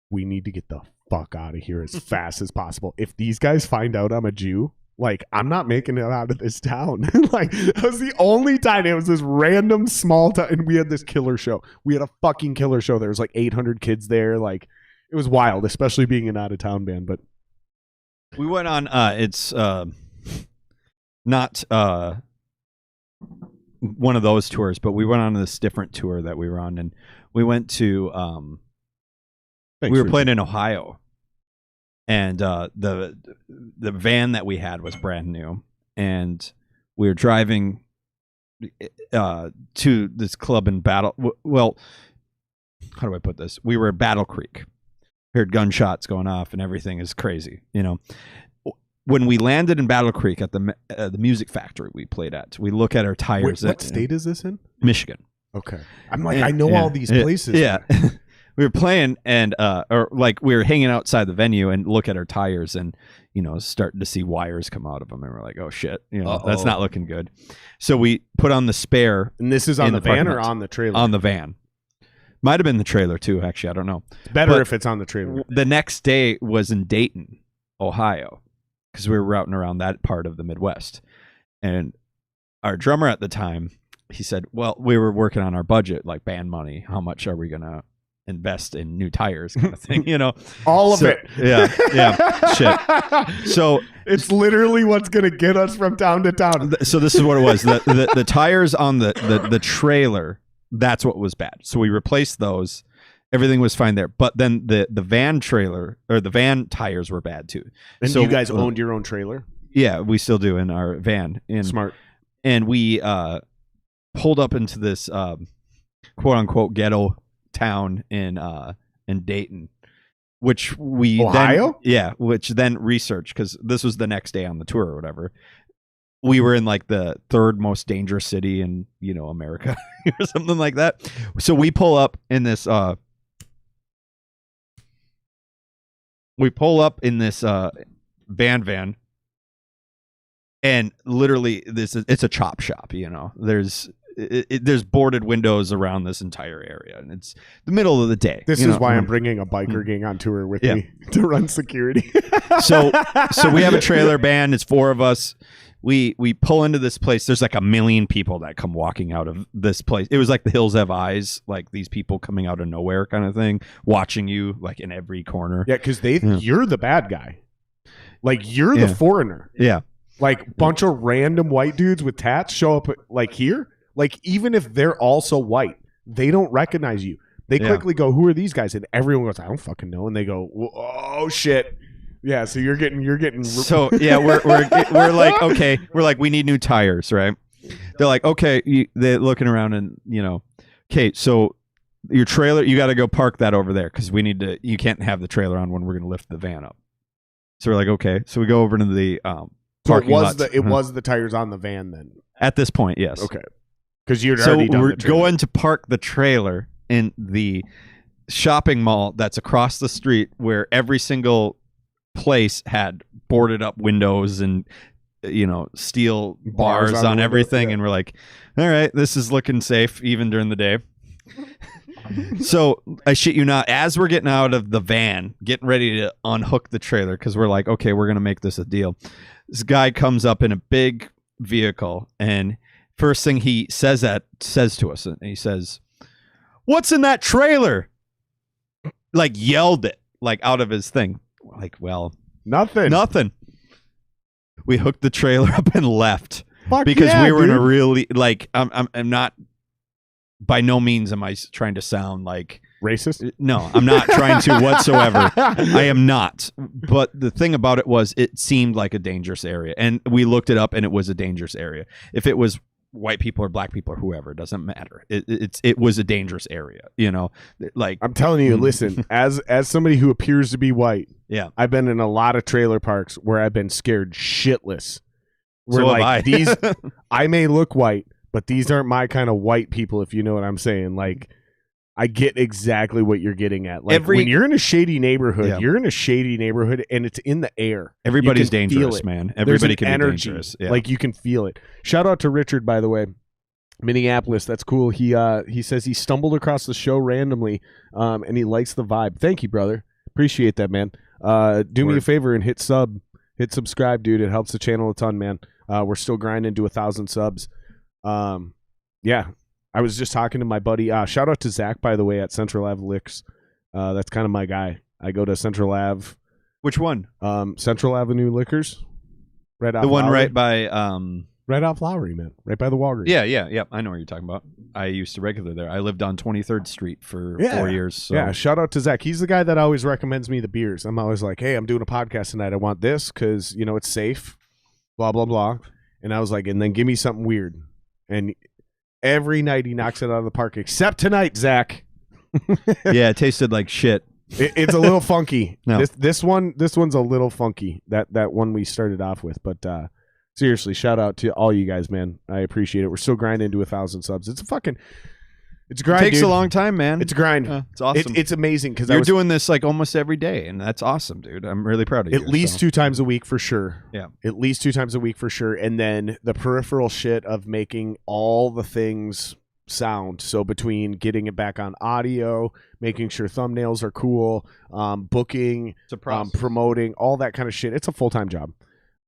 we need to get the fuck out of here as fast as possible. If these guys find out I'm a Jew, like, I'm not making it out of this town. Like, that was the only time. It was this random small town, and we had this killer show. We had a fucking killer show. There was like 800 kids there. Like, it was wild, especially being an out-of-town band. But we went on, it's not one of those tours, but we went on this different tour that we were on, and we went to, we were playing in Ohio. And the van that we had was brand new, and we were driving to this club in Battle. Well, how do I put this? We were at Battle Creek. Heard gunshots going off, and everything is crazy. When we landed in Battle Creek at the music factory we played at, we look at our tires. What state is this in? Michigan. Okay, I'm like, I know all these places. Yeah. We were playing and or like we were hanging outside the venue and look at our tires and starting to see wires come out of them, and we're like, oh shit, that's not looking good. So we put on the spare. And this is on the van or on the trailer? On the van. Might have been the trailer too, actually, I don't know. It's better if it's on the trailer. The next day was in Dayton, Ohio, because we were routing around that part of the Midwest. And our drummer at the time, he said, well, we were working on our budget, like band money. How much are we gonna invest in new tires, kind of thing, all of it. Yeah shit. So it's literally what's gonna get us from town to town. So this is what it was. The tires on the trailer, that's what was bad. So we replaced those. Everything was fine there, but then the van trailer or the van tires were bad too. And so you guys owned your own trailer? Yeah, we still do in our van. Smart. And we pulled up into this quote unquote ghetto town in Dayton, which we Ohio? Which then researched, because this was the next day on the tour or whatever. We were in like the third most dangerous city in America or something like that. So we pull up in this van, and literally it's a chop shop. There's boarded windows around this entire area, and it's the middle of the day. This is why I'm bringing a biker gang on tour with me to run security. so we have a trailer band. It's 4 of us. We pull into this place. There's like 1 million people that come walking out of this place. It was like the hills have eyes, like these people coming out of nowhere kind of thing, watching you like in every corner. Yeah, because you're the bad guy. Like, you're the foreigner. Yeah. Like, bunch of random white dudes with tats show up like here. Like, even if they're also white, they don't recognize you. They quickly go, who are these guys? And everyone goes, I don't fucking know. And they go, oh shit. Yeah, so you're getting. So yeah, we're like, okay, we're like, we need new tires, right? They're like, okay, they're looking around and okay, so your trailer, you got to go park that over there because we need to. You can't have the trailer on when we're going to lift the van up. So we're like, okay, so we go over to the parking lot. It was the tires on the van then. At this point, yes. Okay, because you'd already done the trailer. So we're going to park the trailer in the shopping mall that's across the street where every single place had boarded up windows and steel bars on everything. Yeah. And we're like, all right, this is looking safe even during the day. So I shit you not, as we're getting out of the van, getting ready to unhook the trailer, because we're like, okay, we're going to make this a deal. This guy comes up in a big vehicle, and first thing he says to us, and he says, "What's in that trailer?" Like yelled it, like out of his thing. We're like, well, nothing. We hooked the trailer up and left. Fuck because yeah, we were dude. in a really, like, I'm not, by no means am I trying to sound like racist. No, I'm not trying to whatsoever. I am not. But the thing about it was, it seemed like a dangerous area, and we looked it up, and it was a dangerous area. If it was white people or black people or whoever, it doesn't matter. It was a dangerous area. Like, I'm telling you, listen, as somebody who appears to be white, yeah, I've been in a lot of trailer parks where I've been scared shitless. Where So have I. these, I may look white, but these aren't my kind of white people, if you know what I'm saying. Like, I get exactly what you're getting at. Like, when you're in a shady neighborhood, Yeah. you're in a shady neighborhood, and it's in the air. Everybody's You can feel dangerous, it. man. There's Everybody an can energy. be dangerous. Yeah. Like, you can feel it. Shout out to Richard, by the way. Minneapolis, that's cool. He says he stumbled across the show randomly, and he likes the vibe. Thank you, brother. Appreciate that, man. Do me a favor and hit subscribe, dude. It helps the channel a ton, man. We're still grinding to 1,000 subs. Yeah, I was just talking to my buddy. Shout out to Zach, by the way, at Central Ave Licks. That's kind of my guy. I go to Central Ave. Which one? Central Avenue Liquors. Right off The one Lowry. right by Right off Lowry, man. Right by the Walgreens. Yeah. I know what you're talking about. I used to regular there. I lived on 23rd Street for 4 years. So. Yeah, shout out to Zach. He's the guy that always recommends me the beers. I'm always like, hey, I'm doing a podcast tonight. I want this because, it's safe, blah, blah, blah. And I was like, and then give me something weird. And every night he knocks it out of the park, except tonight, Zach. Yeah, it tasted like shit. It's a little funky. No. This one's a little funky. That one we started off with, but seriously, shout out to all you guys, man. I appreciate it. We're still grinding to 1,000 subs. It's a grind. It takes dude. a long time, man. It's a grind. It's awesome. It's amazing because you're doing this like almost every day, and that's awesome, dude. I'm really proud of you. At least 2 times a week for sure. Yeah, at least 2 times a week for sure. And then the peripheral shit of making all the things sound. So between getting it back on audio, making sure thumbnails are cool, booking, promoting, all that kind of shit. It's a full-time job.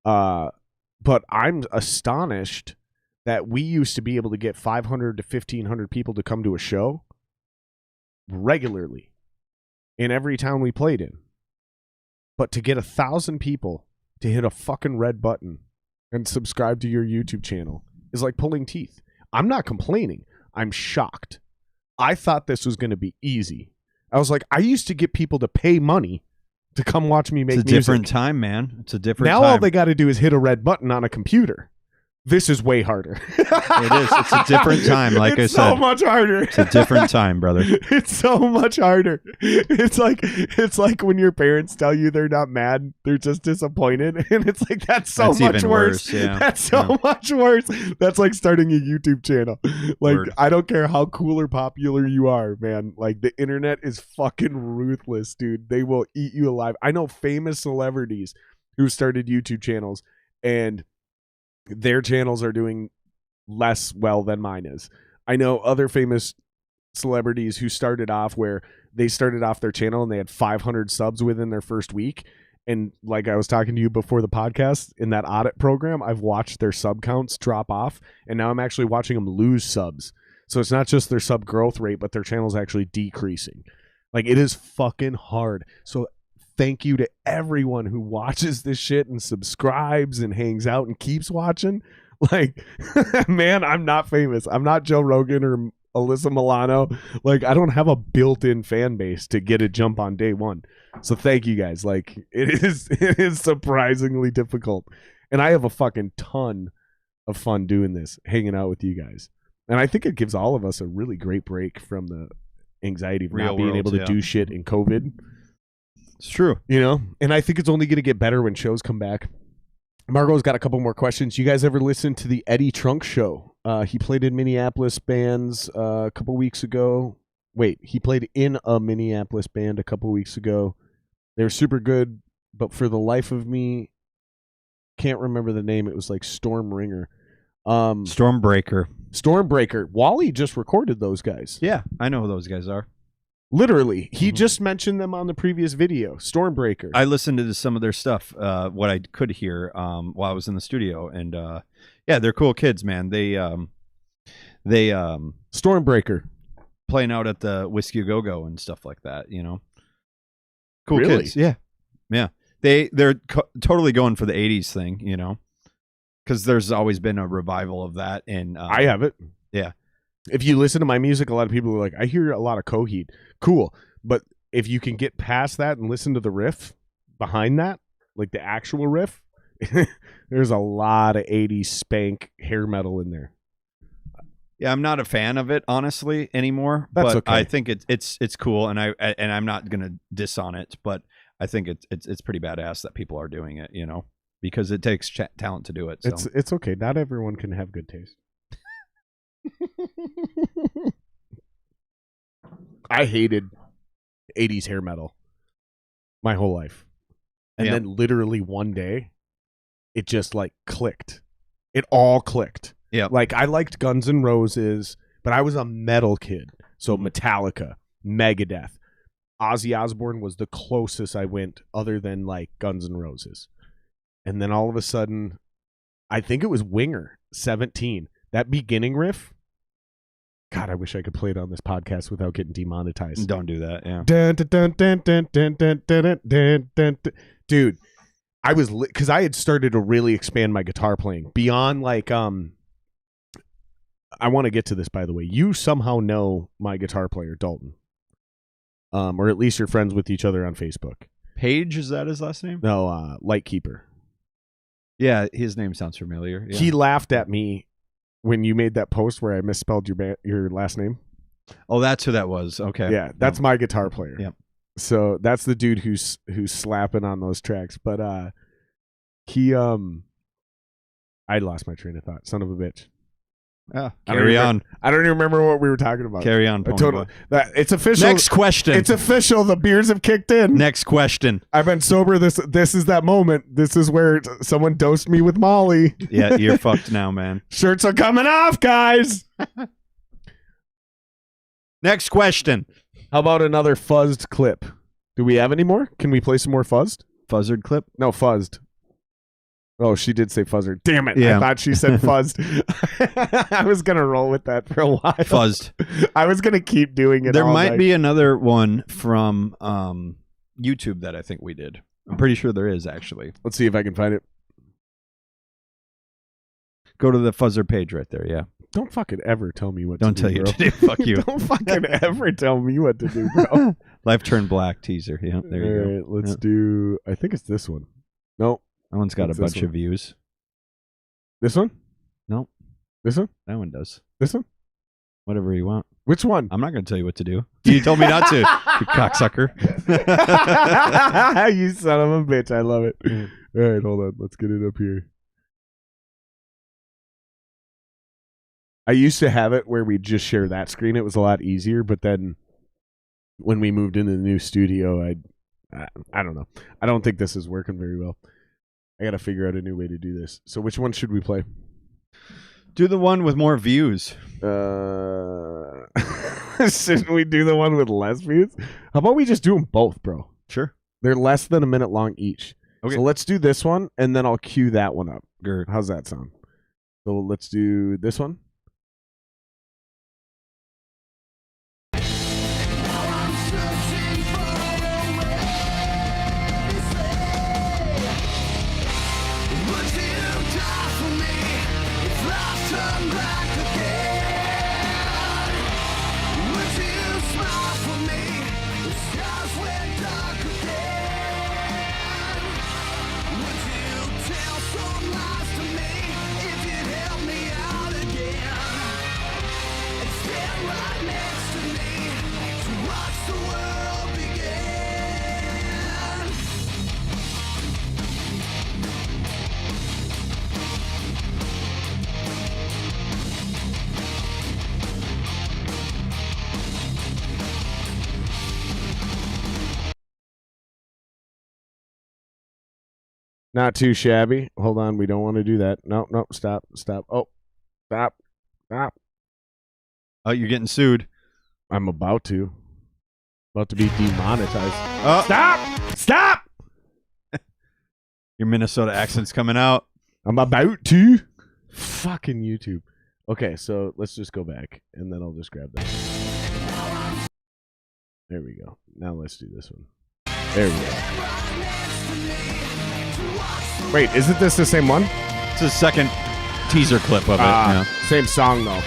But I'm astonished that we used to be able to get 500 to 1,500 people to come to a show regularly in every town we played in. But to get 1,000 people to hit a fucking red button and subscribe to your YouTube channel is like pulling teeth. I'm not complaining. I'm shocked. I thought this was going to be easy. I was like, I used to get people to pay money to come watch me make music. It's a different time, man. It's a different time. Now all they got to do is hit a red button on a computer. This is way harder. It is. It's a different time, like I said. It's so much harder. It's a different time, brother. It's so much harder. It's like when your parents tell you they're not mad, they're just disappointed. And it's like, that's much even worse. Yeah. That's so much worse. That's like starting a YouTube channel. Like, Word. I don't care how cool or popular you are, man. Like, the internet is fucking ruthless, dude. They will eat you alive. I know famous celebrities who started YouTube channels, and their channels are doing less well than mine is. I know other famous celebrities who started off where they started off their channel and they had 500 subs within their first week. And like I was talking to you before the podcast, in that audit program, I've watched their sub counts drop off, and now I'm actually watching them lose subs. So it's not just their sub growth rate, but their channel's actually decreasing. Like, it is fucking hard. So thank you to everyone who watches this shit and subscribes and hangs out and keeps watching. Like, man, I'm not famous. I'm not Joe Rogan or Alyssa Milano. Like, I don't have a built-in fan base to get a jump on day one. So thank you guys. Like, it is surprisingly difficult. And I have a fucking ton of fun doing this, hanging out with you guys. And I think it gives all of us a really great break from the anxiety of not being able to do shit in COVID. It's true. And I think it's only going to get better when shows come back. Margot's got a couple more questions. You guys ever listen to the Eddie Trunk Show? He played in Minneapolis bands a couple weeks ago. he played in a Minneapolis band a couple weeks ago. They were super good, but for the life of me, can't remember the name. It was like Storm Ringer. Stormbreaker. Wally just recorded those guys. Yeah, I know who those guys are. Literally, he just mentioned them on the previous video. Stormbreaker. I listened to some of their stuff, what I could hear while I was in the studio, and yeah, they're cool kids, man. They Stormbreaker playing out at the Whiskey A Go Go and stuff like that. You know, cool really? kids. Yeah. They're totally going for the '80s thing. You know, because there's always been a revival of that, and I have it. Yeah. If you listen to my music, a lot of people are like, I hear a lot of Coheed. Cool. But if you can get past that and listen to the riff behind that, like the actual riff, there's a lot of 80s spank hair metal in there. Yeah, I'm not a fan of it, honestly, anymore. That's but okay. I think it's cool, and I'm not gonna diss on it, but I think it's pretty badass that people are doing it, you know, because it takes talent to do it. So. It's okay. Not everyone can have good taste. I hated 80s hair metal my whole life. And then literally one day it just like clicked. It all clicked. Yeah. Like I liked Guns N' Roses, but I was a metal kid. So Metallica, Megadeth, Ozzy Osbourne was the closest I went other than like Guns N' Roses. And then all of a sudden, I think it was Winger 17. That beginning riff, God, I wish I could play it on this podcast without getting demonetized. Don't do that, yeah. Dude, I was because I had started to really expand my guitar playing beyond like I want to get to this, by the way. You somehow know my guitar player, Dalton, or at least you're friends with each other on Facebook. Page, is that his last name? No, Lightkeeper. Yeah, his name sounds familiar. Yeah. He laughed at me when you made that post where I misspelled your last name. Oh, that's who that was. Okay. Yeah, that's my guitar player. Yep. So that's the dude who's slapping on those tracks. But he I lost my train of thought. Son of a bitch. Carry on. I don't even remember what we were talking about. Carry on. It's official. Next question. It's official. The beers have kicked in. Next question. I've been sober. This is that moment. This is where someone dosed me with Molly. Yeah, you're fucked now, man. Shirts are coming off, guys. Next question. How about another fuzzed clip? Do we have any more? Can we play some more fuzzed? Fuzzard clip? No, fuzzed. Oh, she did say fuzzer. Damn it. Yeah. I thought she said fuzzed. I was going to roll with that for a while. Fuzzed. I was going to keep doing it. There might be another one from YouTube that I think we did. I'm pretty sure there is, actually. Let's see if I can find it. Go to the fuzzer page right there, yeah. Don't fucking ever tell me what Don't to do, tell you bro. to do. Fuck you. Don't fucking ever tell me what to do, bro. Life Turned Black teaser. Yeah, there you go. All right, let's do... I think it's this one. Nope. That one's got a bunch of views. This one? Nope. This one? That one does. This one? Whatever you want. Which one? I'm not going to tell you what to do. You told me not to, you cocksucker. You son of a bitch. I love it. All right, hold on. Let's get it up here. I used to have it where we'd just share that screen. It was a lot easier, but then when we moved into the new studio, I don't know. I don't think this is working very well. I got to figure out a new way to do this. So which one should we play? Do the one with more views. Shouldn't we do the one with less views? How about we just do them both, bro? Sure. They're less than a minute long each. Okay. So let's do this one, and then I'll cue that one up. Good. How's that sound? So let's do this one. Not too shabby. Hold on, we don't want to do that. No, stop. Oh, stop. Oh, you're getting sued. I'm about to be demonetized. Oh. Stop! Your Minnesota accent's coming out. I'm about to. Fucking YouTube. Okay, so let's just go back, and then I'll just grab that. There we go. Now let's do this one. There we go. Wait, isn't this the same one? It's the second teaser clip of it. Same song, though.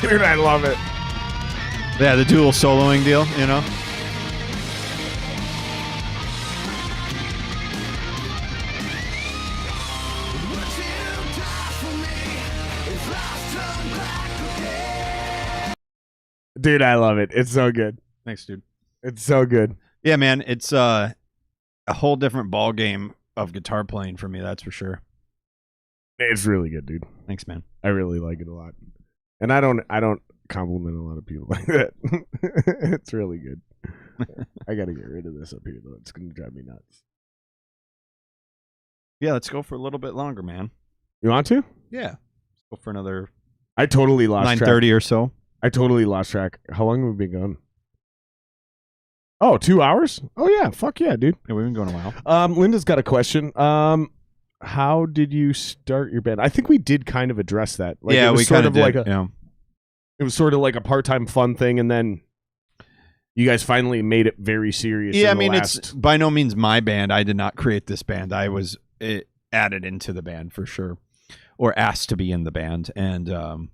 Dude, I love it. Yeah, the dual soloing deal, you know? Dude, I love it. It's so good. Thanks, dude. It's so good. Yeah, man, it's a whole different ball game of guitar playing for me, that's for sure. It's really good, dude. Thanks, man. I really like it a lot. And I don't compliment a lot of people like that. It's really good. I got to get rid of this up here, though. It's going to drive me nuts. Yeah, let's go for a little bit longer, man. You want to? Yeah. Let's go for another I totally lost track. 9:30 or so. I totally lost track. How long have we been going? Oh, 2 hours? Oh, yeah. Fuck yeah, dude. Yeah, we've been going a while. Linda's got a question. How did you start your band? I think we did kind of address that. Like, yeah, it was we sort kind of of like did. It was sort of like a part-time fun thing, and then you guys finally made it very serious. Yeah, I mean, it's by no means my band. I did not create this band. I was added into the band for sure, or asked to be in the band, and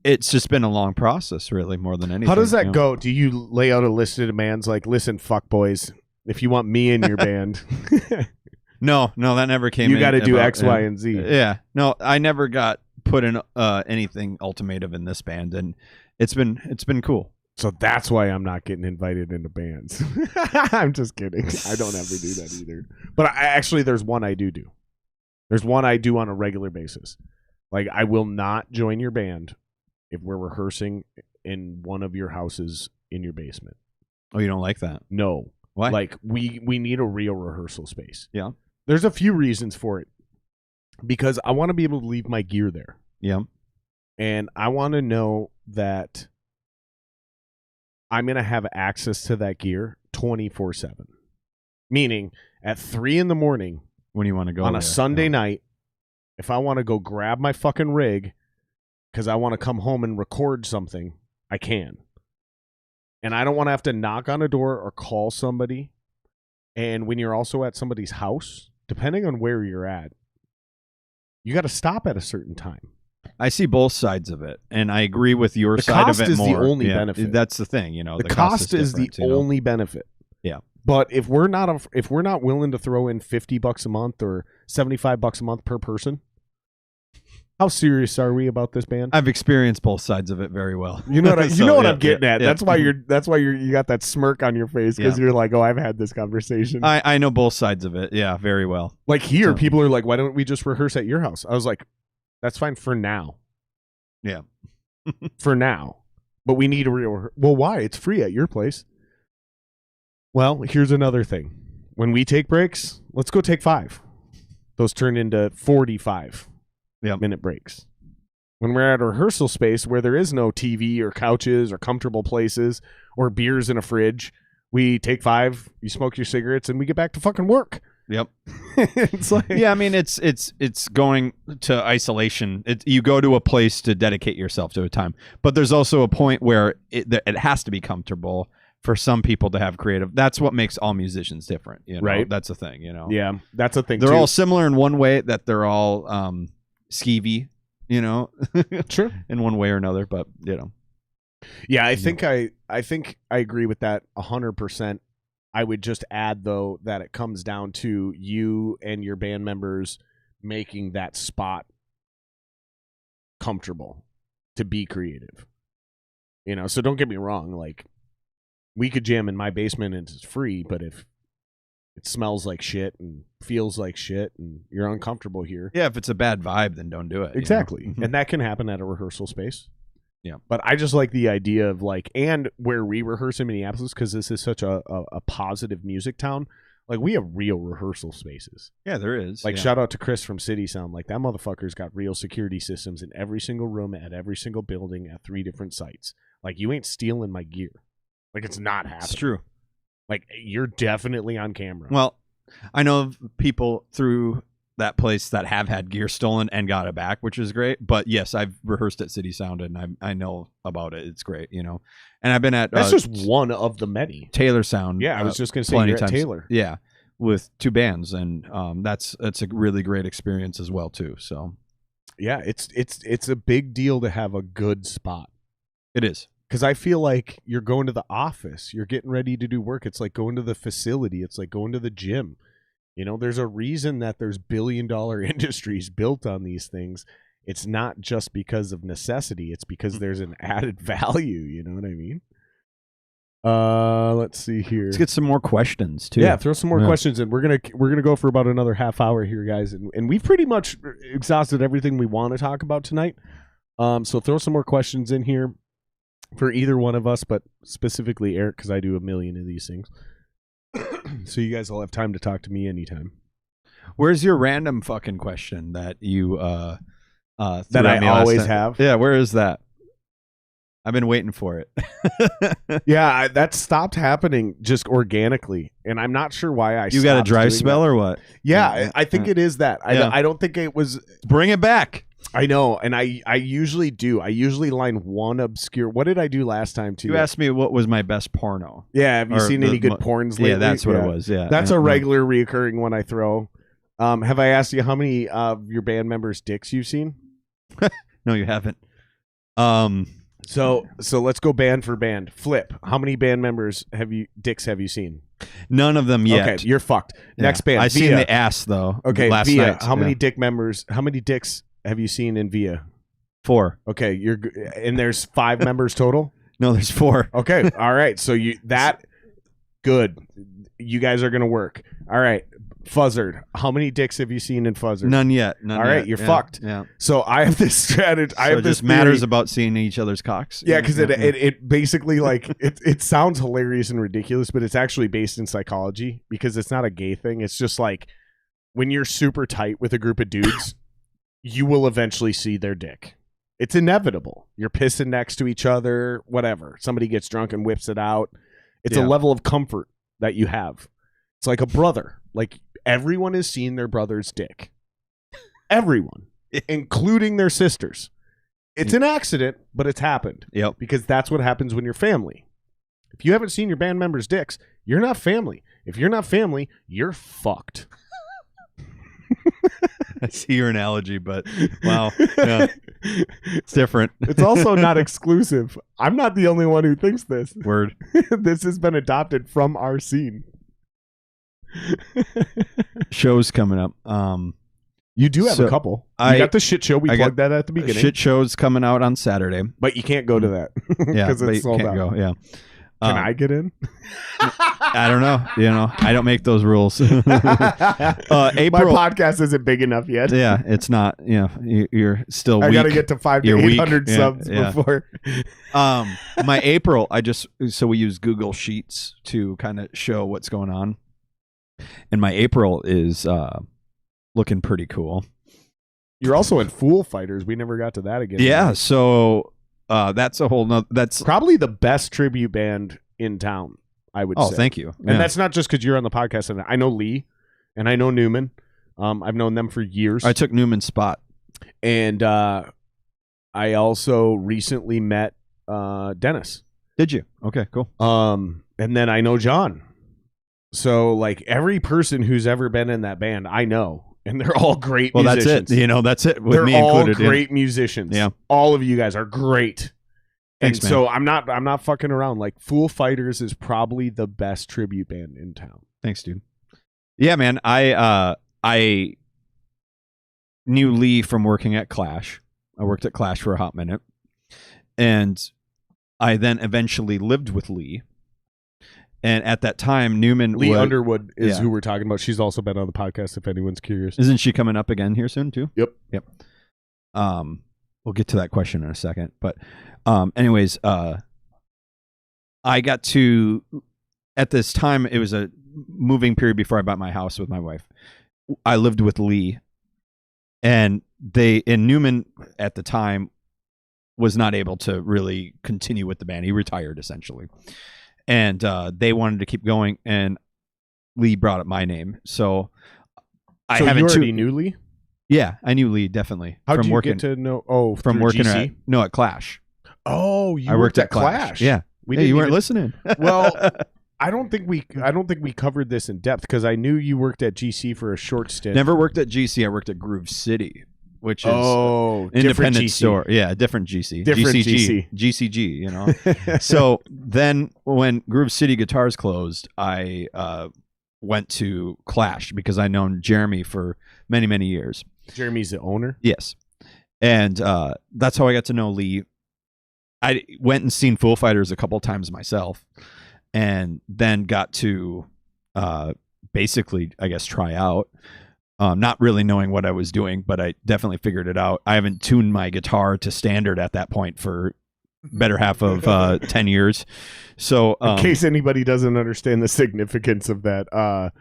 it's just been a long process, really, more than anything. How does that go? Do you lay out a list of demands like, listen, fuck boys, if you want me in your band... No, that never came. You got to do X, Y, and Z. Yeah, no, I never got put in anything ultimatum in this band, and it's been cool. So that's why I'm not getting invited into bands. I'm just kidding. I don't ever do that either. But actually, there's one I do. There's one I do on a regular basis. Like, I will not join your band if we're rehearsing in one of your houses in your basement. Oh, you don't like that? No. Why? Like, we need a real rehearsal space. Yeah. There's a few reasons for it. Because I want to be able to leave my gear there. Yeah. And I want to know that I'm going to have access to that gear 24/7. Meaning, at 3 in the morning, when you want to go on a Sunday night, if I want to go grab my fucking rig because I want to come home and record something, I can. And I don't want to have to knock on a door or call somebody. And when you're also at somebody's house, depending on where you're at, you got to stop at a certain time. I see both sides of it, and I agree with your side of it more. The cost is the only benefit. That's the thing, you know. The cost is the only benefit. Yeah. But if we're not willing to throw in $50 a month or $75 a month per person, how serious are we about this band? I've experienced both sides of it very well. You know what So, I'm getting at. Yeah. That's why you got that smirk on your face because you're like, oh, I've had this conversation. I know both sides of it. Yeah, very well. Like here, people are like, why don't we just rehearse at your house? I was like, that's fine for now. Yeah. For now. But we need a real... Well, why? It's free at your place. Well, here's another thing. When we take breaks, let's go take 5. Those turn into 45-minute breaks. When we're at a rehearsal space where there is no TV or couches or comfortable places or beers in a fridge, we take 5, you smoke your cigarettes, and we get back to fucking work. Yep. It's like, yeah, I mean, it's going to isolation. You go to a place to dedicate yourself to a time, but there's also a point where it has to be comfortable for some people to have creative. That's what makes all musicians different, you know? Right? That's the thing, you know. Yeah, that's a thing. They're all similar in one way, that they're all skeevy, you know. True. In one way or another, but you know. Yeah, I think I agree with that 100%. I would just add, though, that it comes down to you and your band members making that spot comfortable to be creative. You know, so don't get me wrong. Like, we could jam in my basement and it's free, but if it smells like shit and feels like shit and you're uncomfortable here. Yeah, if it's a bad vibe, then don't do it. Exactly. And that can happen at a rehearsal space. Yeah. But I just like the idea of like, and where we rehearse in Minneapolis, because this is such a positive music town, like we have real rehearsal spaces. Yeah, there is. Like shout out to Chris from City Sound. Like that motherfucker's got real security systems in every single room at every single building at 3 different sites. Like you ain't stealing my gear. Like it's not happening. It's true. Like you're definitely on camera. Well, I know of people through that place that have had gear stolen and got it back, which is great. But yes, I've rehearsed at City Sound and I know about it. It's great, you know. And I've been at that's just one of the many. Taylor Sound. Yeah, I was just gonna say you're at Taylor. Yeah, with 2 bands, and that's a really great experience as well too. So yeah, it's a big deal to have a good spot. It is. Because I feel like you're going to the office, you're getting ready to do work. It's like going to the facility. It's like going to the gym. You know, there's a reason that there's billion-dollar industries built on these things. It's not just because of necessity. It's because there's an added value. You know what I mean? Let's see here. Let's get some more questions too. Yeah, throw some more questions in. We're gonna go for about another half hour here, guys, and we've pretty much exhausted everything we want to talk about tonight. So throw some more questions in here for either one of us, but specifically Eric, because I do a million of these things. So you guys will have time to talk to me anytime. Where's your random fucking question that you that I always have? Yeah, where is that? I've been waiting for it. Yeah, that stopped happening just organically, and I'm not sure why. You got a dry spell or what? Yeah, I think it is that. I don't think it was. Bring it back. I know, and I usually do. I usually line one obscure. What did I do last time too? You asked me what was my best porno. Yeah, have you seen any good porns lately? Yeah, that's what it was. Yeah, that's a regular reoccurring one I throw. Have I asked you how many of your band members' dicks you've seen? No, you haven't. So let's go band for band. Flip. How many band members dicks have you seen? None of them yet. Okay, you're fucked. Next band. I seen the ass though. Okay, last Via. night. How many dicks have you seen in Via? 4. Okay, and there's 5 members total? No, there's 4. Okay, all right. So good. You guys are gonna work. All right. Fuzzard. How many dicks have you seen in Fuzzard? None yet. All right, you're fucked. Yeah. So I have this strategy. It just matters about seeing each other's cocks. Yeah, because it basically like it sounds hilarious and ridiculous, but it's actually based in psychology because it's not a gay thing. It's just like when you're super tight with a group of dudes, you will eventually see their dick. It's inevitable. You're pissing next to each other, whatever. Somebody gets drunk and whips it out. It's a level of comfort that you have. It's like a brother. Like everyone has seen their brother's dick. Everyone, including their sisters. It's an accident, but it's happened. Yep. Because that's what happens when you're family. If you haven't seen your band members' dicks, you're not family. If you're not family, you're fucked. I see your analogy, but wow. Yeah. It's different. It's also not exclusive. I'm not the only one who thinks this. Word. This has been adopted from our scene. Shows coming up. You do have a couple. You got the shit show. We plugged that at the beginning. Shit show's coming out on Saturday, but you can't go to that. Yeah, because it's sold out. Go. Yeah. Can I get in? I don't know. I don't make those rules. April, my podcast isn't big enough yet. Yeah, it's not. You're still weak. I got to get to 500 to 800 subs before. My April, so we use Google Sheets to kind of show what's going on. And my April is looking pretty cool. You're also in Fool Fighters. We never got to that again. Yeah, so that's a whole nother. That's probably the best tribute band in town, I would say. Oh, thank you. And that's not just because you're on the podcast. And I know Lee and I know Newman. I've known them for years. I took Newman's spot. And I also recently met Dennis. Did you? Okay, cool. And then I know John. So like every person who's ever been in that band, I know. And they're all great musicians. That's it. That's it. With they're me all included. Great musicians. Yeah. All of you guys are great. Thanks, and so I'm not fucking around. Like Fool Fighters is probably the best tribute band in town. Thanks, dude. Yeah, man. I knew Lee from working at Clash. I worked at Clash for a hot minute. And I then eventually lived with Lee. And at that time, Newman Lee Underwood is who we're talking about. She's also been on the podcast, if anyone's curious. Isn't she coming up again here soon, too? Yep. We'll get to that question in a second. But anyways, I got to, at this time, it was a moving period before I bought my house with my wife. I lived with Lee. And Newman, at the time, was not able to really continue with the band. He retired, essentially. And they wanted to keep going, and Lee brought up my name. So you already knew Lee? Yeah, I knew Lee, definitely. How did you get to know? Oh, from working GC? at Clash. Oh, I worked at Clash. Yeah, you weren't listening. Well, I don't think we covered this in depth because I knew you worked at GC for a short stint. Never worked at GC. I worked at Groove City, which is independent store. Yeah, different GC. Different GC. GCG, you know. So then when Groove City Guitars closed, I went to Clash because I'd known Jeremy for many, many years. Jeremy's the owner? Yes. And that's how I got to know Lee. I went and seen Foo Fighters a couple times myself, and then got to basically, I guess, try out. Not really knowing what I was doing, but I definitely figured it out. I haven't tuned my guitar to standard at that point for better half of 10 years. So in case anybody doesn't understand the significance of that,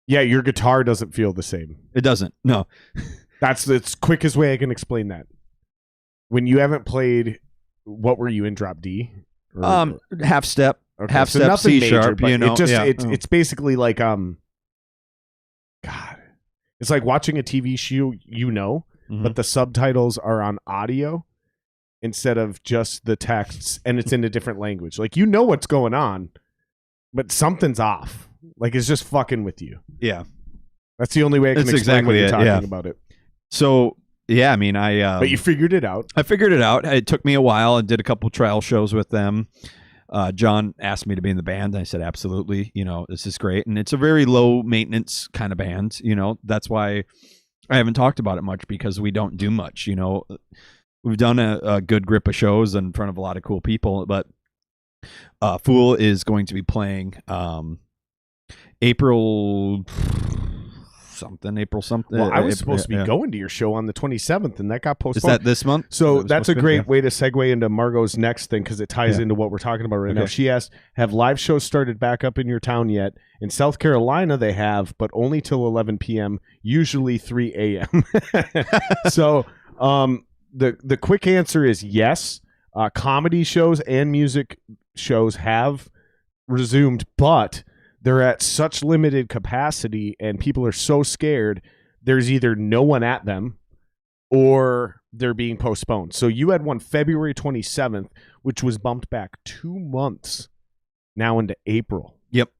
your guitar doesn't feel the same. It doesn't. No. That's the quickest way I can explain that. When you haven't played, what were you in, drop D? Half step. Okay, half so step C major, sharp, you know. It's basically like God. It's like watching a TV show, but the subtitles are on audio instead of just the texts, and it's in a different language. Like what's going on, but something's off. Like it's just fucking with you. Yeah. That's the only way I can explain what you're talking about it. So yeah, I mean but you figured it out. I figured it out. It took me a while. I did a couple trial shows with them. John asked me to be in the band. I said, absolutely. This is great. And it's a very low maintenance kind of band. That's why I haven't talked about it much, because we don't do much. We've done a good grip of shows in front of a lot of cool people, but Fool is going to be playing April something. Well, I was supposed to be going to your show on the 27th, and that got postponed. Is that this month? So that's a great way to segue into Margot's next thing, because it ties into what we're talking about right now. She asked, have live shows started back up in your town yet? In South Carolina, they have, but only till 11 p.m., usually 3 a.m. So the quick answer is yes. Comedy shows and music shows have resumed, but they're at such limited capacity and people are so scared, there's either no one at them or they're being postponed. So you had one February 27th, which was bumped back 2 months now into April. Yep.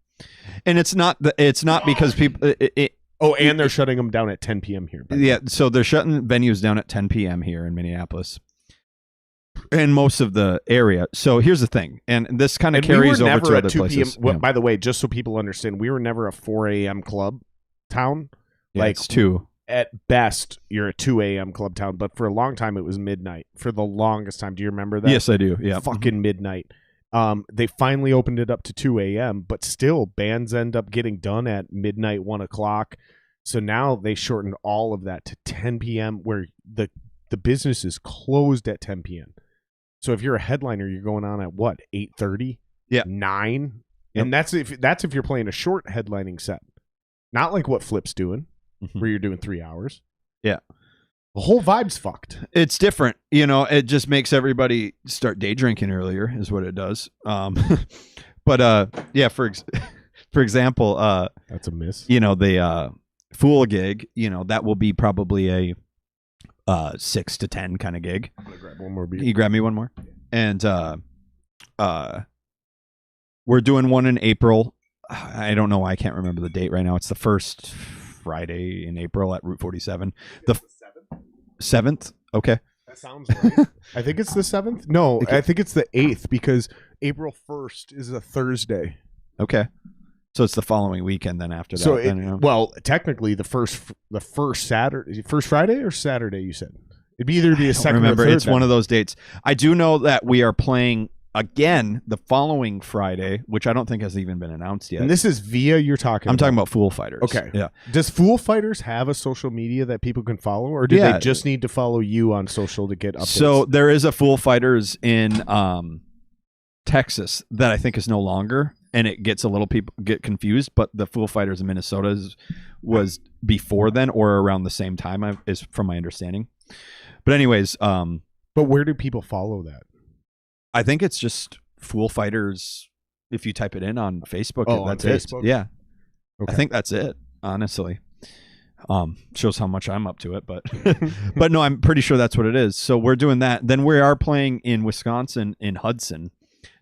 And it's not because people... and they're shutting them down at 10 p.m. here. Yeah, so they're shutting venues down at 10 p.m. here in Minneapolis. And most of the area. So here's the thing, and this kind of carries over to other places. Well, by the way, just so people understand, we were never a 4 a.m. club town. Yeah, it's 2. At best, you're a 2 a.m. club town, but for a long time, it was midnight. For the longest time. Do you remember that? Yes, I do. Yeah. Fucking midnight. They finally opened it up to 2 a.m., but still, bands end up getting done at midnight, 1 o'clock. So now they shortened all of that to 10 p.m., where the business is closed at 10 p.m. So if you're a headliner, you're going on at what, 8:30? Yeah, 9, and that's if you're playing a short headlining set, not like what Flip's doing, where you're doing 3 hours. Yeah, the whole vibe's fucked. It's different, It just makes everybody start day drinking earlier, is what it does. But yeah, for example, that's a miss. The Fool gig, that will be probably a 6 to 10 kind of gig. I'm gonna grab one more beer. You grab me one more? And we're doing one in April. I don't know why I can't remember the date right now. It's the first Friday in April at Route 47. The 7th? Okay. That sounds right. I think it's the 7th. No, I think it's the 8th, because April 1st is a Thursday. Okay. So it's the following weekend then after that. So well, technically the first Saturday, first Friday or Saturday, you said? It'd either be a second remember. or third. It's one of those dates. I do know that we are playing again the following Friday, which I don't think has even been announced yet. And this is via you're talking. I'm talking about Fool Fighters. Okay. Yeah. Does Fool Fighters have a social media that people can follow, or do they just need to follow you on social to get updates? So there is a Fool Fighters in Texas that I think is no longer, and it gets a little people get confused. But the Fool Fighters in Minnesota was before then or around the same time, is from my understanding. But anyways, but where do people follow that? I think it's just Fool Fighters. If you type it in on Facebook, that's on it. Facebook? Yeah, Okay. I think that's it. Honestly, shows how much I'm up to it, but but no, I'm pretty sure that's what it is. So we're doing that. Then we are playing in Wisconsin in Hudson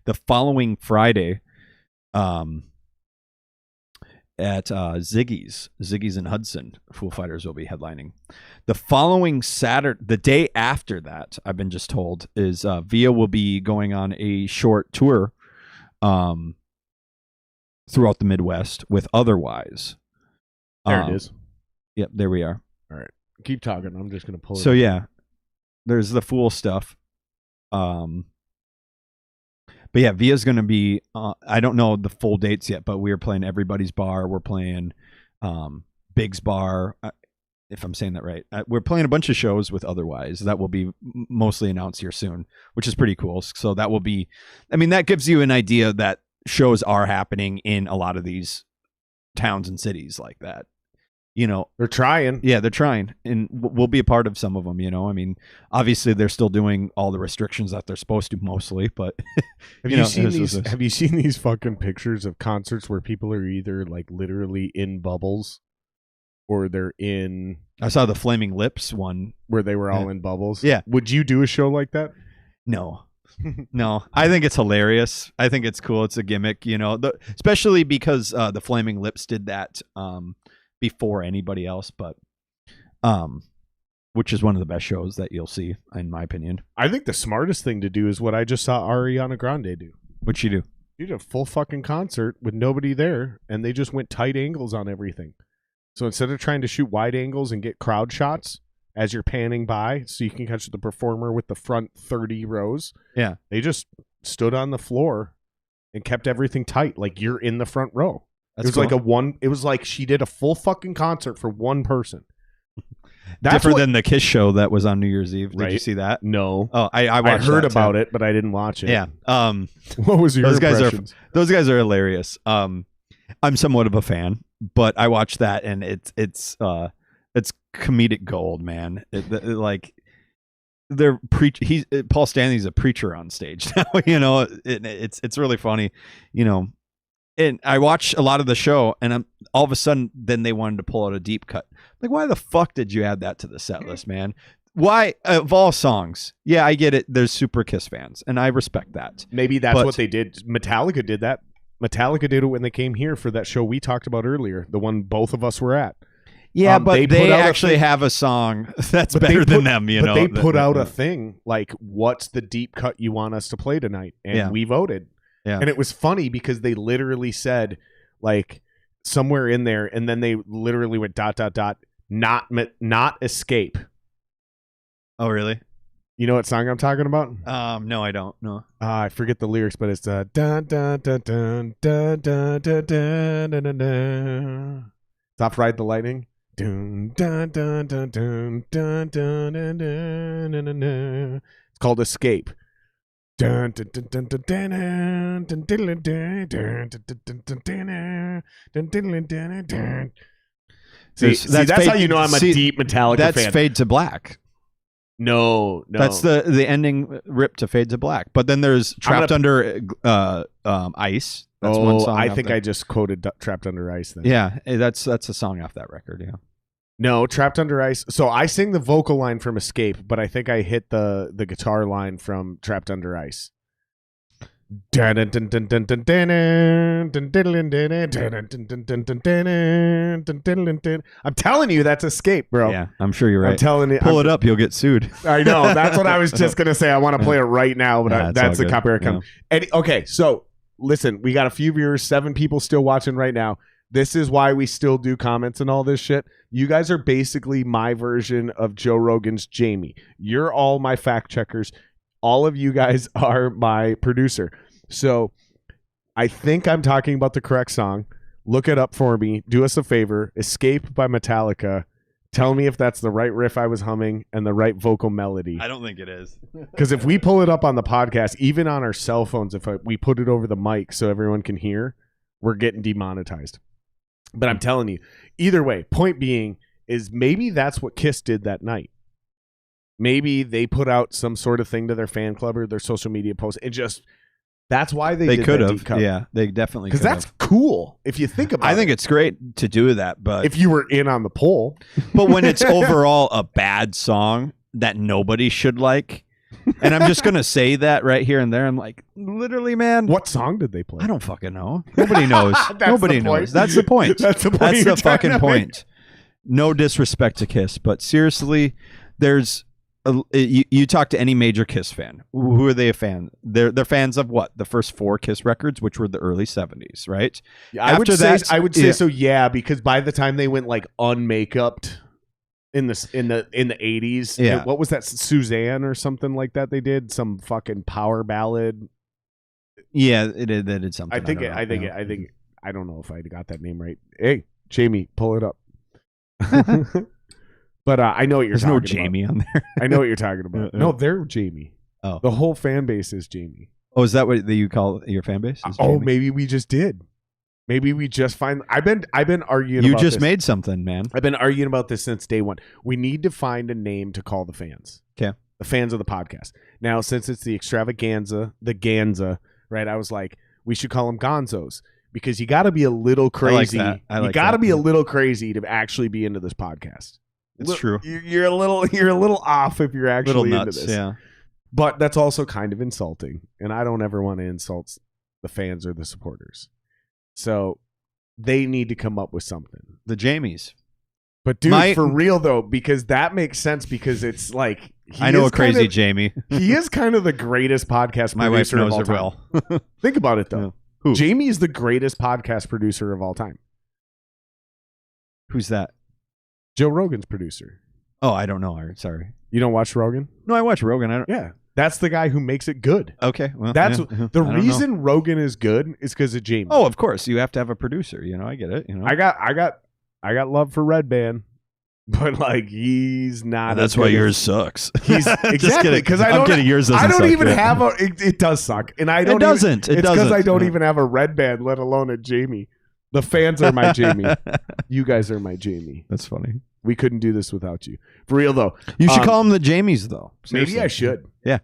the following Friday. At Ziggy's in Hudson, Fool Fighters will be headlining. The following Saturday, the day after that, I've been just told, is Via will be going on a short tour throughout the Midwest with Otherwise. There it is. Yep, there we are. All right. Keep talking. I'm just going to pull it. So, yeah, there's the Fool stuff. But yeah, Via's going to be, I don't know the full dates yet, but we're playing Everybody's Bar. We're playing Big's Bar, if I'm saying that right. We're playing a bunch of shows with Otherwise. That will be mostly announced here soon, which is pretty cool. So that will be, I mean, that gives you an idea that shows are happening in a lot of these towns and cities like that. You know, they're trying. Yeah, they're trying, and we'll be a part of some of them. You know, I mean, obviously they're still doing all the restrictions that they're supposed to, mostly. But have you seen these? Have you seen these fucking pictures of concerts where people are either like literally in bubbles, or they're in? I saw the Flaming Lips one where they were all in bubbles. Yeah, would you do a show like that? No. No, I think it's hilarious. I think it's cool. It's a gimmick, you know, especially because the Flaming Lips did that. Before anybody else, but which is one of the best shows that you'll see, in my opinion. I think the smartest thing to do is what I just saw Ariana Grande do. What'd she do? She did a full fucking concert with nobody there, and they just went tight angles on everything. So instead of trying to shoot wide angles and get crowd shots as you're panning by so you can catch the performer with the front 30 rows, yeah, they just stood on the floor and kept everything tight, like you're in the front row. That's it was like she did a full fucking concert for one person. That's different than the Kiss show that was on New Year's Eve. Did you see that? No. Oh, I heard about it, but I didn't watch it. Yeah. What was your impressions? Those guys are hilarious. I'm somewhat of a fan, but I watched that and it's comedic gold, man. Paul Stanley's a preacher on stage now. You know, it's really funny. You know. And I watched a lot of the show, and all of a sudden, then they wanted to pull out a deep cut. Like, why the fuck did you add that to the set list, man? Why, of all songs? Yeah, I get it. There's super Kiss fans, and I respect that. Maybe that's what they did. Metallica did that. Metallica did it when they came here for that show we talked about earlier, the one both of us were at. Yeah, but they actually have a song that's better than them, you know. But they put out a thing like, what's the deep cut you want us to play tonight? And we voted. Yeah. And it was funny because they literally said, like, somewhere in there, and then they literally went ... not escape. Oh, really? You know what song I'm talking about? No, I don't. No. I forget the lyrics, but it's dun dun dun dun dun dun dun dun dun dun. Stop Ride the Lightning. Dun dun dun dun dun dun dun dun dun dun. It's called Escape. Dun, dun, dun, dun, dun, dun, dun, dun, dun, dun, dun, dun, dun. See, that's how you know I'm a deep Metallica fan. That's Fade to Black. No. That's the ending rip to Fade to Black. But then there's Trapped Under Ice. That's one song. I think I just quoted Trapped Under Ice then. Yeah, that's a song off that record, yeah. No, Trapped Under Ice. So I sing the vocal line from Escape, but I think I hit the guitar line from Trapped Under Ice. I'm telling you, that's Escape, bro. Yeah, I'm sure you're right. I'm telling you. Pull it up, you'll get sued. I know. That's what I was just going to say. I want to play it right now, but that's the copyright come. Okay, so listen, we got a few viewers, 7 people still watching right now. This is why we still do comments and all this shit. You guys are basically my version of Joe Rogan's Jamie. You're all my fact checkers. All of you guys are my producer. So I think I'm talking about the correct song. Look it up for me. Do us a favor. Escape by Metallica. Tell me if that's the right riff I was humming and the right vocal melody. I don't think it is. Because if we pull it up on the podcast, even on our cell phones, if we put it over the mic so everyone can hear, we're getting demonetized. But I'm telling you, either way, point being is maybe that's what Kiss did that night. Maybe they put out some sort of thing to their fan club or their social media post. It just, that's why they could have. Yeah, they definitely could. Because that's cool if you think about it. I think it's great to do that, but if you were in on the poll. But when it's overall a bad song that nobody should like, and I'm just going to say that right here and there. I'm like, literally, man. What song did they play? I don't fucking know. Nobody knows. Nobody knows. That's the point. That's the point. That's the fucking point. No disrespect to Kiss, but seriously, there's you talk to any major Kiss fan. Who are they a fan? They're fans of what? The first 4 Kiss records, which were the early 70s, right? Yeah, I would say so. Yeah, because by the time they went like unmakeupped in the 80s, yeah. What was that? Suzanne or something like that? They did some fucking power ballad. Yeah, they did something. I think I don't know if I got that name right. Hey, Jamie, pull it up. But I know what you're talking about. There's no Jamie on there. I know what you're talking about. No, they're Jamie. Oh. The whole fan base is Jamie. Oh, is that what you call your fan base? Oh, maybe we just did. Maybe we just find... I've been arguing about this. You just made something, man. I've been arguing about this since day one. We need to find a name to call the fans. Okay. The fans of the podcast. Now, since it's the Extravaganza, the Ganza, right? I was like, we should call them Gonzos. Because you got to be a little crazy. I like you got to be a little crazy to actually be into this podcast. It's true. You're a little off if you're actually nuts, into this. Yeah. But that's also kind of insulting, and I don't ever want to insult the fans or the supporters. So they need to come up with something. The Jamies. But dude, for real though, because that makes sense. Because it's like I know a crazy Jamie. He is kind of the greatest podcast producer. My wife knows of all her time. well. Think about it though. Yeah. Who? Jamie is the greatest podcast producer of all time. Who's that? Joe Rogan's producer. Oh, I don't know. Sorry. You don't watch Rogan? No, I watch Rogan. I don't. Yeah. That's the guy who makes it good. Okay. Well, that's yeah. the reason Rogan is good is because of Jamie. Oh, of course. You have to have a producer. I get it. I got love for Red Band, but like he's not. That's why yours sucks. He's exactly because I'm kidding. Yours doesn't. I don't suck, even right? have a. It does suck, and I don't. It doesn't. It's because I don't even have a Red Band, let alone a Jamie. The fans are my Jamie. You guys are my Jamie. That's funny. We couldn't do this without you. For real though. You should call them the Jamies though. Seriously. Maybe I should. Yeah.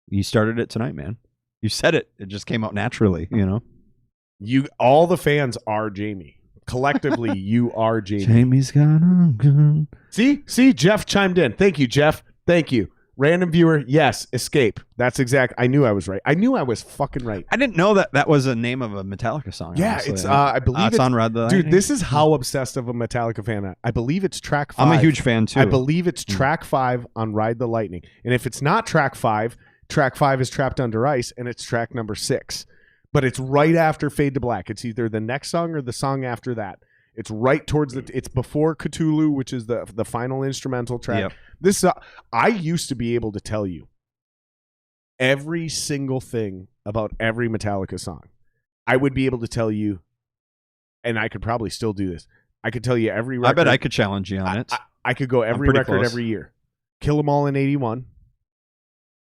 You started it tonight, man. You said it. It just came out naturally, All the fans are Jamie. Collectively, you are Jamie. Jamie's gone. See, Jeff chimed in. Thank you, Jeff. Thank you. Random viewer, yes, Escape. That's exact. I knew I was right. I knew I was fucking right. I didn't know that was a name of a Metallica song. Yeah, honestly. it's. I believe it's on Ride the Lightning. Dude, this is how obsessed of a Metallica fan I believe it's track 5. I'm a huge fan too. I believe it's track 5 on Ride the Lightning. And if it's not track 5 is Trapped Under Ice, and it's track number 6. But it's right after Fade to Black. It's either the next song or the song after that. It's right towards it's before Cthulhu, which is the final instrumental track. Yep. This I used to be able to tell you every single thing about every Metallica song. I would be able to tell you, and I could probably still do this. I could tell you every record. I bet I could challenge you on it. I could go every record close. Every year. Kill 'Em All in 81.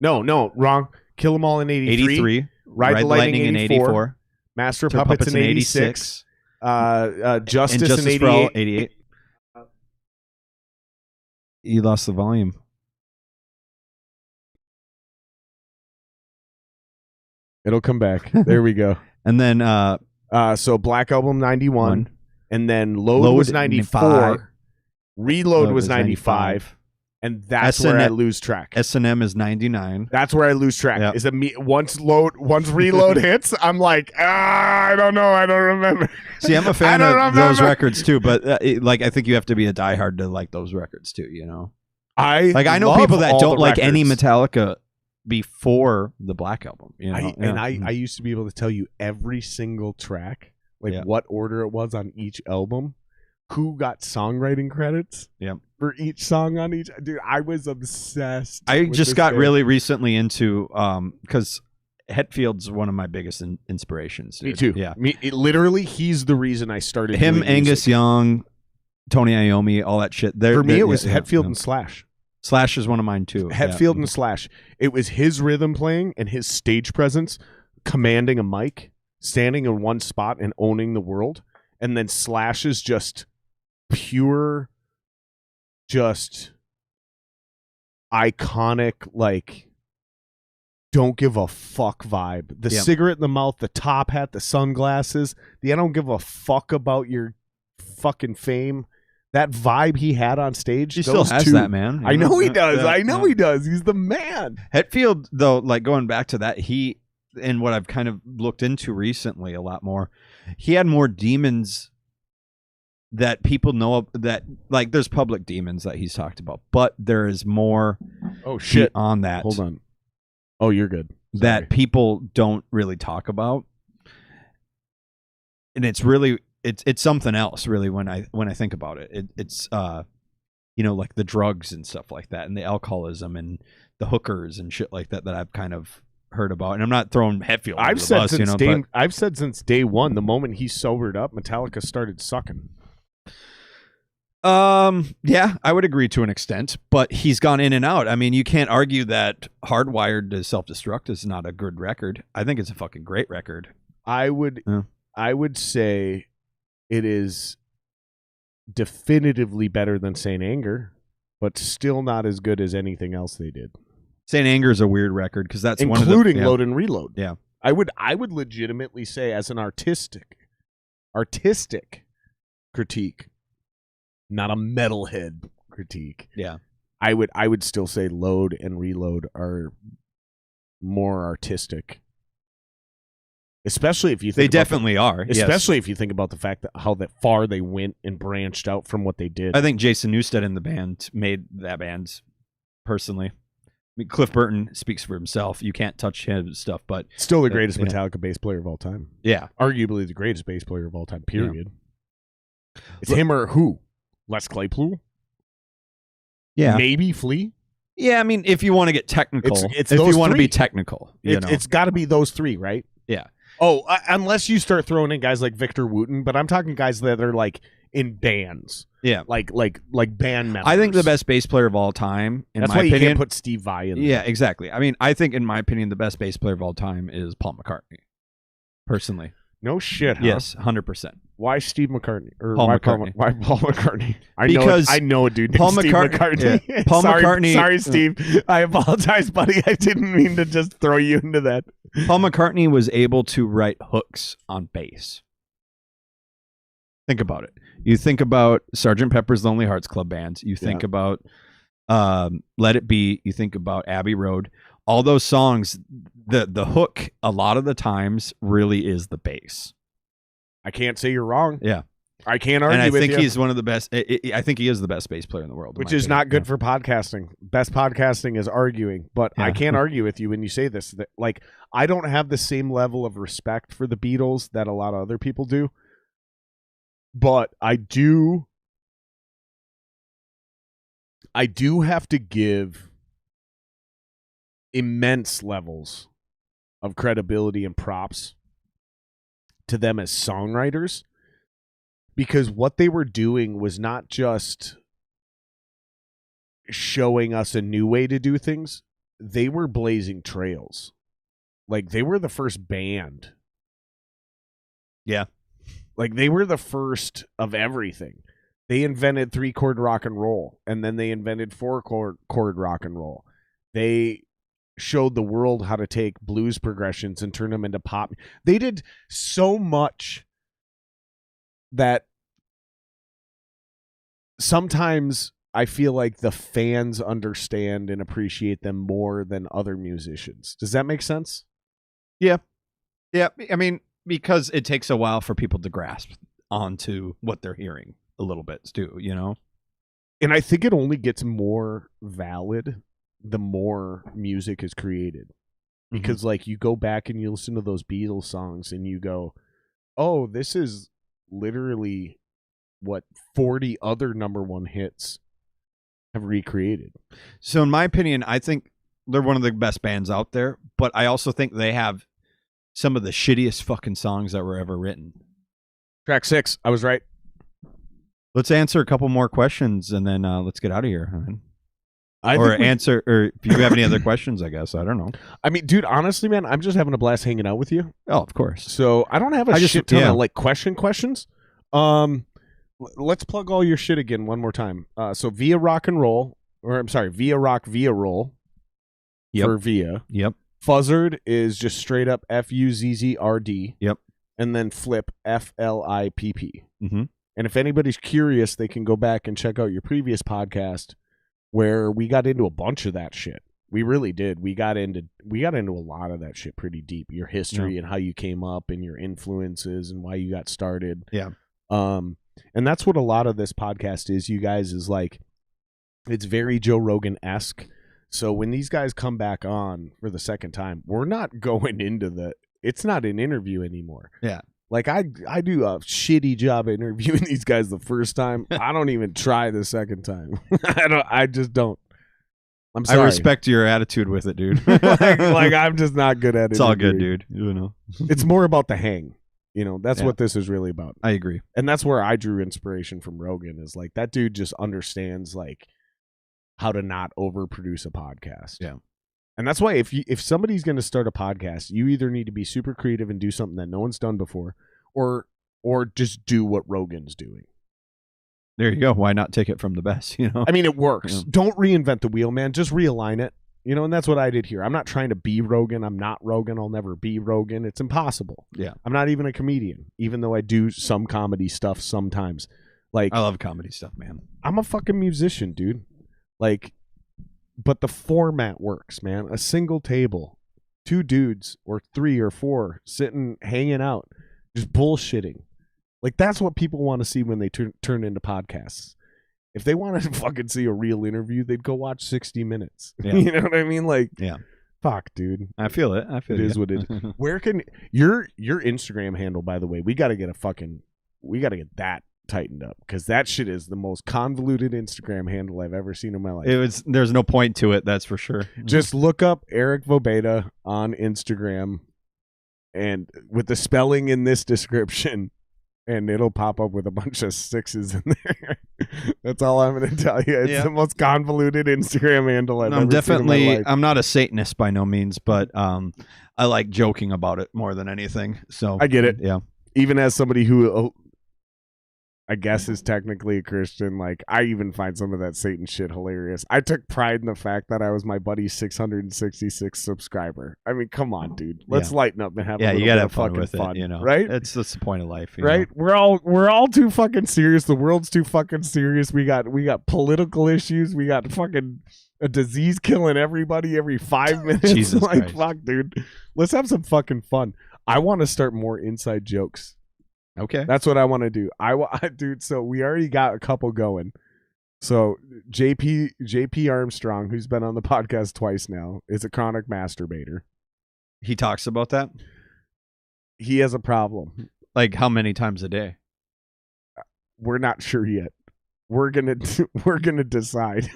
No, wrong. Kill 'Em All in 83. Ride the Lightning in 84. Master of Puppets in 86. Justice in 88. You lost the volume. It'll come back. There we go. And then so Black Album 91, and then Load was 94. Reload was 95. And that's where I lose track. S&M is 99. That's where I lose track. Yep. Is it me once Reload hits, I'm like, I don't know, I don't remember. See, I'm a fan of those records too, but I think you have to be a diehard to like those records too. I know people that don't like any Metallica before the Black Album. I used to be able to tell you every single track what order it was on each album, who got songwriting credits for each song on each. Dude, I was obsessed. I just got really recently into because Hetfield's one of my biggest inspirations. Dude. Me too. Yeah, literally, he's the reason I started. Him, Angus Young, Tony Iommi, all that shit. For me, it was Hetfield and Slash. Slash is one of mine too. Hetfield and Slash. It was his rhythm playing and his stage presence, commanding a mic, standing in one spot and owning the world. And then Slash is just pure, just iconic, like, don't give a fuck vibe. The cigarette in the mouth, the top hat, the sunglasses, the I don't give a fuck about your fucking fame. That vibe he had on stage. He still has that, man. I know he does. I know he does. He's the man. Hetfield, though, like going back to that, and what I've kind of looked into recently a lot more, he had more demons that people know of, that, like, there's public demons that he's talked about, but there is more on that. Hold on. Oh, you're good. Sorry. That people don't really talk about. And it's really... It's something else, really, when I think about it. It's like the drugs and stuff like that, and the alcoholism and the hookers and shit like that I've kind of heard about. And I'm not throwing Hetfield under the bus, I've said since day one, the moment he sobered up, Metallica started sucking. Yeah, I would agree to an extent, but he's gone in and out. I mean, you can't argue that Hardwired to Self-Destruct is not a good record. I think it's a fucking great record. I would say it is definitively better than Saint Anger, but still not as good as anything else they did. Saint Anger is a weird record because that's including Load and Reload. Yeah, I would legitimately say, as an artistic critique, not a metalhead critique. Yeah, I would still say Load and Reload are more artistic. Especially if you think they definitely are. Especially if you think about the fact that how that far they went and branched out from what they did. I think Jason Newsted in the band made that band personally. I mean, Cliff Burton speaks for himself. You can't touch his stuff, but still the greatest Metallica bass player of all time. Yeah, arguably the greatest bass player of all time. Period. Yeah. It's him or who? Les Claypool? Yeah, maybe Flea. Yeah, I mean, if you want to get technical, it's if you want to be technical, it's got to be those three, right? Yeah. Oh, unless you start throwing in guys like Victor Wooten, but I'm talking guys that are like in bands. Yeah, like band members. I think the best bass player of all time, That's my why opinion, you can't put Steve Vai in there. Yeah, exactly. I mean, I think, in my opinion, the best bass player of all time is Paul McCartney. Personally. No shit, huh? Yes, 100%. Why Steve McCartney? Or Paul why McCartney? Why Paul McCartney? I know a dude named Paul Steve McCartney. Paul McCartney. Sorry, Steve. I apologize, buddy. I didn't mean to just throw you into that. Paul McCartney was able to write hooks on bass. Think about it. You think about Sgt. Pepper's Lonely Hearts Club Band. You think about Let It Be. You think about Abbey Road. All those songs, the hook, a lot of the times, really is the bass. I can't say you're wrong. Yeah. I can't argue with you. And I think he's one of the best. I think he is the best bass player in the world. Which is not good for podcasting. Best podcasting is arguing. But I can't argue with you when you say this. That, like, I don't have the same level of respect for the Beatles that a lot of other people do. But I do have to give immense levels of credibility and props to them as songwriters, because what they were doing was not just showing us a new way to do things. They were blazing trails. Like, they were the first band. Yeah. Like, they were the first of everything. They invented 3-chord rock and roll, and then they invented 4-chord rock and roll. They showed the world how to take blues progressions and turn them into pop. They did so much that sometimes I feel like the fans understand and appreciate them more than other musicians. Does that make sense? Yeah. Yeah. I mean, because it takes a while for people to grasp onto what they're hearing a little bit too, you know? And I think it only gets more valid the more music is created. Because like, you go back and you listen to those Beatles songs and you go, oh, this is literally what 40 other number one hits have recreated. So in my opinion, I think they're one of the best bands out there, but I also think they have some of the shittiest fucking songs that were ever written. Track 6, I was right. Let's answer a couple more questions and then let's get out of here. Or if you have any other questions, I guess. I don't know. I mean, dude, honestly, man, I'm just having a blast hanging out with you. Oh, of course. So I don't have a shit ton of like questions. Let's plug all your shit again one more time. So Via Rock and Roll, or I'm sorry, Via Rock Via Roll. Yep. For Via. Yep. Fuzzard is just straight up Fuzzrd. Yep. And then Flip FLIPP. Mm-hmm. And if anybody's curious, they can go back and check out your previous podcast where we got into a bunch of that shit. We really did. We got into a lot of that shit pretty deep. Your history and how you came up and your influences and why you got started. Yeah. And that's what a lot of this podcast is, you guys, is like, it's very Joe Rogan-esque. So when these guys come back on for the second time, we're not going into it's not an interview anymore. Yeah. Like I do a shitty job at interviewing these guys the first time. I don't even try the second time. I just don't. I'm sorry. I respect your attitude with it, dude. like I'm just not good at it. It's all good, dude. You know. It's more about the hang. You know, that's what this is really about. I agree. And that's where I drew inspiration from Rogan, is like that dude just understands like how to not overproduce a podcast. Yeah. And that's why if somebody's going to start a podcast, you either need to be super creative and do something that no one's done before, or just do what Rogan's doing. There you go. Why not take it from the best? You know, I mean, it works. Yeah. Don't reinvent the wheel, man. Just realign it. You know, and that's what I did here. I'm not trying to be Rogan. I'm not Rogan. I'll never be Rogan. It's impossible. Yeah. I'm not even a comedian, even though I do some comedy stuff sometimes. Like, I love comedy stuff, man. I'm a fucking musician, dude. Like, but the format works, man. A single table, 2 dudes or 3 or 4 sitting, hanging out, just bullshitting. Like, that's what people want to see when they turn into podcasts. If they want to fucking see a real interview, they'd go watch 60 Minutes. Yeah. You know what I mean? Like, yeah. Fuck, dude. I feel it. I feel it. It is what it is. Where can your Instagram handle, by the way, we got to get that tightened up, because that shit is the most convoluted Instagram handle I've ever seen in my life. There's no point to it, that's for sure. Just look up Eric Vobejda on Instagram, and with the spelling in this description, and it'll pop up with a bunch of 6s in there. That's all I'm going to tell you. It's the most convoluted Instagram handle I've ever seen in my life. I'm not a Satanist by no means, but I like joking about it more than anything. So I get it. Yeah. Even as somebody who I guess is technically a Christian, like, I even find some of that Satan shit hilarious. I took pride in the fact that I was my buddy's 666th subscriber. I mean, come on, dude. Let's lighten up and have a little bit of fucking fun, you know, right? That's the point of life, right? know? We're all too fucking serious. The world's too fucking serious. We got political issues. We got fucking a disease killing everybody every 5 minutes. Jesus like, Christ. Fuck, dude. Let's have some fucking fun. I want to start more inside jokes. Okay. That's what I want to do. Dude, so we already got a couple going. So JP Armstrong, who's been on the podcast twice now, is a chronic masturbator. He talks about that? He has a problem. Like how many times a day? We're not sure yet. We're gonna decide.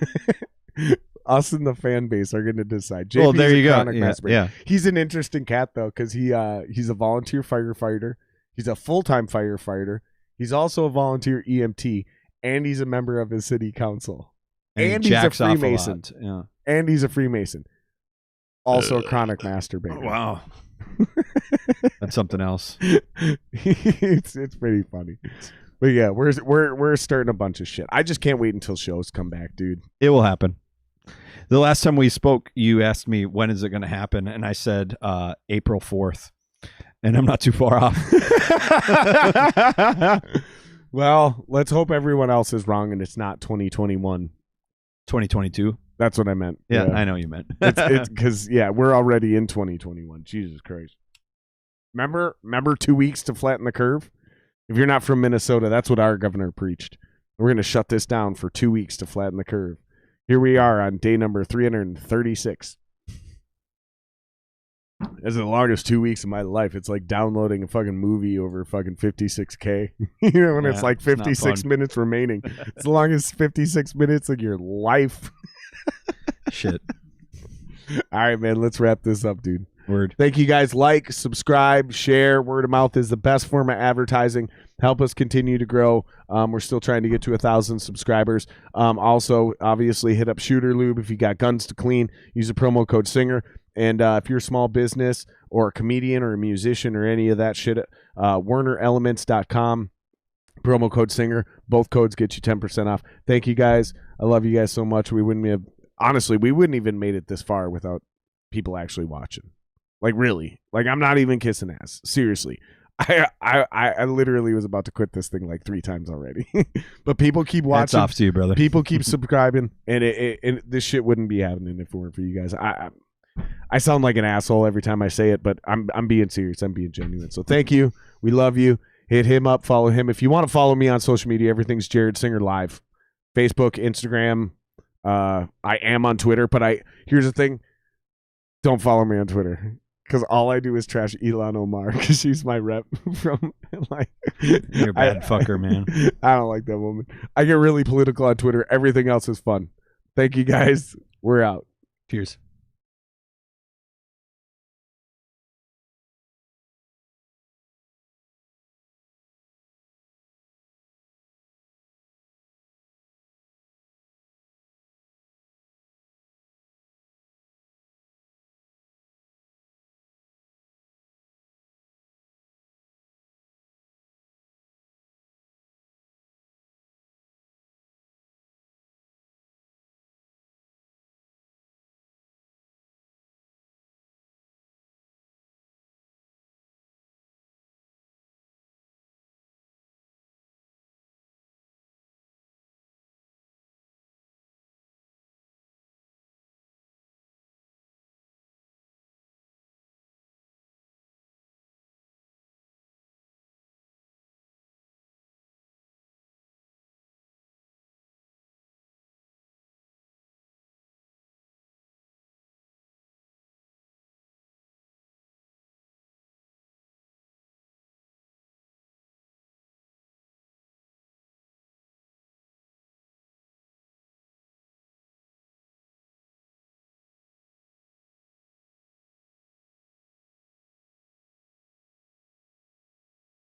Us and the fan base are gonna decide. JP's well, there you go. Yeah. He's an interesting cat though, because he's a volunteer firefighter. He's a full-time firefighter. He's also a volunteer EMT, and he's a member of his city council. And he's a Freemason. Yeah. And he's a Freemason. Also a chronic masturbator. Wow. That's something else. It's pretty funny. But yeah, we're starting a bunch of shit. I just can't wait until shows come back, dude. It will happen. The last time we spoke, you asked me when is it going to happen, and I said April 4th. And I'm not too far off. Well, let's hope everyone else is wrong and it's not 2021. 2022. That's what I meant. Yeah. I know you meant. It's because, we're already in 2021. Jesus Christ. Remember 2 weeks to flatten the curve? If you're not from Minnesota, that's what our governor preached. We're going to shut this down for 2 weeks to flatten the curve. Here we are on day number 336. It's the longest 2 weeks of my life. It's like downloading a fucking movie over fucking 56K. You know, when it's like 56 minutes remaining. It's the longest 56 minutes of your life. Shit. All right, man. Let's wrap this up, dude. Word. Thank you guys. Like, subscribe, share. Word of mouth is the best form of advertising. Help us continue to grow. We're still trying to get to 1,000 subscribers. Also, obviously, hit up Shooter Lube if you got guns to clean. Use the promo code SINGER. And if you're a small business or a comedian or a musician or any of that shit, WernerElements.com, promo code SINGER. Both codes get you 10% off. Thank you guys. I love you guys so much. We wouldn't even made it this far without people actually watching. Like, really. Like, I'm not even kissing ass. Seriously. I literally was about to quit this thing like 3 times already. But people keep watching. Hats off to you, brother. People keep subscribing. And this shit wouldn't be happening if it weren't for you guys. I sound like an asshole every time I say it, but I'm being serious. I'm being genuine. So thank you. We love you. Hit him up. Follow him. If you want to follow me on social media, everything's Jared Singer Live. Facebook, Instagram. I am on Twitter, but here's the thing. Don't follow me on Twitter. Because all I do is trash Elon Omar because she's my rep from like. You're a bad fucker, man. I don't like that woman. I get really political on Twitter. Everything else is fun. Thank you guys. We're out. Cheers.